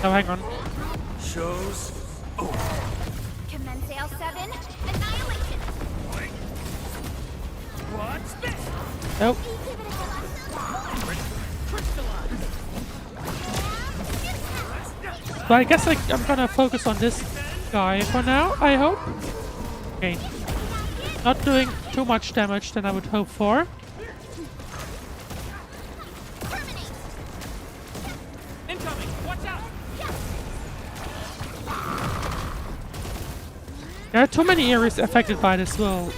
Oh, hang on. Shows. Commence L7. Annihilation. What's this? Nope. So I guess I'm gonna focus on this guy for now, I hope. Okay. Not doing too much damage than I would hope for. Incoming! Watch out! There are too many areas affected by this. Well,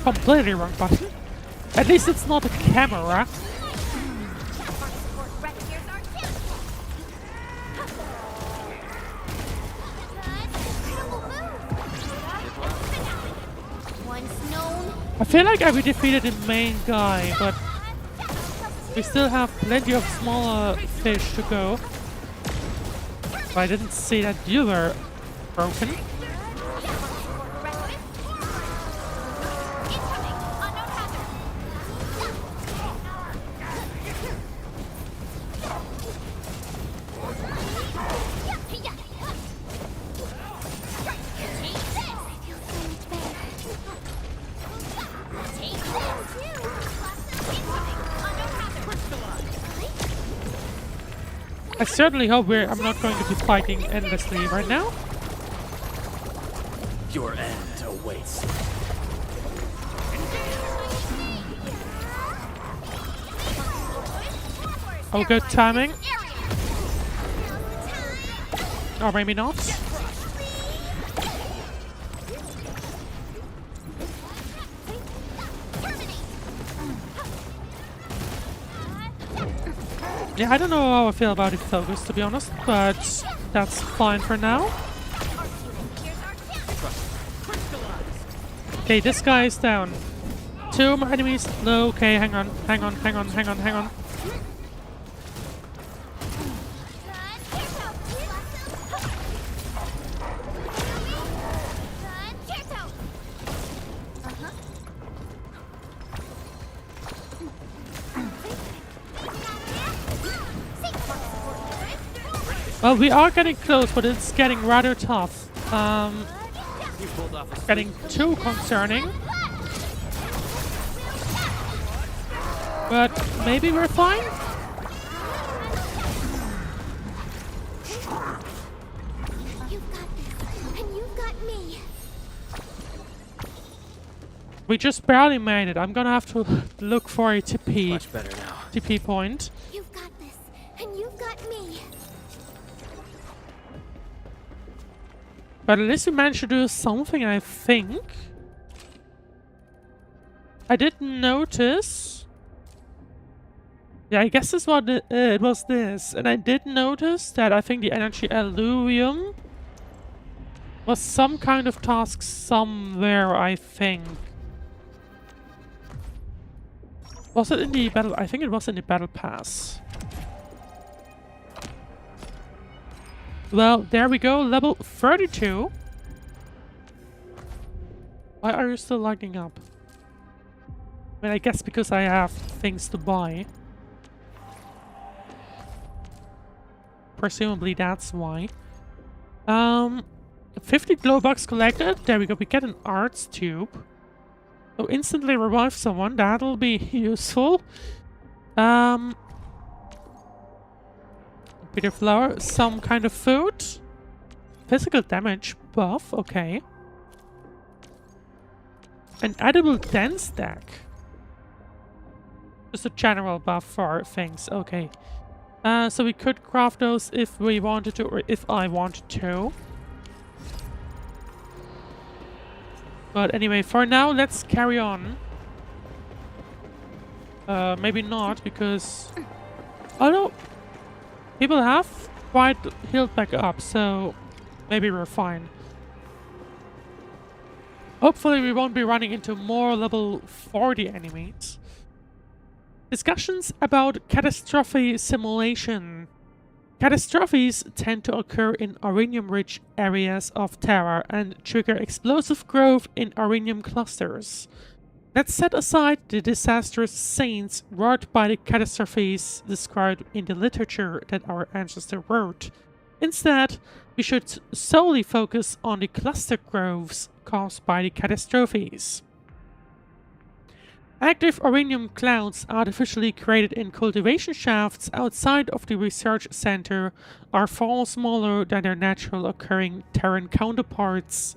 completely wrong button. At least it's not a camera. I feel like we defeated the main guy, but we still have plenty of smaller fish to go. But I didn't see that you were broken. I certainly hope I'm not going to be fighting endlessly right now. Your end awaits. Oh, good timing. Or maybe not. Yeah, I don't know how I feel about the focus, to be honest, but that's fine for now. Okay, this guy is down. 2 more enemies. No, okay, hang on. Well, we are getting close, but it's getting rather tough. You pulled off a Getting too concerning. But maybe we're fine? You've got this, and you've got me. We just barely made it. I'm gonna have to look for a TP. Much better now. TP point. You've got this, and you've got me. But at least we managed to do something, I think. I did notice. Yeah, I guess this what it was this. And I did notice that I think the energy alluvium was some kind of task somewhere, I think. Was it in the battle? I think it was in the battle pass. Well, there we go, level 32. Why are you still lighting up? I mean, I guess because I have things to buy. Presumably that's why. 50 glow bucks collected. There we go, we get an arts tube. So instantly revive someone, that'll be useful. Bitter flower, some kind of food. Physical damage buff, okay. An edible dense stack. Just a general buff for things, okay. So we could craft those if we wanted to, or if I wanted to. But anyway, for now, let's carry on. Maybe not, because... Although... people have quite healed back up, so maybe we're fine. Hopefully we won't be running into more level 40 enemies. Discussions about catastrophe simulation. Catastrophes tend to occur in Originium-rich areas of Terra and trigger explosive growth in Originium clusters. Let's set aside the disastrous scenes wrought by the catastrophes described in the literature that our ancestor wrote. Instead, we should solely focus on the cluster growths caused by the catastrophes. Active Originium clouds artificially created in cultivation shafts outside of the research center are far smaller than their natural occurring Terran counterparts.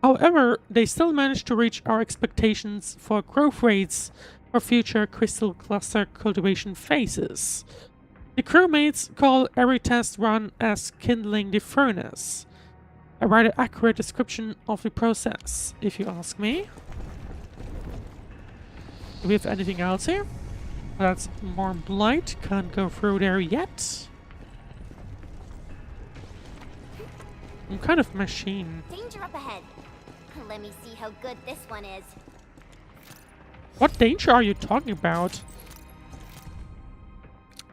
However, they still manage to reach our expectations for growth rates for future crystal cluster cultivation phases. The crewmates call every test run as kindling the furnace. A rather accurate description of the process, if you ask me. Do we have anything else here? That's more blight. Can't go through there yet. Some kind of machine. Danger up ahead. Let me see how good this one is. What danger are you talking about?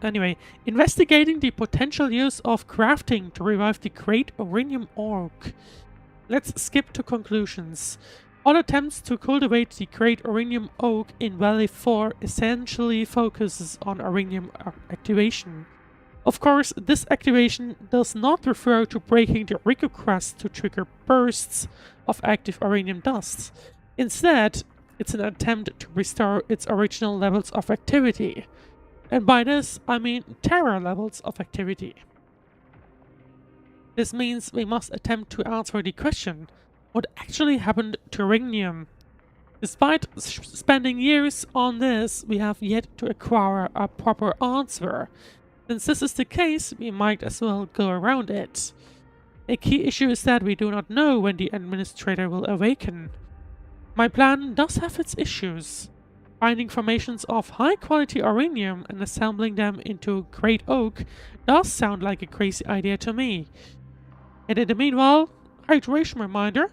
Anyway, investigating the potential use of crafting to revive the Great Originium Orc. Let's skip to conclusions. All attempts to cultivate the Great Originium Oak in Valley 4 essentially focuses on Originium activation. Of course, this activation does not refer to breaking the Riku crust to trigger bursts of active Originium dust. Instead, it's an attempt to restore its original levels of activity. And by this, I mean Terra levels of activity. This means we must attempt to answer the question, what actually happened to Originium? Despite spending years on this, we have yet to acquire a proper answer. Since this is the case, we might as well go around it. A key issue is that we do not know when the administrator will awaken. My plan does have its issues. Finding formations of high-quality Originium and assembling them into Great Oak does sound like a crazy idea to me. And in the meanwhile, hydration reminder.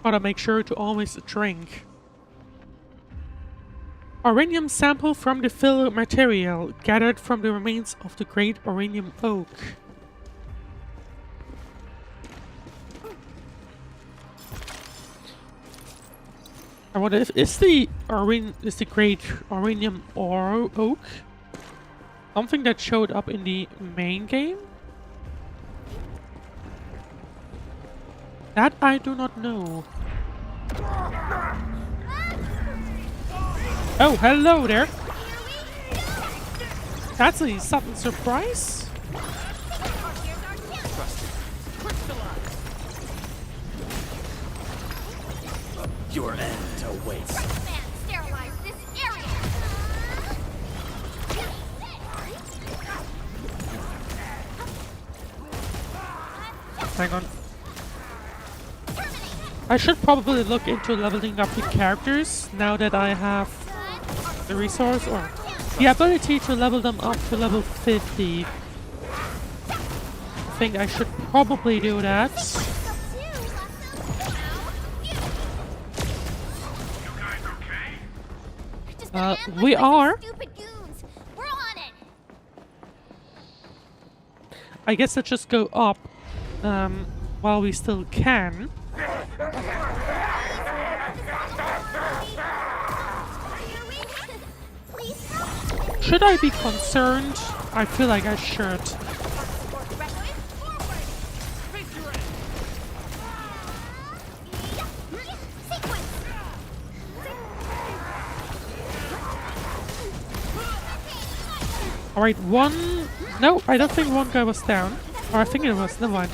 Gotta make sure to always drink. Originium sample from the fill material gathered from the remains of the Great Originium Oak. I wonder if is the great Originium or oak something that showed up in the main game? That I do not know. Oh, hello there. That's a sudden surprise. Your end awaits. Sterilize this area. Hang on. I should probably look into leveling up the characters now that I have the resource or the ability to level them up to level 50. I think I should probably do that. We are. We're on it. I guess let's just go up while we still can. Should I be concerned? I feel like I should. Alright, one... No, I don't think one guy was down. Or I think it was, never mind.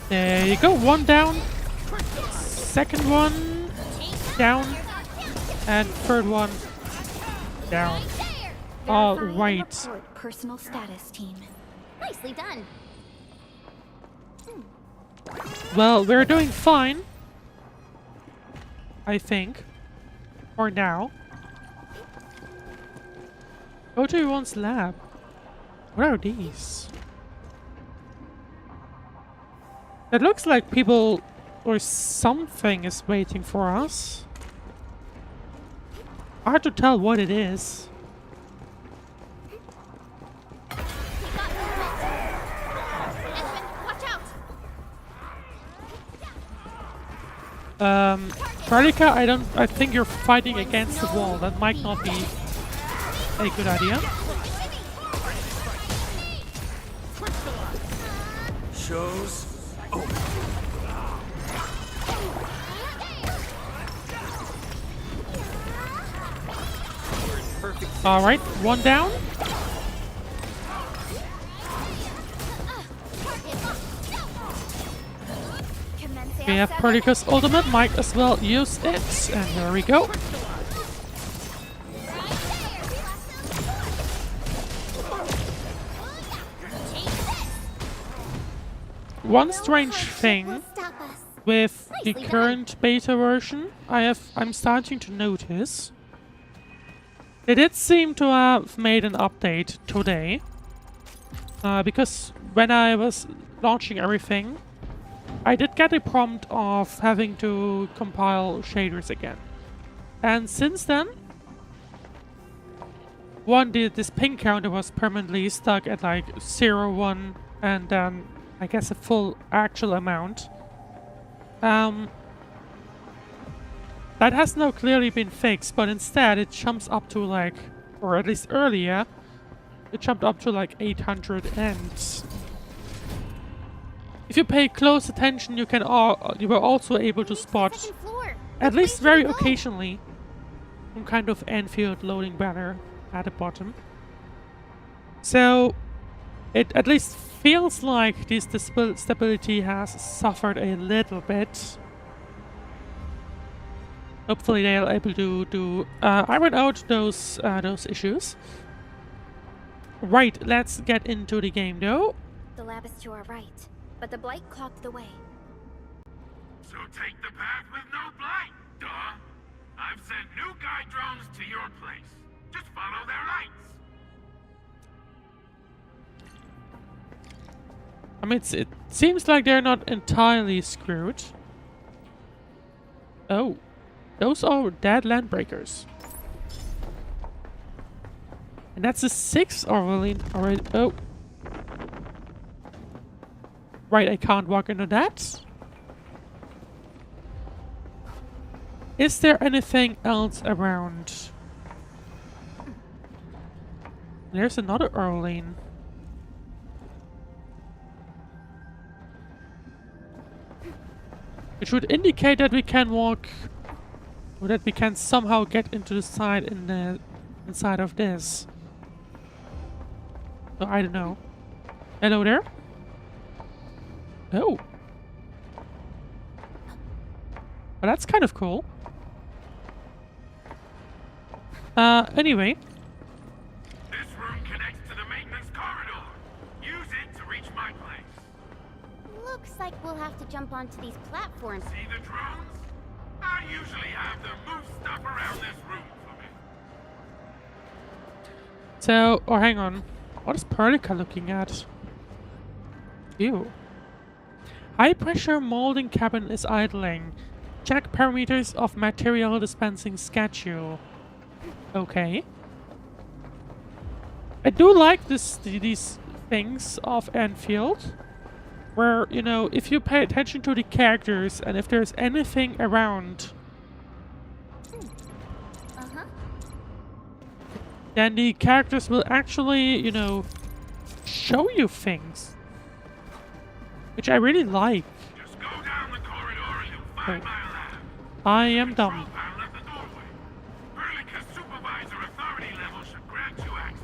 There you go, one down. Second one down. And third one down. Alright. Personal status team. Nicely done. Well, we're doing fine. I think. For now. Go to everyone's lab. What are these? It looks like people or something is waiting for us. Hard to tell what it is. Ralika, I think you're fighting against the wall. That might not be a good idea. Shows open. Alright, one down. We have Perdica's ultimate, might as well use it. And here we go. One strange thing with the current beta version I'm starting to notice. They did seem to have made an update today. Because when I was launching everything, I did get a prompt of having to compile shaders again. And since then, this ping counter was permanently stuck at like 0, 1, and then I guess a full actual amount. That has now clearly been fixed, but instead it jumps up to like, or at least earlier, it jumped up to like 800 and... If you pay close attention, you were also able to spot, at least very occasionally, some kind of Endfield loading banner at the bottom. So, it at least feels like this stability has suffered a little bit. Hopefully they're able to iron out those issues. Right, let's get into the game though. The lab is to our right, but the blight clogged the way. So take the path with no blight, duh. I've sent new guide drones to your place. Just follow their lights. I mean, it seems like they're not entirely screwed. Oh, those are dead landbreakers. And that's a 6 already. Oh. Right, I can't walk into that. Is there anything else around? There's another Erling. It should indicate that we can walk, or that we can somehow get into the side in the inside of this. So I don't know. Hello there. Oh. Well, that's kind of cool. Anyway. This room connects to the maintenance corridor. Use it to reach my place. Looks like we'll have to jump onto these platforms. See the drones? I usually have them move stuff around this room for me. So, oh, hang on. What is Perlica looking at? Ew. High pressure molding cabin is idling. Check parameters of material dispensing schedule. Okay. I do like these things of Endfield, where, you know, if you pay attention to the characters and if there's anything around, then the characters will actually, you know, show you things, which I really like. Just go down the corridor and you'll find my lab. I am dumb. Perlica's supervisor authority level should grant you access.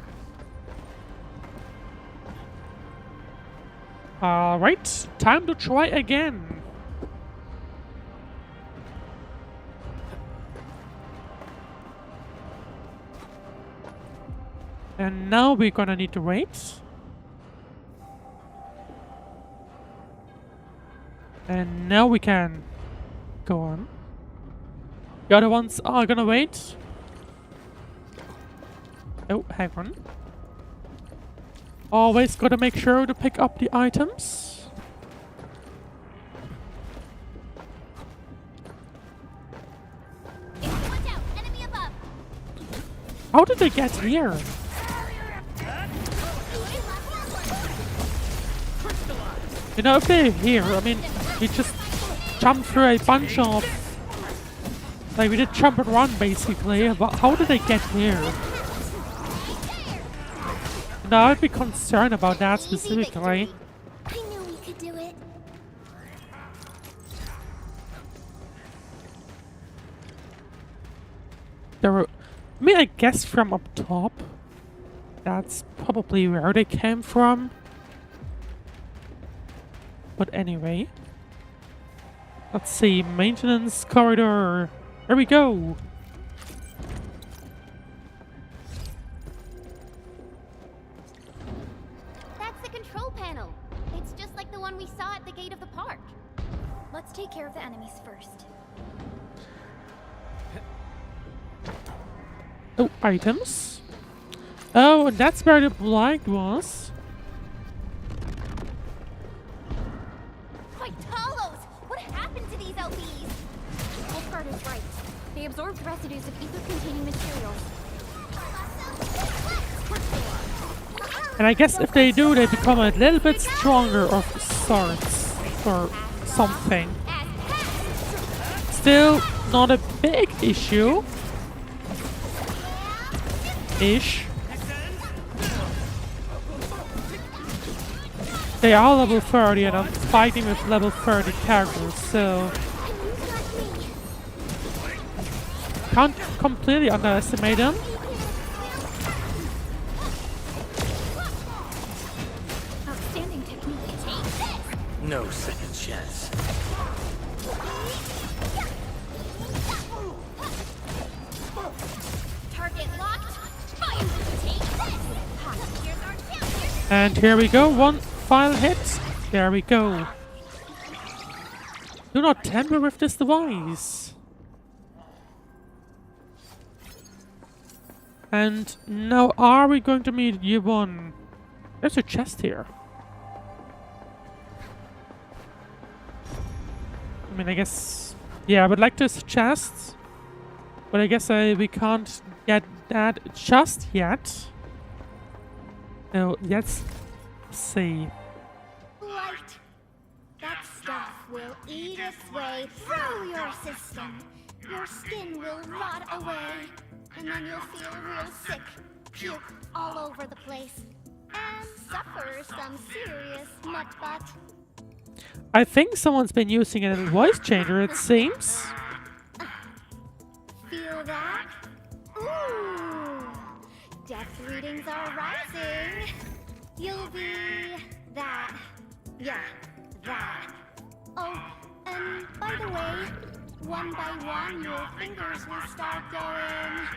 Alright, time to try again. And now we're gonna need to wait. And now we can go on. The other ones are gonna wait. Oh, hang on. Always gotta make sure to pick up the items. Watch out! Enemy above! How did they get here? You know, if they're here, I mean, we just jumped through a bunch of... Like, we did jump and run, basically, but how did they get here? Now, I'd be concerned about that specifically. I knew we could do it. There were... I mean, I guess from up top. That's probably where they came from. But anyway. Let's see. Maintenance corridor. There we go. That's the control panel. It's just like the one we saw at the gate of the park. Let's take care of the enemies first. Oh, items. Oh, and that's where the blight was. Talos! What happened to these LBs? Wolfguard is right. They absorbed residues of ether-containing materials. And I guess if they do, they become a little bit stronger of sorts. Or something. Still not a big issue. Ish. They are level 30 and I'm fighting with level 30 characters, so... Can't completely underestimate them. Outstanding technique. No second chance. Target locked. Fire! Take this! Here's our kill. And here we go, one final hit. There we go. Do not tamper with this device. And now are we going to meet year one? There's a chest here. I mean, I guess... Yeah, I would like to suggest... But I guess we can't get that just yet. So, let's see. Light. That stuff will eat its way through your system your skin will rot away, and then you'll feel real sick, puke all over the place, and suffer some serious mutt butt. I think someone's been using a voice changer, it seems. Feel that? Ooh! Death readings are rising. You'll be that. Yeah, that. Oh, and by the way, one by one your fingers will start going.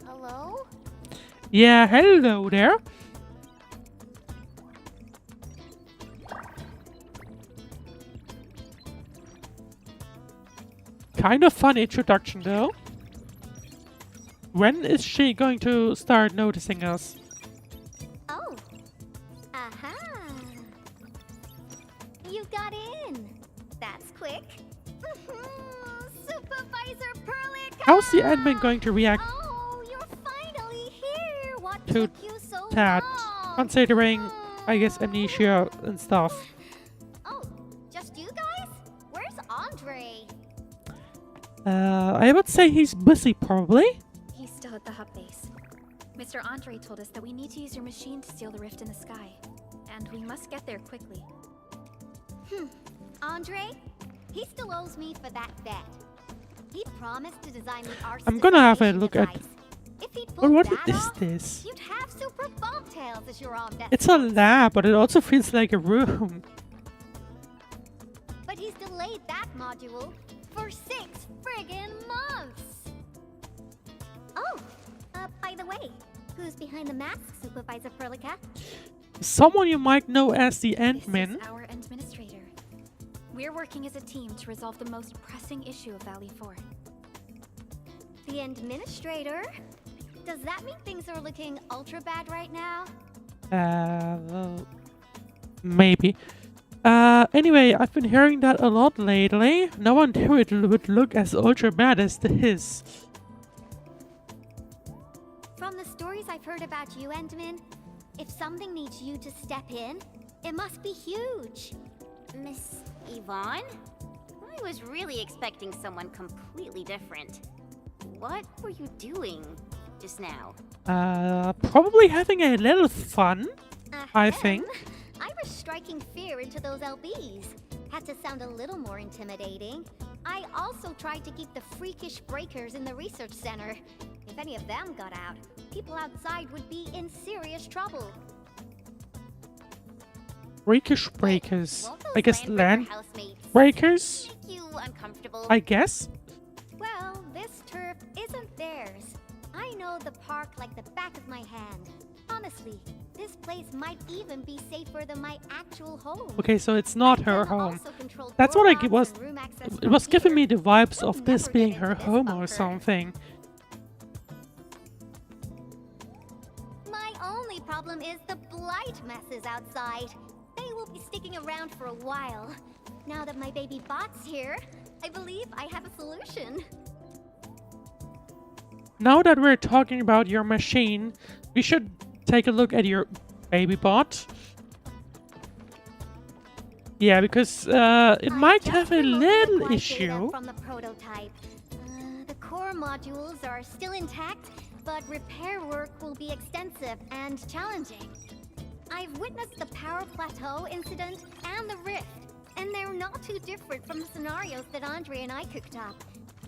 Hello? Yeah, hello there. Kind of fun introduction though. When is she going to start noticing us? Oh. Aha. You got in. That's quick. Supervisor Perlica! How's the admin going to react Oh, you're finally here. What to took you so that? long? Considering, I guess, amnesia and stuff. Oh, just you guys? Where's Andre? I would say he's busy, probably. He's still at the hub base. Mr. Andre told us that we need to use your machine to seal the rift in the sky. And we must get there quickly. Andre? He still owes me for that bet. He promised to design the arsenal. I'm gonna have a look at. If he'd But pulled what that is off, this? you'd have super bobtails as your arm It's a lab, but it also feels like a room. But he's delayed that module for 6 friggin' months. Oh, by the way, who's behind the mask, Supervisor Perlica? Someone you might know as the This Ant-Man. is our administrator. We're working as a team to resolve the most pressing issue of Valley 4. The administrator? Does that mean things are looking ultra bad right now? Maybe. Anyway, I've been hearing that a lot lately. No one knew it would look as ultra bad as this. From the stories I've heard about you, Endman, if something needs you to step in, it must be huge. Miss Yvonne? I was really expecting someone completely different. What were you doing just now? Probably having a little fun, I think. I was striking fear into those LBs. Had to sound a little more intimidating. I also tried to keep the freakish breakers in the research center. If any of them got out, people outside would be in serious trouble. Freakish breakers. Won't those I guess land housemates breakers? make you uncomfortable? I guess. Well, this turf isn't theirs. I know the park like the back of my hand. Honestly, this place might even be safer than my actual home. Okay, so it's not her home. That's what I was. It was giving me the vibes of this being her home or something. My only problem is the blight messes outside. They will be sticking around for a while. Now that my baby bot's here, I believe I have a solution. Now that we're talking about your machine, we should take a look at your baby bot. Yeah, because it might have a little issue. From the prototype. The core modules are still intact, but repair work will be extensive and challenging. I've witnessed the power plateau incident and the rift, and they're not too different from the scenarios that Andre and I cooked up.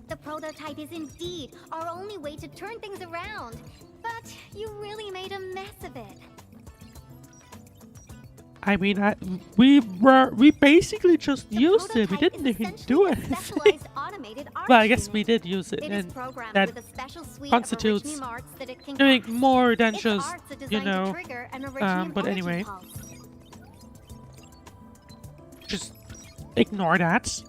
The prototype is indeed our only way to turn things around, but you really made a mess of it. I mean, we basically just used it. We didn't even do anything. Well, I guess we did use it, and that constitutes doing more than just, you know. But anyway, just ignore that.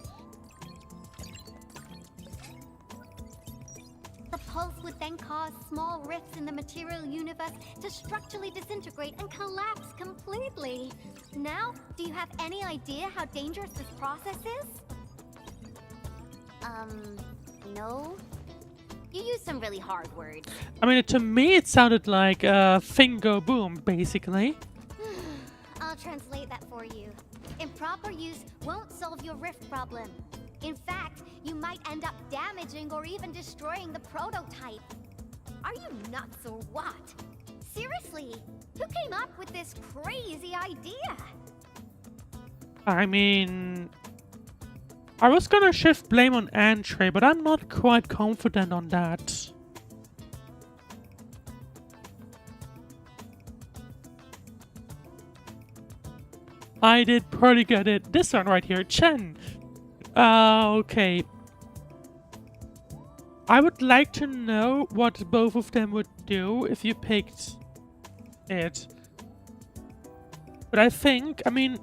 The pulse would then cause small rifts in the material universe to structurally disintegrate and collapse completely. Now, do you have any idea how dangerous this process is? No. You used some really hard words. I mean, to me, it sounded like Fingo Boom, basically. translate that for you. Improper use won't solve your rift problem. In fact, you might end up damaging or even destroying the prototype. Are you nuts or what? Seriously, who came up with this crazy idea? I mean, I was gonna shift blame on Entree, but I'm not quite confident on that. I did pretty good at this one right here, Chen. Okay. I would like to know what both of them would do if you picked it. But I think, I mean,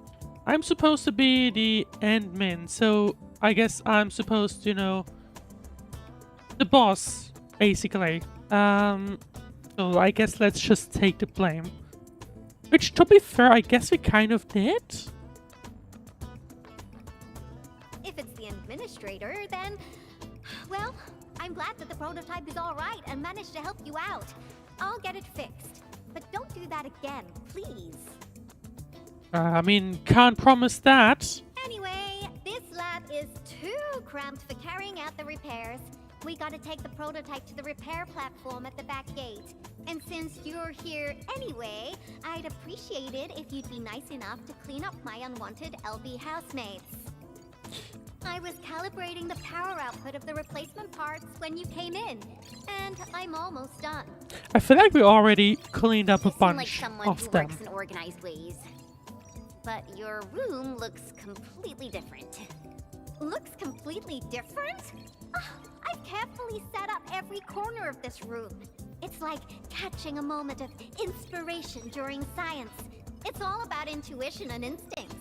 I'm supposed to be the admin, so I guess I'm supposed to, you know, the boss, basically. So I guess let's just take the blame. Which, to be fair, I guess we kind of did. If it's the administrator, then... Well, I'm glad that the prototype is alright and managed to help you out. I'll get it fixed. But don't do that again, please. I mean, can't promise that. Anyway, this lab is too cramped for carrying out the repairs. We gotta take the prototype to the repair platform at the back gate. And since you're here anyway, I'd appreciate it if you'd be nice enough to clean up my unwanted LB housemates. I was calibrating the power output of the replacement parts when you came in, and I'm almost done. I feel like we already cleaned up a bunch like someone of who them. works in organized ways. But your room looks completely different. Looks completely different? I've carefully set up every corner of this room. It's like catching a moment of inspiration during science. It's all about intuition and instincts.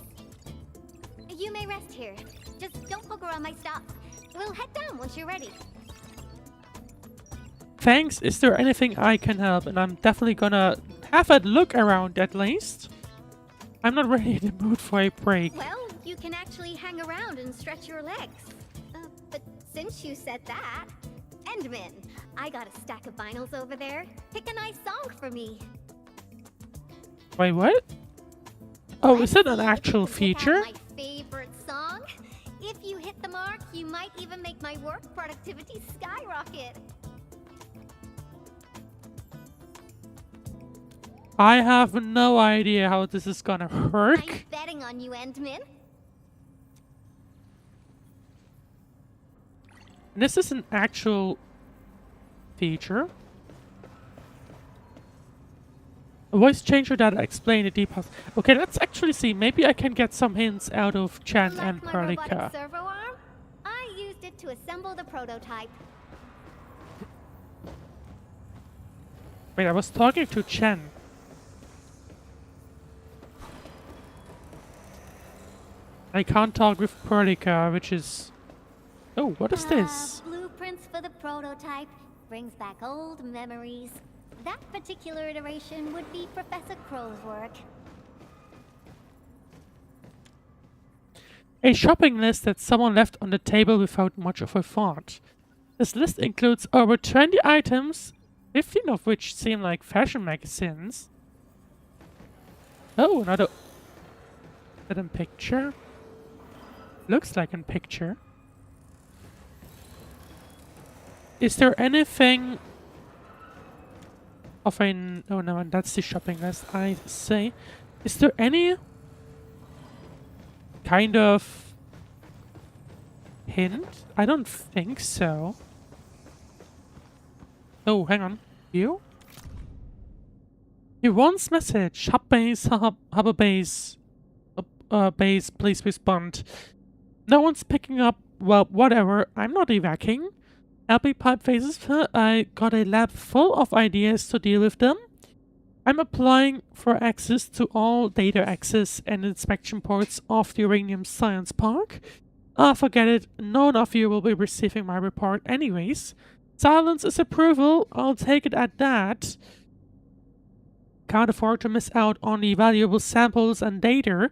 You may rest here. Just don't poke around my stuff. We'll head down once you're ready. Thanks. Is there anything I can help? And I'm definitely gonna have a look around at least. I'm not really in the mood for a break. Well, you can actually hang around and stretch your legs. But since you said that, Endman, I got a stack of vinyls over there. Pick a nice song for me. Wait, what? Oh, is it an actual feature? My favorite song. If you hit the mark, you might even make my work productivity skyrocket. I have no idea how this is gonna work. I'm betting on you, Endman. This is an actual feature. A voice changer that explain the deep house. Okay, let's actually see. Maybe I can get some hints out of Chan and My Perlika. robotic servo arm? I used it to assemble the prototype. Wait, I was talking to Chen. I can't talk with Perlika, which is... Oh, what is this? Blueprints for the prototype. Brings back old memories. That particular iteration would be Professor Crow's work. A shopping list that someone left on the table without much of a thought. This list includes over 20 items, 15 of which seem like fashion magazines. Oh, another... Is that a picture? Looks like a picture. Is there anything of a... Oh no, that's the shopping list, I say. Is there any kind of hint? I don't think so. Oh, hang on. You? Your once message. Hub base, hub base. Base, please respond. No one's picking up. Well, whatever. I'm not evacing. LB pipe phases. I got a lab full of ideas to deal with them. I'm applying for access to all data access and inspection ports of the Originium Science Park. Forget it. None of you will be receiving my report anyways. Silence is approval. I'll take it at that. Can't afford to miss out on the valuable samples and data.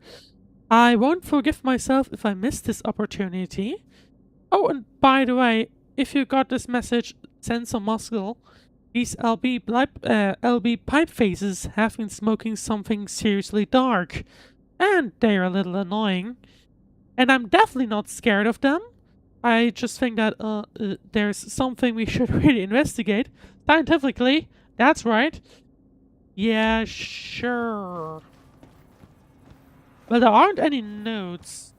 I won't forgive myself if I miss this opportunity. Oh, and by the way, if you got this message, send some muscle. These LB pipe phases have been smoking something seriously dark. And they're a little annoying. And I'm definitely not scared of them. I just think that there's something we should really investigate. Scientifically, that's right. Yeah, sure. Well, there aren't any notes.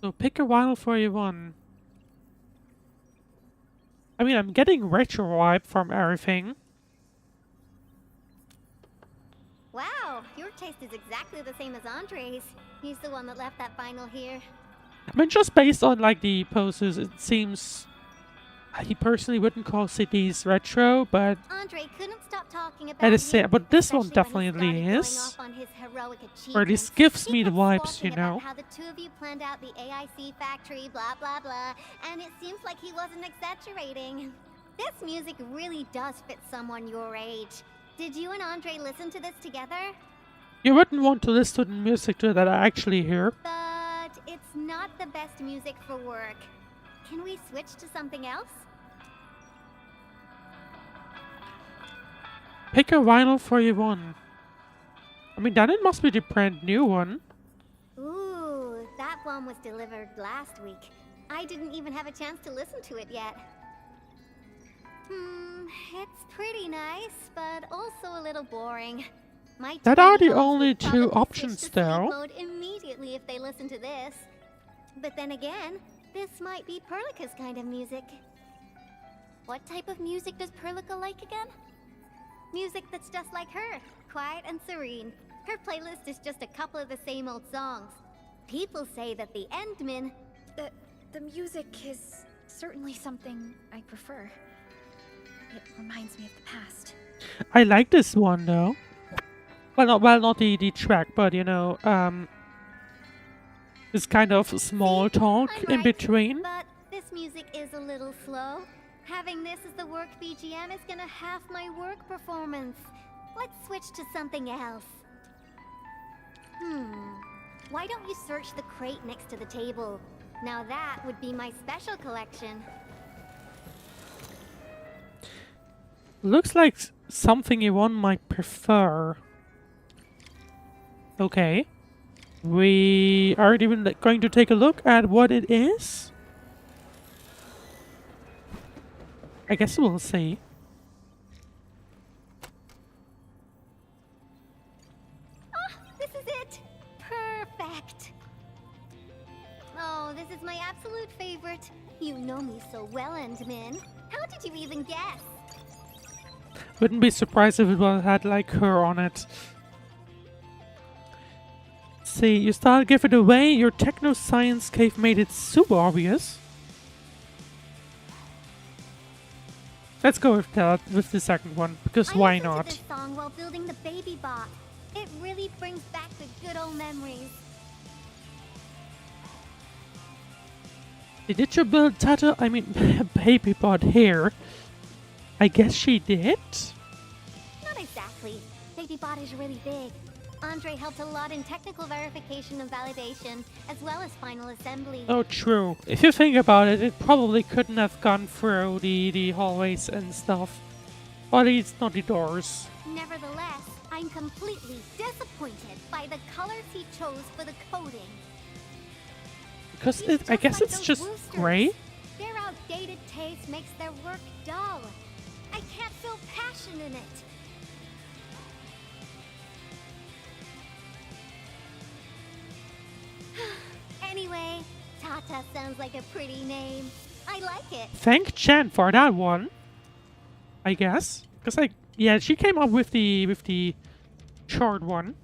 So pick a vinyl for you one. I mean, I'm getting retro vibe from everything. Wow, your taste is exactly the same as Andre's. He's the one that left that vinyl here. I mean, just based on like the poses, it seems he personally wouldn't call cities retro, but Andre couldn't stop talking about that is you, but this one especially when he definitely started going is, off on his heroic or at least achievements. gives He me the kept vibes, you squawking about know. how the two of you planned out the AIC factory, blah blah blah, and it seems like he wasn't exaggerating. This music really does fit someone your age. Did you and Andre listen to this together? You wouldn't want to listen to the music that I actually hear. But it's not the best music for work. Can we switch to something else? Pick a vinyl for you one. I mean, then it must be the brand new one. Ooh, that one was delivered last week. I didn't even have a chance to listen to it yet. It's pretty nice, but also a little boring. My That are the teenagers only would two probably switch options, to sleep though. mode immediately if they listen to this. But then again, this might be Perlica's kind of music. What type of music does Perlica like again? Music that's just like her, quiet and serene. Her playlist is just a couple of the same old songs. People say that the Endmen... The music is certainly something I prefer. It reminds me of the past. I like this one though. Well, not the track, but you know, this kind of small talk I'm in right, between. But this music is a little slow. Having this as the work BGM is gonna half my work performance. Let's switch to something else. Why don't you search the crate next to the table? Now that would be my special collection. Looks like something Yvonne might prefer. Okay. We are even going to take a look at what it is. I guess we'll see. This is it! Perfect! Oh, this is my absolute favorite. You know me so well, Endmin. How did you even guess? Wouldn't be surprised if it had like her on it. See, you start give it away. Your techno science cave made it super obvious. Let's go with that, with the second one, because why I listened not? to this song while building the baby bot. It really brings back the good old memories. Did you build Tata? I mean, baby bot here. I guess she did. Not exactly. Baby bot is really big. Andre helped a lot in technical verification and validation, as well as final assembly. Oh, true. If you think about it, it probably couldn't have gone through the hallways and stuff. Or at least not the doors. Nevertheless, I'm completely disappointed by the colors he chose for the coding. Because I guess it's just gray. Their outdated taste makes their work dull. I can't feel passion in it. Anyway, Tata sounds like a pretty name. I like it. Thank Chen for that one. I guess. Because yeah, she came up with the short one.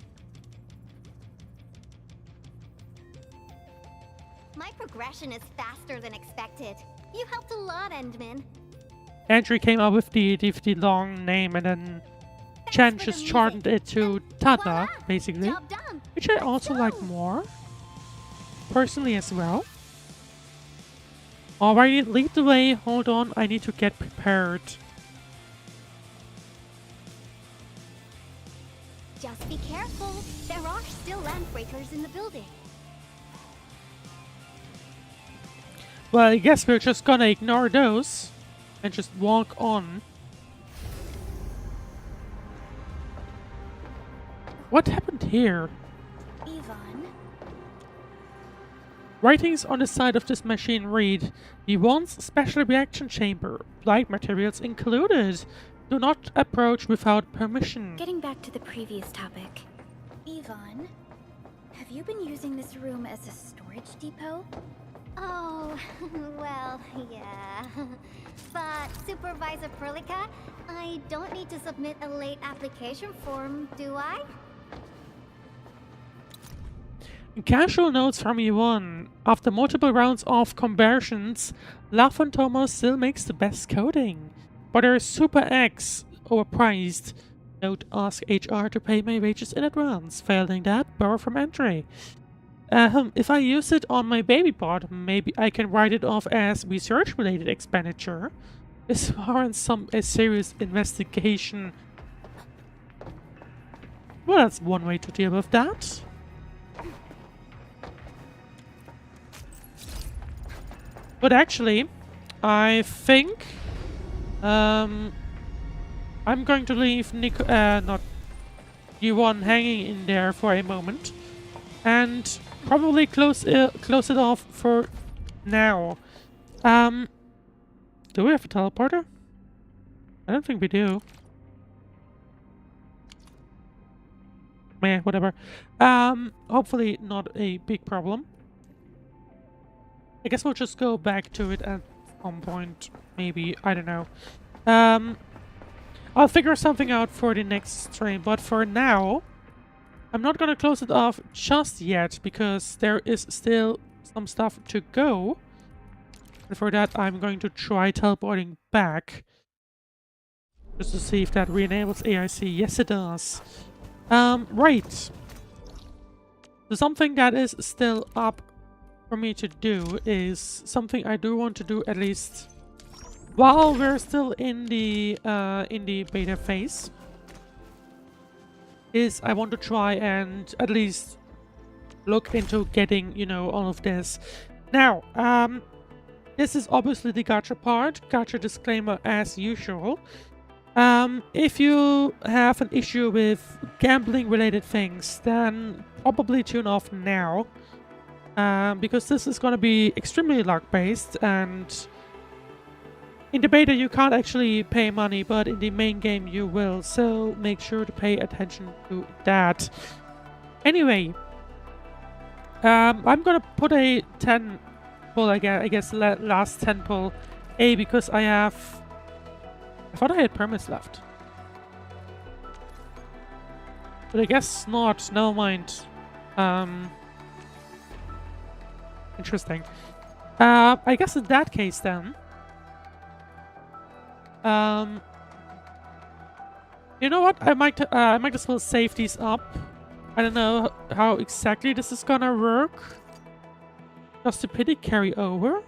My progression is faster than expected. You helped a lot, Endmin. Andrew came up with the long name, and then Chen just shortened it to Tata, basically. Job done. Which I also like more. Personally as well. Alrighty, lead the way. Hold on, I need to get prepared. Just be careful. There are still landbreakers in the building. Well, I guess we're just gonna ignore those and just walk on. What happened here? Yvonne? Writings on the side of this machine read, the once special reaction chamber, light materials included. Do not approach without permission. Getting back to the previous topic. Yvonne, have you been using this room as a storage depot? Oh, well, yeah. But Supervisor Perlica, I don't need to submit a late application form, do I? Casual notes from E1. After multiple rounds of conversions, La Fantoma still makes the best coding. But their Super X overpriced. Note, ask HR to pay my wages in advance. Failing that, borrow from entry. If I use it on my baby pod, maybe I can write it off as research-related expenditure. This warrants a serious investigation. Well, that's one way to deal with that. But actually, I think I'm going to leave not U1 hanging in there for a moment, and probably close it off for now. Do we have a teleporter? I don't think we do. Meh, whatever. Hopefully not a big problem. I guess we'll just go back to it at some point, maybe. I don't know. I'll figure something out for the next stream, but for now, I'm not gonna close it off just yet, because there is still some stuff to go. And for that, I'm going to try teleporting back. Just to see if that re-enables AIC. Yes, it does. Right. So something that is still up for me to do is something I do want to do at least while we're still in the beta phase. Is I want to try and at least look into getting, you know, all of this. Now, this is obviously the gacha part. Gacha disclaimer as usual. If you have an issue with gambling related things, then probably tune off now. Because this is going to be extremely luck based, and in the beta you can't actually pay money, but in the main game you will, so make sure to pay attention to that. Anyway, I'm gonna put a 10 pull, I guess last 10 pull A, because I thought I had permits left, but I guess not. Never mind. Interesting. I guess in that case then, you know what? I might as well save these up. I don't know how exactly this is gonna work. Does the pity carry over?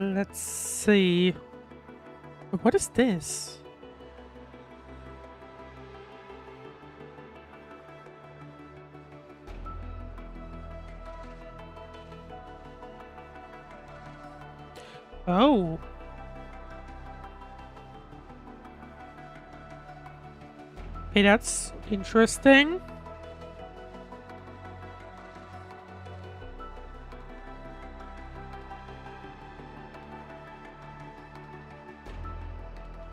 Let's see. What is this? Oh. Hey, that's interesting.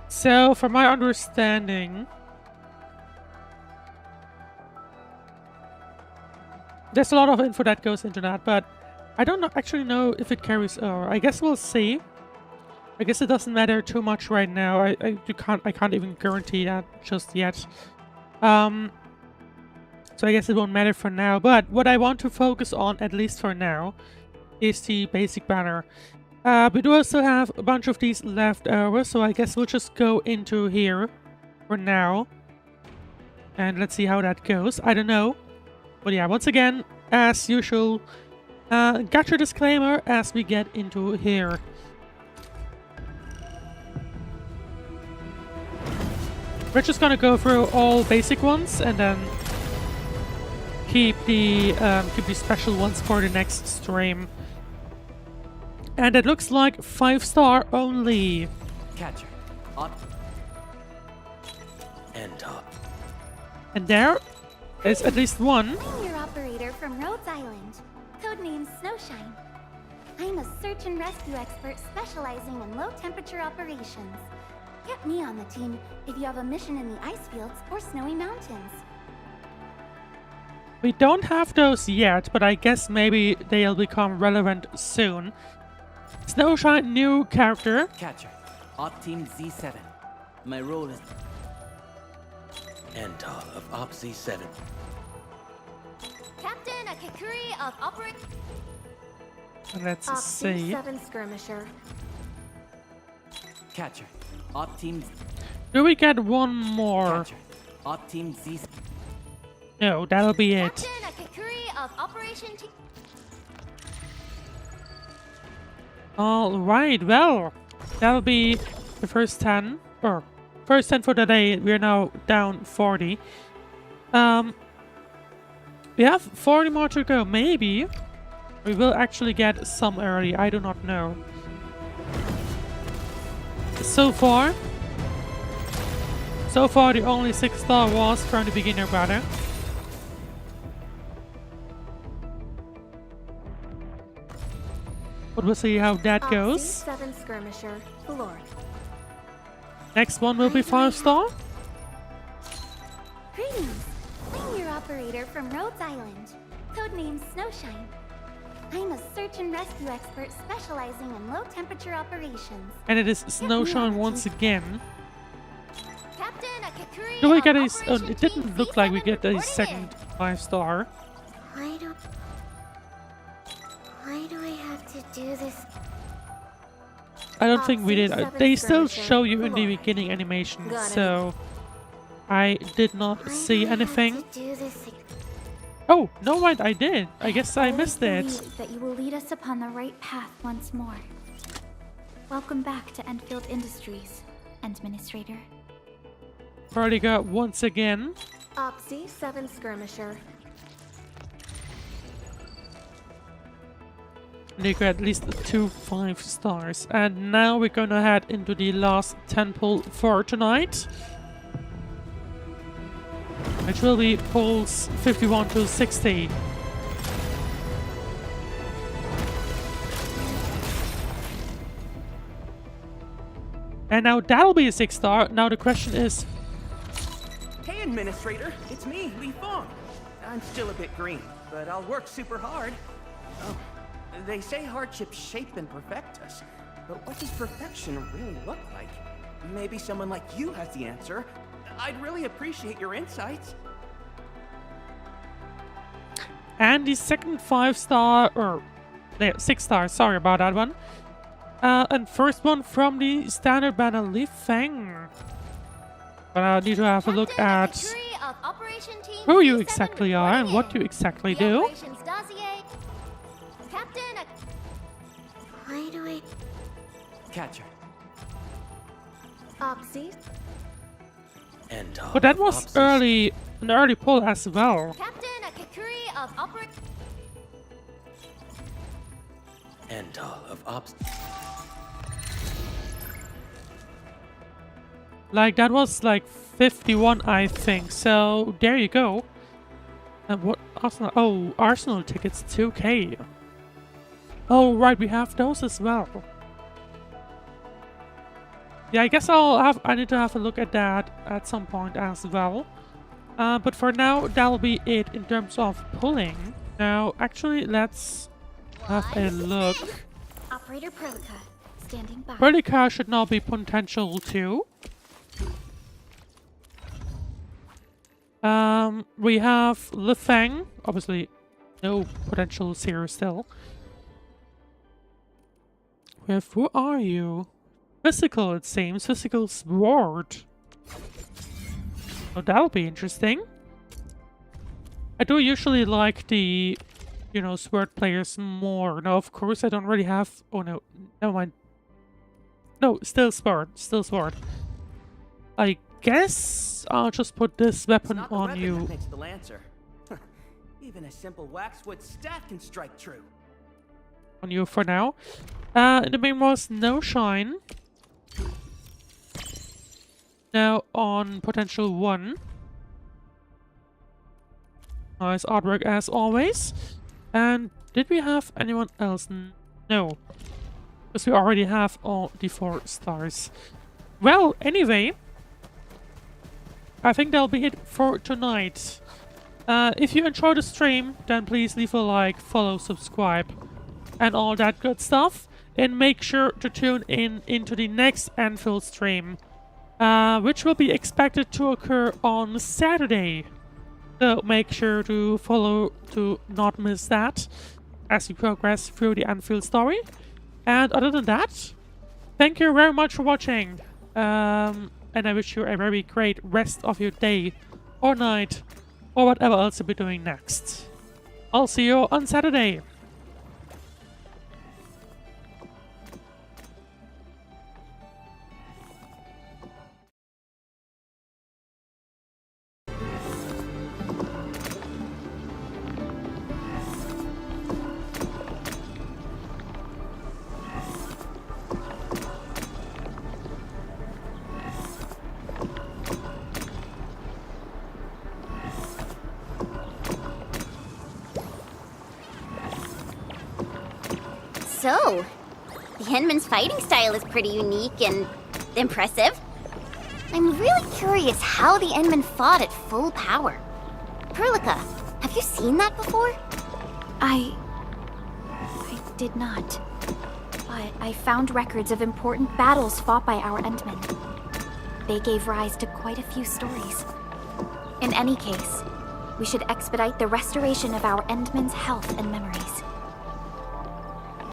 So, from my understanding, there's a lot of info that goes into that, but I don't actually know if it carries over. I guess we'll see. I guess it doesn't matter too much right now. I can't even guarantee that just yet. So I guess it won't matter for now. But what I want to focus on, at least for now, is the basic banner. We do still have a bunch of these left over, so I guess we'll just go into here for now. And let's see how that goes. I don't know. But yeah, once again, as usual, gacha disclaimer as we get into here. We're just gonna go through all basic ones and then keep the special ones for the next stream. And it looks like 5-star only. Catcher. On. And top. And there is at least one. I'm your operator from Rhodes Island. Codename Snowshine. I'm a search and rescue expert specializing in low-temperature operations. Get me on the team if you have a mission in the ice fields or snowy mountains. We don't have those yet, but I guess maybe they'll become relevant soon. Snowshine, new character. Catcher. Op Team Z7. My role is... Antal of Op Z7. Captain Akikuri of Operation... Let's see. 7 Skirmisher. Catcher. Op Team... Do we get one more? Catcher. Op Team Z... No, that'll be it. Captain Akikuri of Operation T... Alright, well, that'll be the first 10. Or, first 10 for the day. We're now down 40. We have 40 more to go. Maybe we will actually get some early. I do not know. So far, the only 6-star was from the beginner battle. But we'll see how that goes. 7 Skirmisher, Lord. Next one will be 5-star. Greetings. I'm your operator from Rhodes Island. Codename Snowshine. I'm a search and rescue expert specializing in low-temperature operations. And it is Snowshine once again. Captain Akikuri. Do we get a... Oh, it didn't look like we get a second 5-star. Why do I have to do this? I don't think we did. They still show you in the beginning animation, so I did not see anything. Oh, no, wait, I did. I guess I missed it. That you will lead us upon the right path once more. Welcome back to Endfield Industries, Administrator. Vertigo once again. Opsy 7 Skirmisher. They got at least 2 5-stars. And now we're gonna head into the last temple for tonight, which will be pulls 51 to 60. And now that'll be a 6-star. Now the question is... Hey, Administrator. It's me, Li Fong. I'm still a bit green, but I'll work super hard. Oh, they say hardships shape and perfect us. But what does perfection really look like? Maybe someone like you has the answer. I'd really appreciate your insights. And the second 5-star, or 6-star, sorry about that one. And first one from the standard banner, Li Feng. But I need to have a look at who you exactly are and what you exactly do. Why do I... Catcher. Opsy. But that was early, an early pull as well. Captain Akikuri of Antal of Ops. Like, that was like 51, I think. So, there you go. And what Arsenal? Oh, Arsenal tickets, 2K. Oh, right, we have those as well. Yeah, I guess I need to have a look at that at some point as well. But for now, that'll be it in terms of pulling. Now, actually, let's have a look. Operator Prolica, standing by. Prolica should now be potential too. We have Li Feng, obviously no potentials here still. We have, who are you? Physical, it seems. Physical sword. Oh, that'll be interesting. I do usually like the, you know, sword players more. Now, of course, I don't really have... Oh, no. Never mind. No, still sword. Still sword. I guess I'll just put this weapon on you. Makes the Lancer. Even a simple waxwood staff can strike true. On you for now. In the main was no shine. Now on potential 1. Nice artwork as always. And did we have anyone else? No. Because we already have all the 4 stars. Well, anyway. I think that'll be it for tonight. If you enjoyed the stream, then please leave a like, follow, subscribe, and all that good stuff. And make sure to tune in into the next Endfield stream, which will be expected to occur on Saturday. So make sure to follow to not miss that as we progress through the Endfield story. And other than that, thank you very much for watching. And I wish you a very great rest of your day or night or whatever else you'll be doing next. I'll see you on Saturday. So, the Endman's fighting style is pretty unique and impressive. I'm really curious how the Endman fought at full power. Perlica, have you seen that before? I did not. But I found records of important battles fought by our Endmen. They gave rise to quite a few stories. In any case, we should expedite the restoration of our Endmen's health and memories.